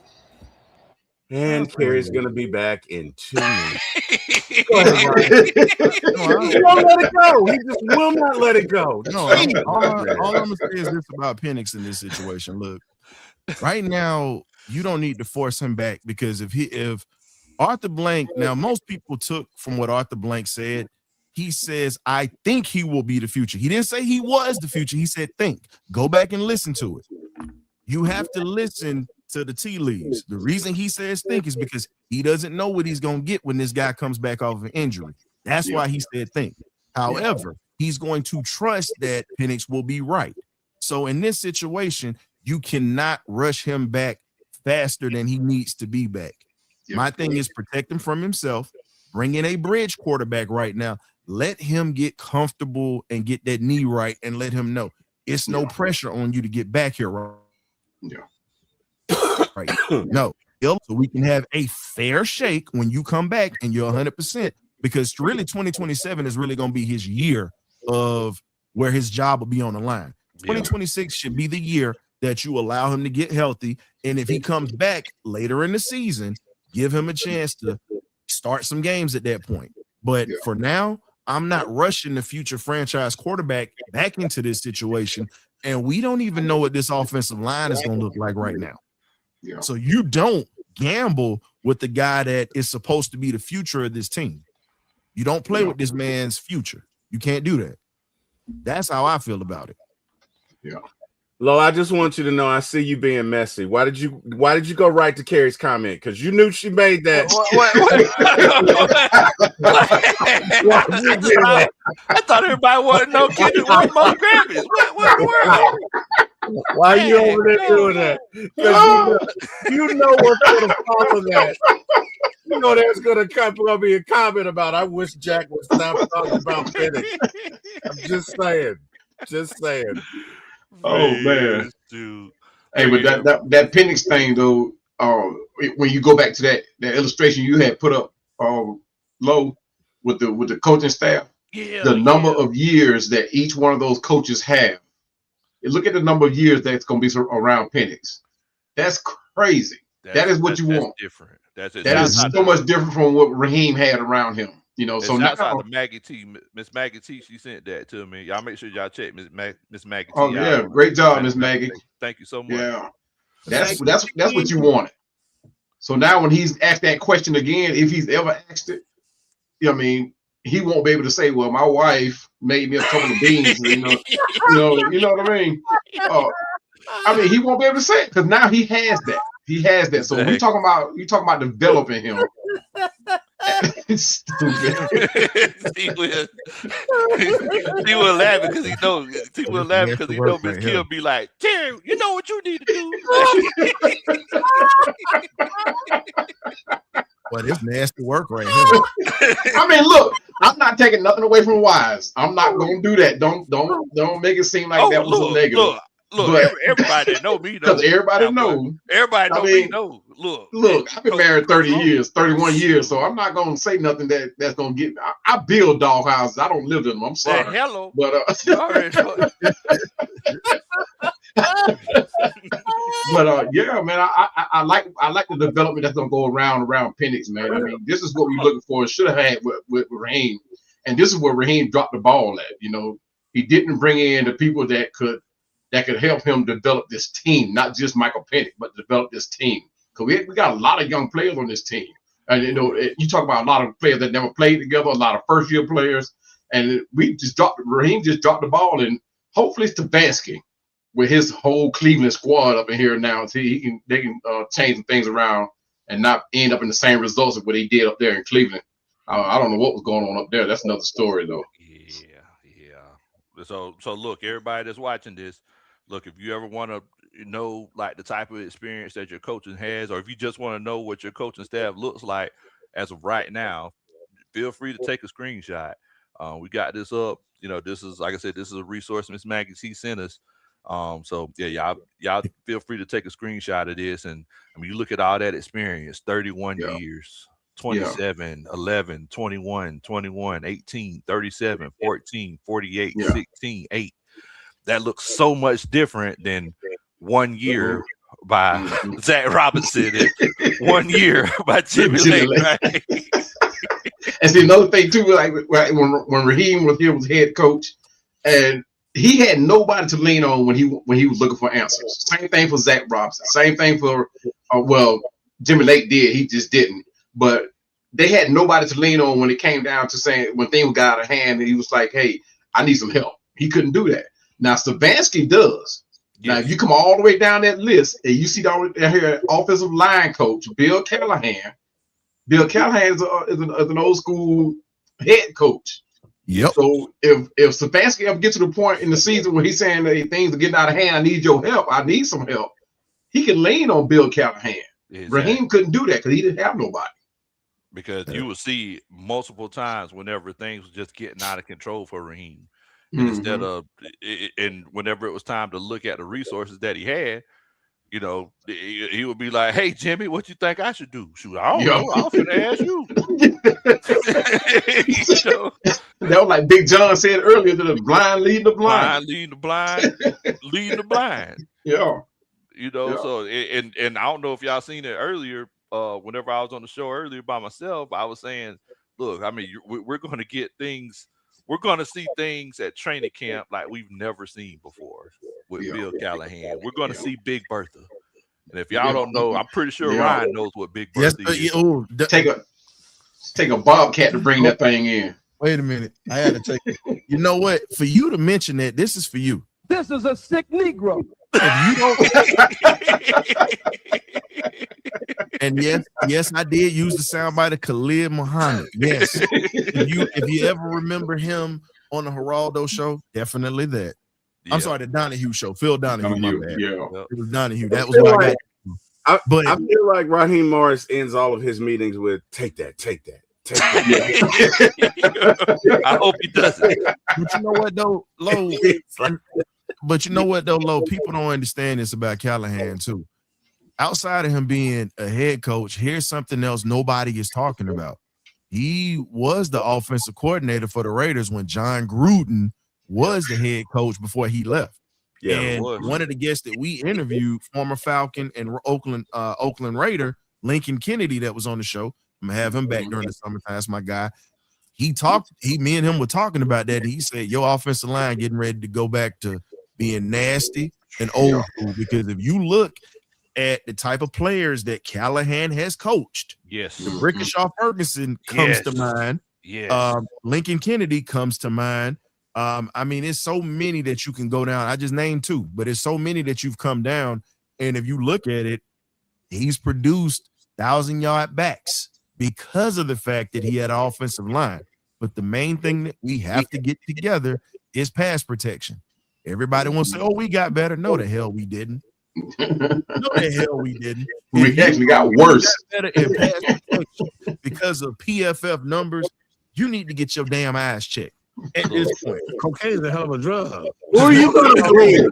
And Kerry's going to be back in 2 minutes. He won't let it go. He just will not let it go. No, all I'm going to say is this about Penix in this situation. Look, right now, you don't need to force him back because if Arthur Blank, now most people took from what Arthur Blank said, he says, I think he will be the future. He didn't say he was the future. He said, think. Go back and listen to it. You have to listen to the tea leaves. The reason he says think is because he doesn't know what he's going to get when this guy comes back off of an injury. That's why he said think. However, he's going to trust that Penix will be right. So in this situation, you cannot rush him back faster than he needs to be back. My thing is protect him from himself. Bring in a bridge quarterback right now. Let him get comfortable and get that knee right and let him know it's no pressure on you to get back here right. Right. No, so we can have a fair shake when you come back and you're 100%, because really 2027 is really going to be his year of where his job will be on the line. 2026 should be the year that you allow him to get healthy. And if he comes back later in the season, give him a chance to start some games at that point. But for now, I'm not rushing the future franchise quarterback back into this situation. And we don't even know what this offensive line is going to look like right now. So you don't gamble with the guy that is supposed to be the future of this team. You don't play with this man's future. You can't do that. That's how I feel about it. Lo, I just want you to know I see you being messy. Why did you go right to Carrie's comment? Because you knew she made that. I thought everybody wanted to know Kendrick won most Grammys. What in the world? Why are you over there doing that? You know what's going to follow that. You know there's going to be a comment about, I wish Jack was not talking about Penix. I'm just saying. Oh, man. Dude. Hey, but that Penix thing, though, when you go back to that illustration you had put up low with the coaching staff, the number of years that each one of those coaches have Look at the number of years that's going to be around Penix. That's crazy. That is what you want. Different. That is so much different from what Raheem had around him. You know, so now outside the Maggie T, Miss Maggie T, she sent that to me. Y'all make sure y'all check Miss Maggie T. Oh yeah, great job, Miss Maggie. Thank you so much. Yeah, that's what you wanted. So now when he's asked that question again, if he's ever asked it, I mean, he won't be able to say, "Well, my wife made me a couple of beans." You know what I mean? I mean, he won't be able to say it because now he has that. He has that. So we talking about developing him. Stupid. He will laugh because he knows. He will laugh because he knows Miss Kim be like, Terry, you know what you need to do. But it's nasty work right here. I mean, look, I'm not taking nothing away from Wise. I'm not gonna do that. Don't make it seem like that was so negative. Look, everybody that know me knows. Because everybody knows. Everybody know me knows. Look, I've been married 30 years, 31 years, so I'm not going to say nothing that's going to get. I build dog houses. I don't live in them. I'm sorry. Hello. But, yeah, man, I like the development that's going to go around Penix, man. I mean, this is what we're looking for. Should have had with Raheem. And this is where Raheem dropped the ball at. You know, he didn't bring in the people that could help him develop this team, not just Michael Penix, but develop this team. Because we got a lot of young players on this team. And, you know, you talk about a lot of players that never played together, a lot of first-year players. And Raheem just dropped the ball. And hopefully Stefanski, with his whole Cleveland squad up in here now, they can change some things around and not end up in the same results of what they did up there in Cleveland. I don't know what was going on up there. That's another story, though. Yeah. So look, everybody that's watching this, look, if you ever want to know like the type of experience that your coaching has, or if you just want to know what your coaching staff looks like as of right now, feel free to take a screenshot. We got this up. You know, this is, like I said, this is a resource Miss Maggie T sent us. So yeah, y'all feel free to take a screenshot of this. And I mean, you look at all that experience, 31 years, 27, 11, 21, 21, 18, 37, 14, 48, 16, 8. That looks so much different than 1 year by Zach Robinson and 1 year by Jimmy Lake. Right? And see, another thing too, like when Raheem was here was head coach, and he had nobody to lean on when he was looking for answers. Same thing for Zach Robinson. Same thing for Jimmy Lake did. He just didn't. But they had nobody to lean on when it came down to saying when things got out of hand, and he was like, "Hey, I need some help." He couldn't do that. Now Stefanski does. Yes. Now, if you come all the way down that list and you see down here offensive line coach Bill Callahan. Bill Callahan is an old school head coach. Yep. So if Stefanski ever gets to the point in the season where he's saying that things are getting out of hand, I need your help, I need some help, he can lean on Bill Callahan. Exactly. Raheem couldn't do that because he didn't have nobody. Because you will see multiple times whenever things were just getting out of control for Raheem. And instead of, and whenever it was time to look at the resources that he had, you know, he would be like, "Hey, Jimmy, what you think I should do?" Shoot, I don't know. I was going to ask you. You know? That was like Big John said earlier, the blind leading the blind. Blind leading the blind, leading the blind. Yeah. You know, so, and I don't know if y'all seen it earlier. Whenever I was on the show earlier by myself, I was saying, look, I mean, we're going to get things. We're going to see things at training camp like we've never seen before with Bill Callahan. We're going to see Big Bertha. And if y'all don't know, I'm pretty sure Ryan knows what Big Bertha is. Take a bobcat to bring that thing in. Wait a minute. I had to take it. You know what? For you to mention that, this is for you. This is a sick Negro. If you don't... And yes, I did use the soundbite of Khalid Muhammad. Yes. If you ever remember him on the Geraldo show, definitely that. Yeah. I'm sorry, the Donahue show. Phil Donahue, my bad. Yeah. It was Donahue. That was what I got. But I feel like Raheem Morris ends all of his meetings with take that. I hope he doesn't. But you know what though, Lo? Lo? People don't understand this about Callahan too. Outside of him being a head coach, here's something else nobody is talking about. He was the offensive coordinator for the Raiders when John Gruden was the head coach before he left. Yeah, it And was. one of the guests that we interviewed, former Falcon and Oakland Raider, Lincoln Kennedy, that was on the show. I'm gonna have him back during the summertime. That's my guy. Me and him were talking about that. And he said, your offensive line getting ready to go back to being nasty and old school. Because if you look at the type of players that Callahan has coached, Yes. the Brickashaw Ferguson comes to mind. Yes. Lincoln Kennedy comes to mind. I mean, it's so many that you can go down. I just named two, but it's so many that you've come down. And if you look at it, he's produced 1,000-yard backs because of the fact that he had an offensive line. But the main thing that we have to get together is pass protection. Everybody wants to say, oh, we got better. No, the hell we didn't. No, the hell we didn't. We actually got worse. Better in pass protection because of PFF numbers. You need to get your damn eyes checked. At this point, cocaine is a hell of a drug. Who are you going to believe?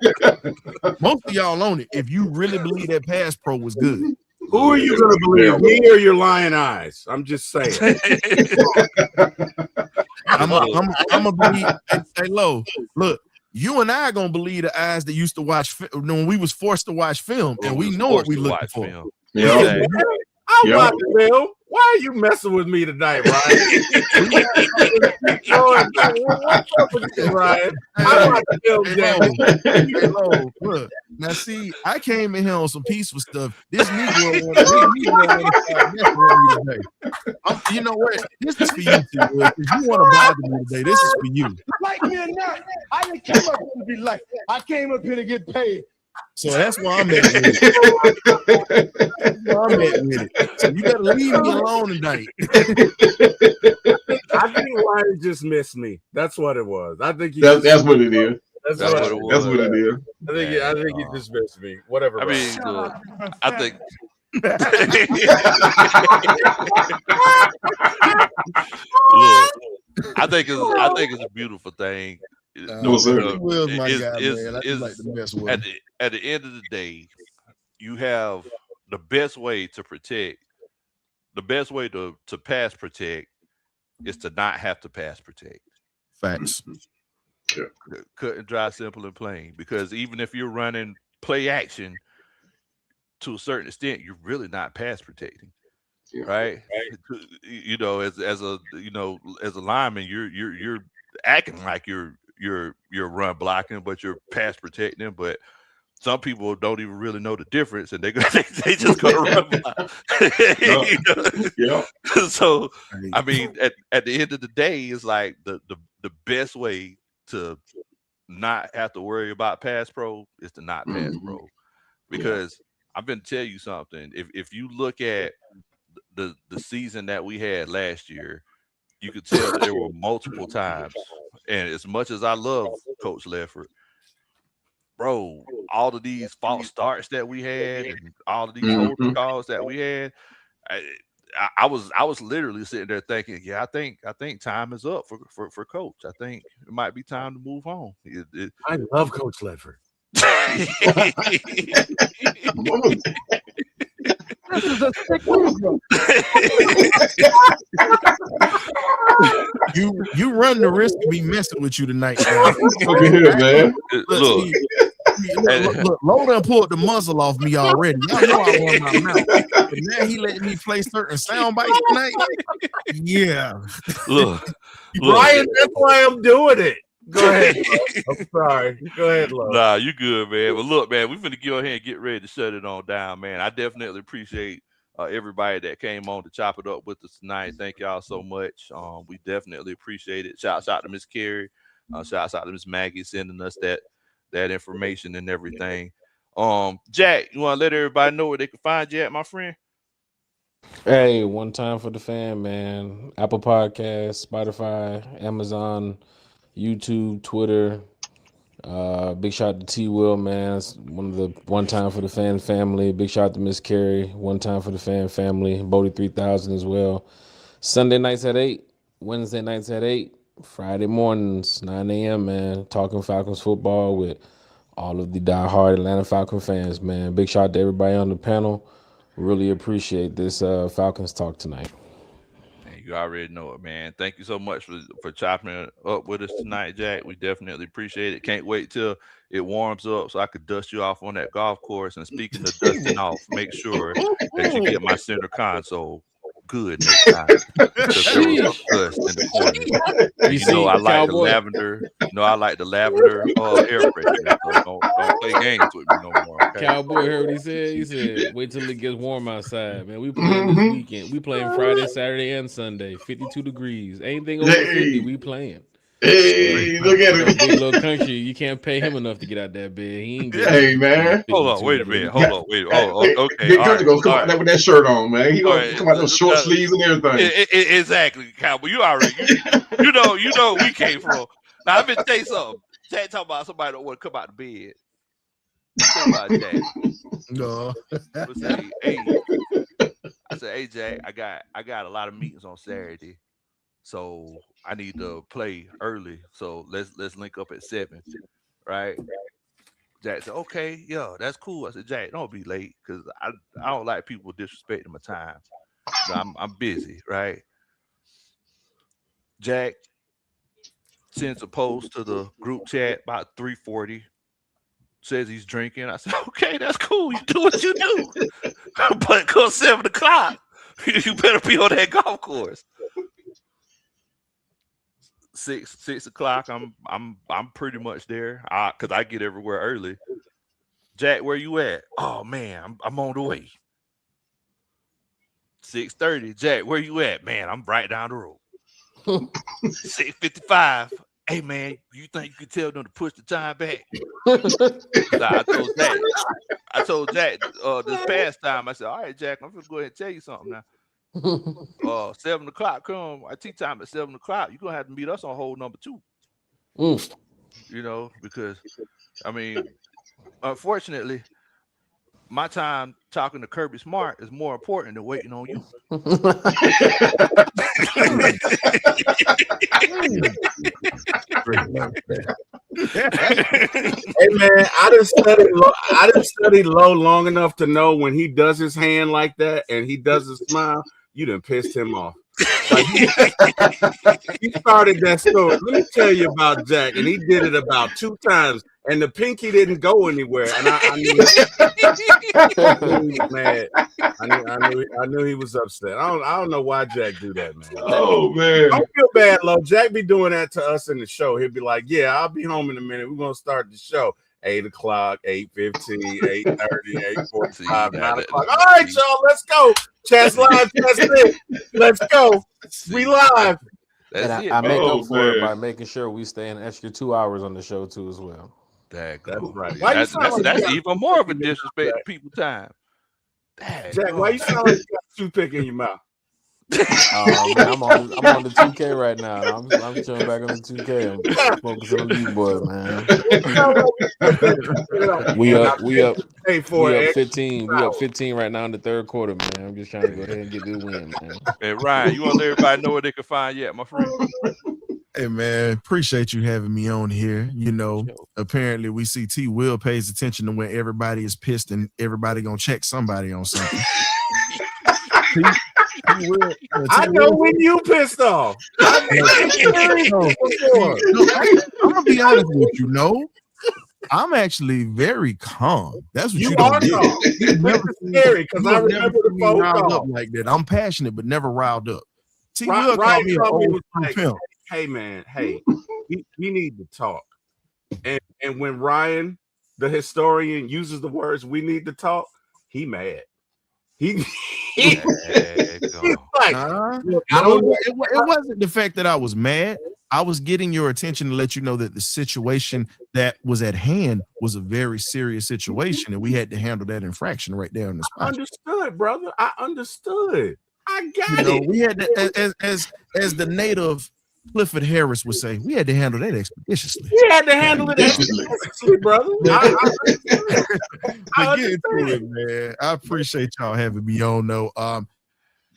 Most of y'all own it. If you really believe that pass pro was good, who are you going to believe? Me or your lying eyes? I'm just saying. I'm gonna believe. Hey, Lo, look, you and I are gonna believe the eyes that used to watch when we was forced to watch film, and we know what we looking for. Yeah. I'm watching film. Why are you messing with me tonight, Ryan? What's up with you, Ryan? I'm watching film, Hello, look. Now, see, I came in here on some peaceful stuff. This Negro want to start messing with me today. You know what? This is for you, T-Will. If you want to bother me today, this is for you. Like me or not, I didn't come up here to be like. I came up here to get paid. So that's why I'm at with it. So you better leave me alone tonight. I think Ryan just missed me. That's what it was. I think that's what it is. That's what it was. That's what it is. I think he just missed me. Whatever. I mean, look, I think. Look, I think it's a beautiful thing. No, sir. He was my guy, man. I just like to mess with him. At the end of the day, you have the best way to protect. The best way to pass protect is to not have to pass protect. Facts. Cut and dry, simple and plain. Because even if you're running play action, to a certain extent, you're really not pass protecting, right? You know, as a lineman, you're acting like you're run blocking, but you're pass protecting. But some people don't even really know the difference, and they just gonna run block. So I mean, at the end of the day, it's like the best way to not have to worry about pass pro is to not pass pro, because I'm going to tell you something. If you look at the season that we had last year, you could tell that there were multiple times. And as much as I love Coach Lefford, bro, all of these false starts that we had and all of these holding calls that we had, I was literally sitting there thinking, yeah, I think time is up for Coach. I think it might be time to move on. I love Coach Lefford. This is a sick Negro. You run the risk of me messing with you tonight, man. Look, Lola pulled the muzzle off me already. Y'all know I run my mouth. But now he letting me play certain sound bites tonight. Yeah. Look, Ryan, that's why I'm doing it. Go ahead. I'm sorry. Go ahead, Lo. Nah, you good, man. But look, man, we're finna go ahead and get ready to shut it on down, man. I definitely appreciate everybody that came on to chop it up with us tonight. Thank y'all so much. We definitely appreciate it. Shout out to Miss Carrie. Shout out to Miss Maggie sending us that information and everything. Jack, you want to let everybody know where they can find you at, my friend? Hey, one time for the fan, man. Apple Podcasts, Spotify, Amazon, YouTube, Twitter. Big shout out to T-Will, man. It's one time for the fan family. Big shout out to Miss Carrie. One time for the fan family. Bodie 3000 as well. Sunday nights at 8. Wednesday nights at 8. Friday mornings, 9 a.m., man. Talking Falcons football with all of the diehard Atlanta Falcon fans, man. Big shout out to everybody on the panel. Really appreciate this Falcons talk tonight. You already know it, man. Thank you so much for chopping it up with us tonight, Jack. We definitely appreciate it. Can't wait till it warms up so I could dust you off on that golf course. And speaking of dusting off, make sure that you get my center console good next time. Because there was some dust in the corner. You know I like the lavender. You know I like the lavender air freshener. So don't play games with me no more. Okay? Cowboy heard what he said. He said, "Wait till it gets warm outside, man. We playing this weekend. We playing Friday, Saturday, and Sunday. 52 degrees. Anything over 50, we playing." Hey, look at That big it. little country, you can't pay him enough to get out that bed. He ain't getting Hey, man. Hold on, wait a minute. Hold on, wait. Oh, okay. Big All country right, gonna come all out right. there with that shirt on, man. He gonna All right, come out those short sleeves and everything. Exactly, Cowboy. You already, you know where we came from. Now I've been tell you something. Jack talking about somebody don't want to come out of bed. Say about Jack. No. I say, hey Jack, I got a lot of meetings on Saturday, so I need to play early. So let's link up at 7, right? Jack said, okay, yeah, that's cool. I said, Jack, don't be late because I don't like people disrespecting my time. So I'm busy, right? Jack sends a post to the group chat about 3:40. Says he's drinking. I said, okay, that's cool. You do what you do. But come 7 o'clock, you better be on that golf course. 6 o'clock, I'm pretty much there. Cause I get everywhere early. Jack, where you at? Oh man, I'm on the way. 6:30. Jack, where you at? Man, I'm right down the road. 6:55. Hey man, you think you could tell them to push the time back? I told Jack this past time, I said, all right, Jack, I'm gonna go ahead and tell you something now. 7 o'clock come, our tea time at 7 o'clock, you're gonna have to meet us on hole number 2. You know, because I mean, unfortunately, my time talking to Kirby Smart is more important than waiting on you. Hey man, I didn't study low long enough to know when he does his hand like that and he does a smile, you done pissed him off. Like he started that story. Let me tell you about Jack, and he did it about 2 times, and the pinky didn't go anywhere. And I knew he was mad. I knew he was upset. I don't know why Jack do that, man. Oh man, don't feel bad, Lo. Jack be doing that to us in the show. He'll be like, "Yeah, I'll be home in a minute. We're gonna start the show." 8 o'clock, 8:15, 8:30, 8:45, 9 o'clock. All right, y'all, let's go. Chat's live, chat's lit. Let's go. We live. And I make up for it by making sure we stay an extra 2 hours on the show too as well. That's right. That's even more of a disrespect to people's time. Jack, why you sound like you got a toothpick in your mouth? Man, I'm on the 2K right now. I'm chilling back on the 2K. I'm focusing on you, boy, man. We up 15. We up 15 right now in the third quarter, man. I'm just trying to go ahead and get this win, man. Hey Ryan, you want to let everybody know where they can find you at, my friend? Hey man, appreciate you having me on here. You know, apparently we see T Will pays attention to when everybody is pissed and everybody gonna check somebody on something. I know when you pissed off. I'm gonna be honest with you. No, I'm actually very calm. That's what you don't get. You've never scary because I remember the phone riled call. up like that. I'm passionate, but never riled up. T Will called me an old pimp. Hey man, we need to talk. And when Ryan, the historian, uses the words "we need to talk," he mad. He's like, it wasn't the fact that I was mad. I was getting your attention to let you know that the situation that was at hand was a very serious situation, and we had to handle that infraction right there in the spot. I understood, brother. I understood. I got it. We had to, as the native Clifford Harris would say, we had to handle that expeditiously. We had to handle it expeditiously, brother. I get into it, man. I appreciate y'all having me on, though.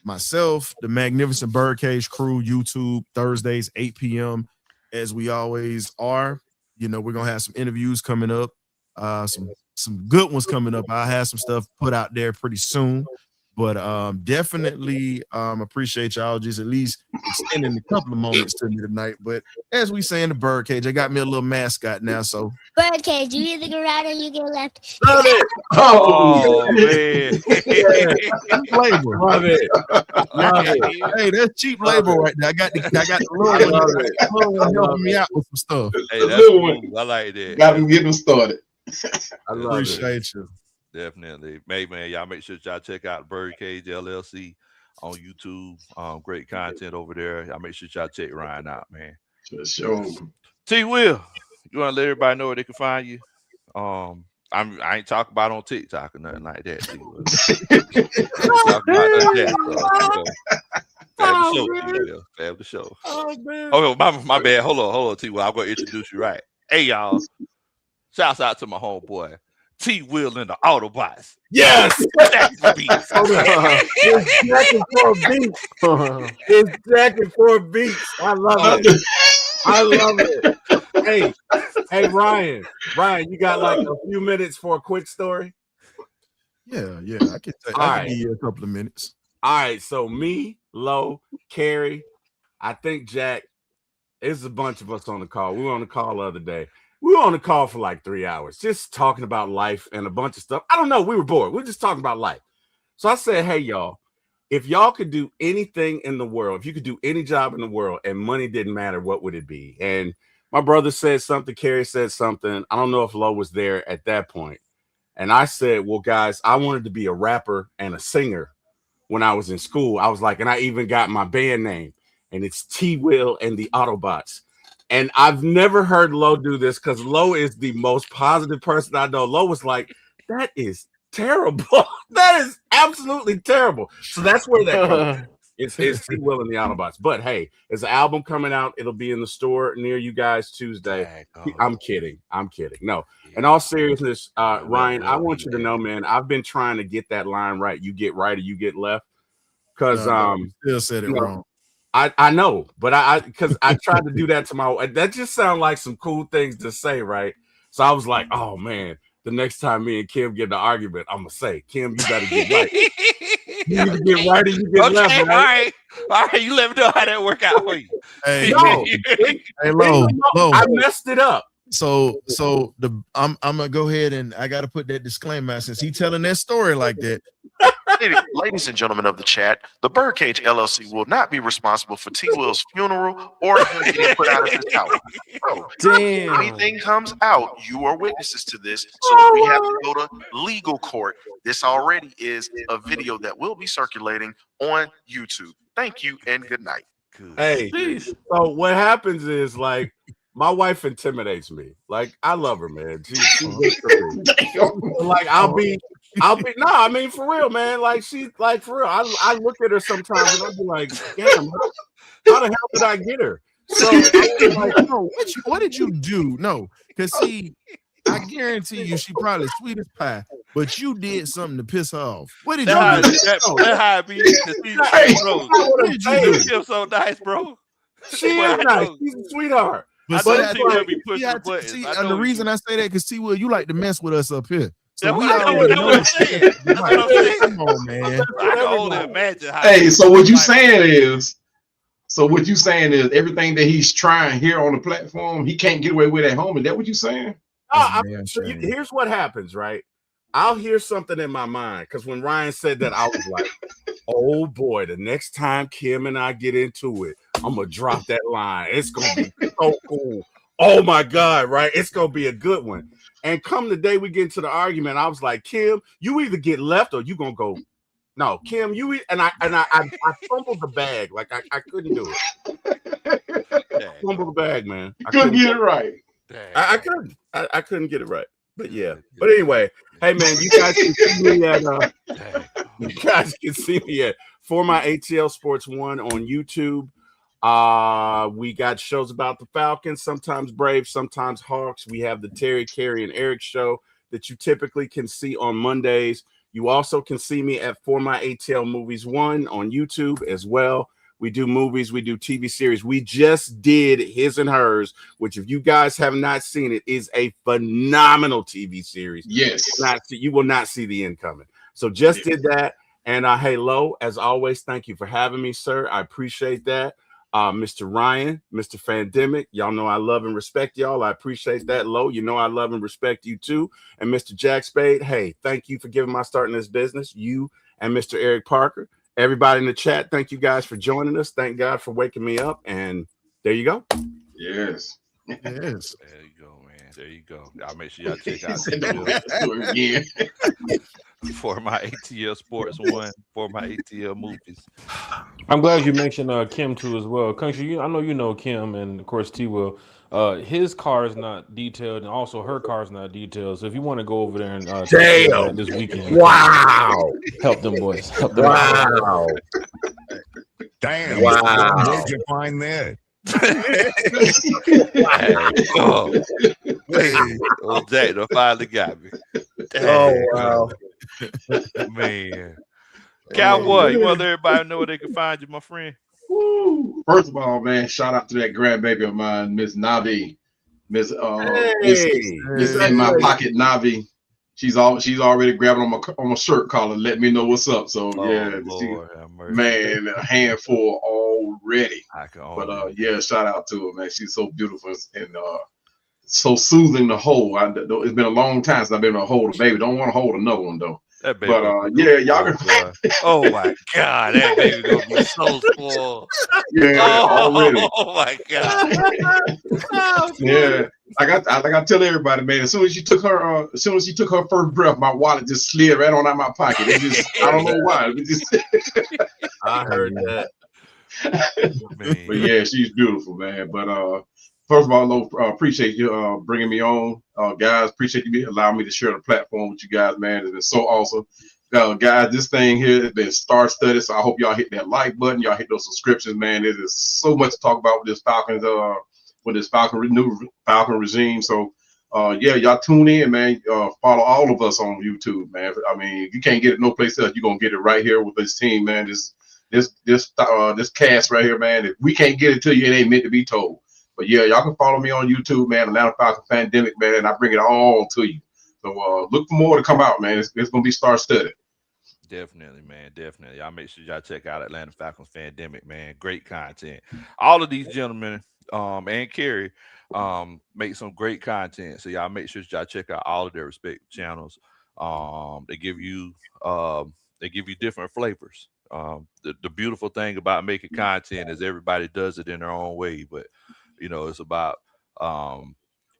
Myself, the Magnificent Birdcage crew, YouTube, Thursdays, 8 p.m., as we always are. You know, we're going to have some interviews coming up, some good ones coming up. I'll have some stuff put out there pretty soon. But definitely appreciate y'all just at least extending a couple of moments to me tonight. But as we say in the birdcage, I got me a little mascot now. So birdcage, you either get right or you get left. Love it. Oh man. Cheap labor. Love it. Love it. Hey, that's cheap labor right there. I got the little one helping me out with some stuff. Hey, that's cool. I like that. Got to get them started. I love Appreciate you. Definitely. Hey, man, y'all make sure y'all check out Birdcage LLC on YouTube. Great content over there. Y'all make sure y'all check Ryan out, man. For sure. T Will, you want to let everybody know where they can find you? I ain't talking about on TikTok or nothing like that. T Will. Talking about that. Fab the show. Oh man. Oh, my bad. Hold on, T Will. I'm gonna introduce you right. Hey, y'all. Shouts out to my homeboy. T Will in the Autobots. Yes. That's the beat. It's jacking for beats. I love it. I love it. Hey, Ryan, you got like a few minutes for a quick story? Yeah. I can give you a couple of minutes. All right. So me, Lo, Carrie, I think Jack, there's a bunch of us on the call. We were on the call the other day. We were on the call for like 3 hours, just talking about life and a bunch of stuff. I don't know. We were bored. We were just talking about life. So I said, hey, y'all, if y'all could do anything in the world, if you could do any job in the world and money didn't matter, what would it be? And my brother said something. Carrie said something. I don't know if Lo was there at that point. And I said, well, guys, I wanted to be a rapper and a singer when I was in school. I was like, and I even got my band name, and it's T Will and the Autobots. And I've never heard Lo do this because Lo is the most positive person I know. Lo was like, that is terrible. That is absolutely terrible. So that's where that comes from. It's T Will and the Autobots. But hey, there's an album coming out. It'll be in the store near you guys Tuesday. I'm kidding. No. In all seriousness, Ryan, I want you to know, man, I've been trying to get that line right. You get right or you get left. Because still said it wrong. I know, but because I tried to do that to my, that just sounds like some cool things to say, right? So I was like, oh man, the next time me and Kim get in an argument, I'm gonna say, Kim, you better get right. You either get right or you get left. Right? All right, you let me know how that work out for you. Hey, hey, Lo, I messed it up. So I'm gonna go ahead and I gotta put that disclaimer out since he's telling that story like that. Ladies and gentlemen of the chat, the Birdcage LLC will not be responsible for T Will's funeral or him getting put out of his house. Bro, Damn. if anything comes out, you are witnesses to this. So we have to go to legal court. This already is a video that will be circulating on YouTube. Thank you and good night. Hey, so what happens is like my wife intimidates me. Like I love her, man. She like I'll be no, I mean for real, man. Like she like for real. I look at her sometimes and I'll be like, damn, how the hell did I get her? So I'm like, no, what did you do? No, because see, I guarantee you she probably sweet as pie, but you did something to piss her off. What did you do? That's how it be. What did you do? She's so nice, bro. She is nice. She's a sweetheart. The reason I say that because T Will, you like to mess with us up here. So we already know what I'm saying. Come on, man. I can only imagine how. Hey, so what you saying is everything that he's trying here on the platform, he can't get away with at home. Is that what you're saying? Here's what happens, right? I'll hear something in my mind because when Ryan said that, I was like, oh boy, the next time Kim and I get into it, I'm gonna drop that line. It's gonna be so cool. Oh my God, right? It's gonna be a good one. And come the day we get into the argument, I was like, Kim, you either get left or you gonna go. No, Kim, you and I fumbled the bag. Like I couldn't do it. I fumbled the bag, man. I couldn't get it right. I couldn't. I couldn't get it right. But yeah. But anyway, hey man, you guys can see me at For My ATL Sports 1 on YouTube. We got shows about the Falcons, sometimes Braves, sometimes Hawks. We have the Terry, Carey, and Eric show that you typically can see on Mondays. You also can see me at For My ATL Movies 1 on YouTube as well. We do movies, we do TV series. We just did His and Hers, which if you guys have not seen it, is a phenomenal TV series. Yes. You will not see the end coming. So just did that. And hey, Lo, as always, thank you for having me, sir. I appreciate that. Mr. Ryan, Mr. Fandemic, y'all know I love and respect y'all. I appreciate that. Lo, you know I love and respect you too. And Mr. Jack Spade, hey, thank you for giving my start in this business. You and Mr. Eric Parker. Everybody in the chat, thank you guys for joining us. Thank God for waking me up. And there you go. Yes. Yes. There you go, man. There you go. Y'all make sure y'all check out for my ATL Sports One, for my ATL movies. I'm glad you mentioned Kim too as well. Country, I know you know Kim, and of course T Will. His car is not detailed, and also her car is not detailed. So if you want to go over there and take care of that this weekend, Wow. help them boys. Help them Wow. Damn. Wow. Where'd you find that? Jack finally got me. Oh, wow. Man. Cowboy, you want to let everybody know where they can find you, my friend? Woo. First of all, man, shout out to that grandbaby of mine, Miss Navi. Miss in my pocket Navi. She's already grabbing on my shirt collar, let me know what's up. So Lord, man, a handful already. But yeah, shout out to her, man. She's so beautiful and so soothing to hold. It's been a long time since I've been able to hold a baby. Don't want to hold another one though. That baby, yeah, y'all can. Oh my God, that baby gonna be so spoiled. Yeah, already. Oh my God. Yeah, I tell everybody, man. As soon as she took her first breath, my wallet just slid right on out my pocket. It just, I don't know why. It just I heard that. But yeah, she's beautiful, man. But first of all, Lo, appreciate you bringing me on, guys. Appreciate you allowing me to share the platform with you guys, man. It's been so awesome. Guys, this thing here has been star-studded, so I hope y'all hit that like button. Y'all hit those subscriptions, man. There is so much to talk about with this Falcons, new Falcon regime. So, yeah, y'all tune in, man. Follow all of us on YouTube, man. I mean, you can't get it no place else. You're gonna get it right here with this team, man. This cast right here, man. If we can't get it to you, it ain't meant to be told. But yeah, y'all can follow me on YouTube, man. Atlanta Falcon Pandemic, man, and I bring it all to you. So look for more to come out, man. It's gonna be star-studded. Definitely, man. Definitely. Y'all make sure y'all check out Atlanta Falcons Pandemic, man. Great content. All of these gentlemen, and Kerry, make some great content. So y'all make sure y'all check out all of their respective channels. They give you different flavors. The beautiful thing about making content is everybody does it in their own way, but it's about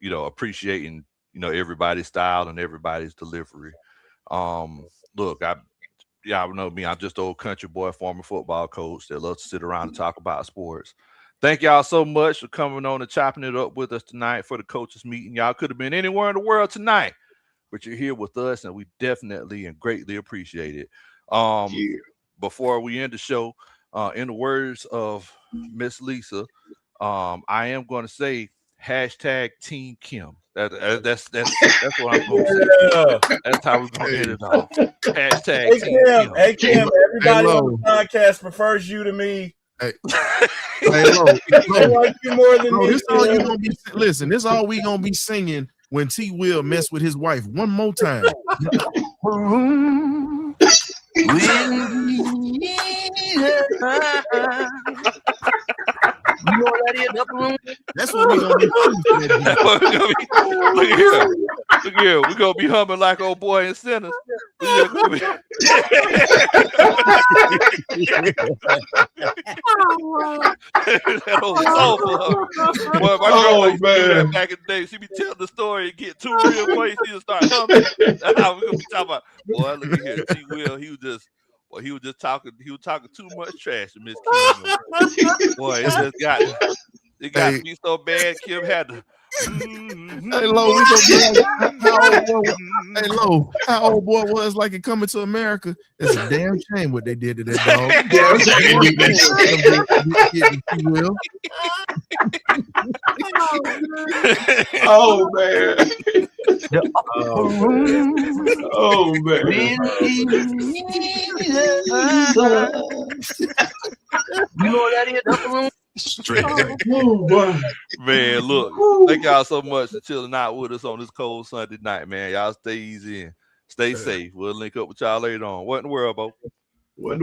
appreciating everybody's style and everybody's delivery. Look, y'all know me. I'm just an old country boy, former football coach that loves to sit around and talk about sports. Thank y'all so much for coming on and chopping it up with us tonight for the coaches meeting. Y'all could have been anywhere in the world tonight, but you're here with us, and we definitely and greatly appreciate it. Before we end the show, in the words of Miss Lisa, I am going to say #Team Kim. That's what I'm going to say. That's how we're going to end it off. #Team Kim. Hey Kim, everybody on the podcast prefers you to me. Hey, Lo, they like you more than me. This all you gonna be. Listen, this all we gonna be singing when T Will mess with his wife one more time. That's what we gonna be. Look here. We're gonna be humming like old boy in Sinners. Boy, my girl used to do that back in the day. She be telling the story and get too real quick. She just start humming. That's how we gonna be talking about. Boy, look at here. T Will, he was just talking. He was talking too much trash to Miss Kim. Boy, it got to be so bad. Kim had to. Hey Lo, we gonna be like, how old boy was like in Coming to America. It's a damn shame what they did to that dog. Oh man. Oh man. You know what that is? Man, look, thank y'all so much for chilling out with us on this cold Sunday night, man. Y'all stay easy and stay safe. We'll link up with y'all later on. What in the world, Bo? What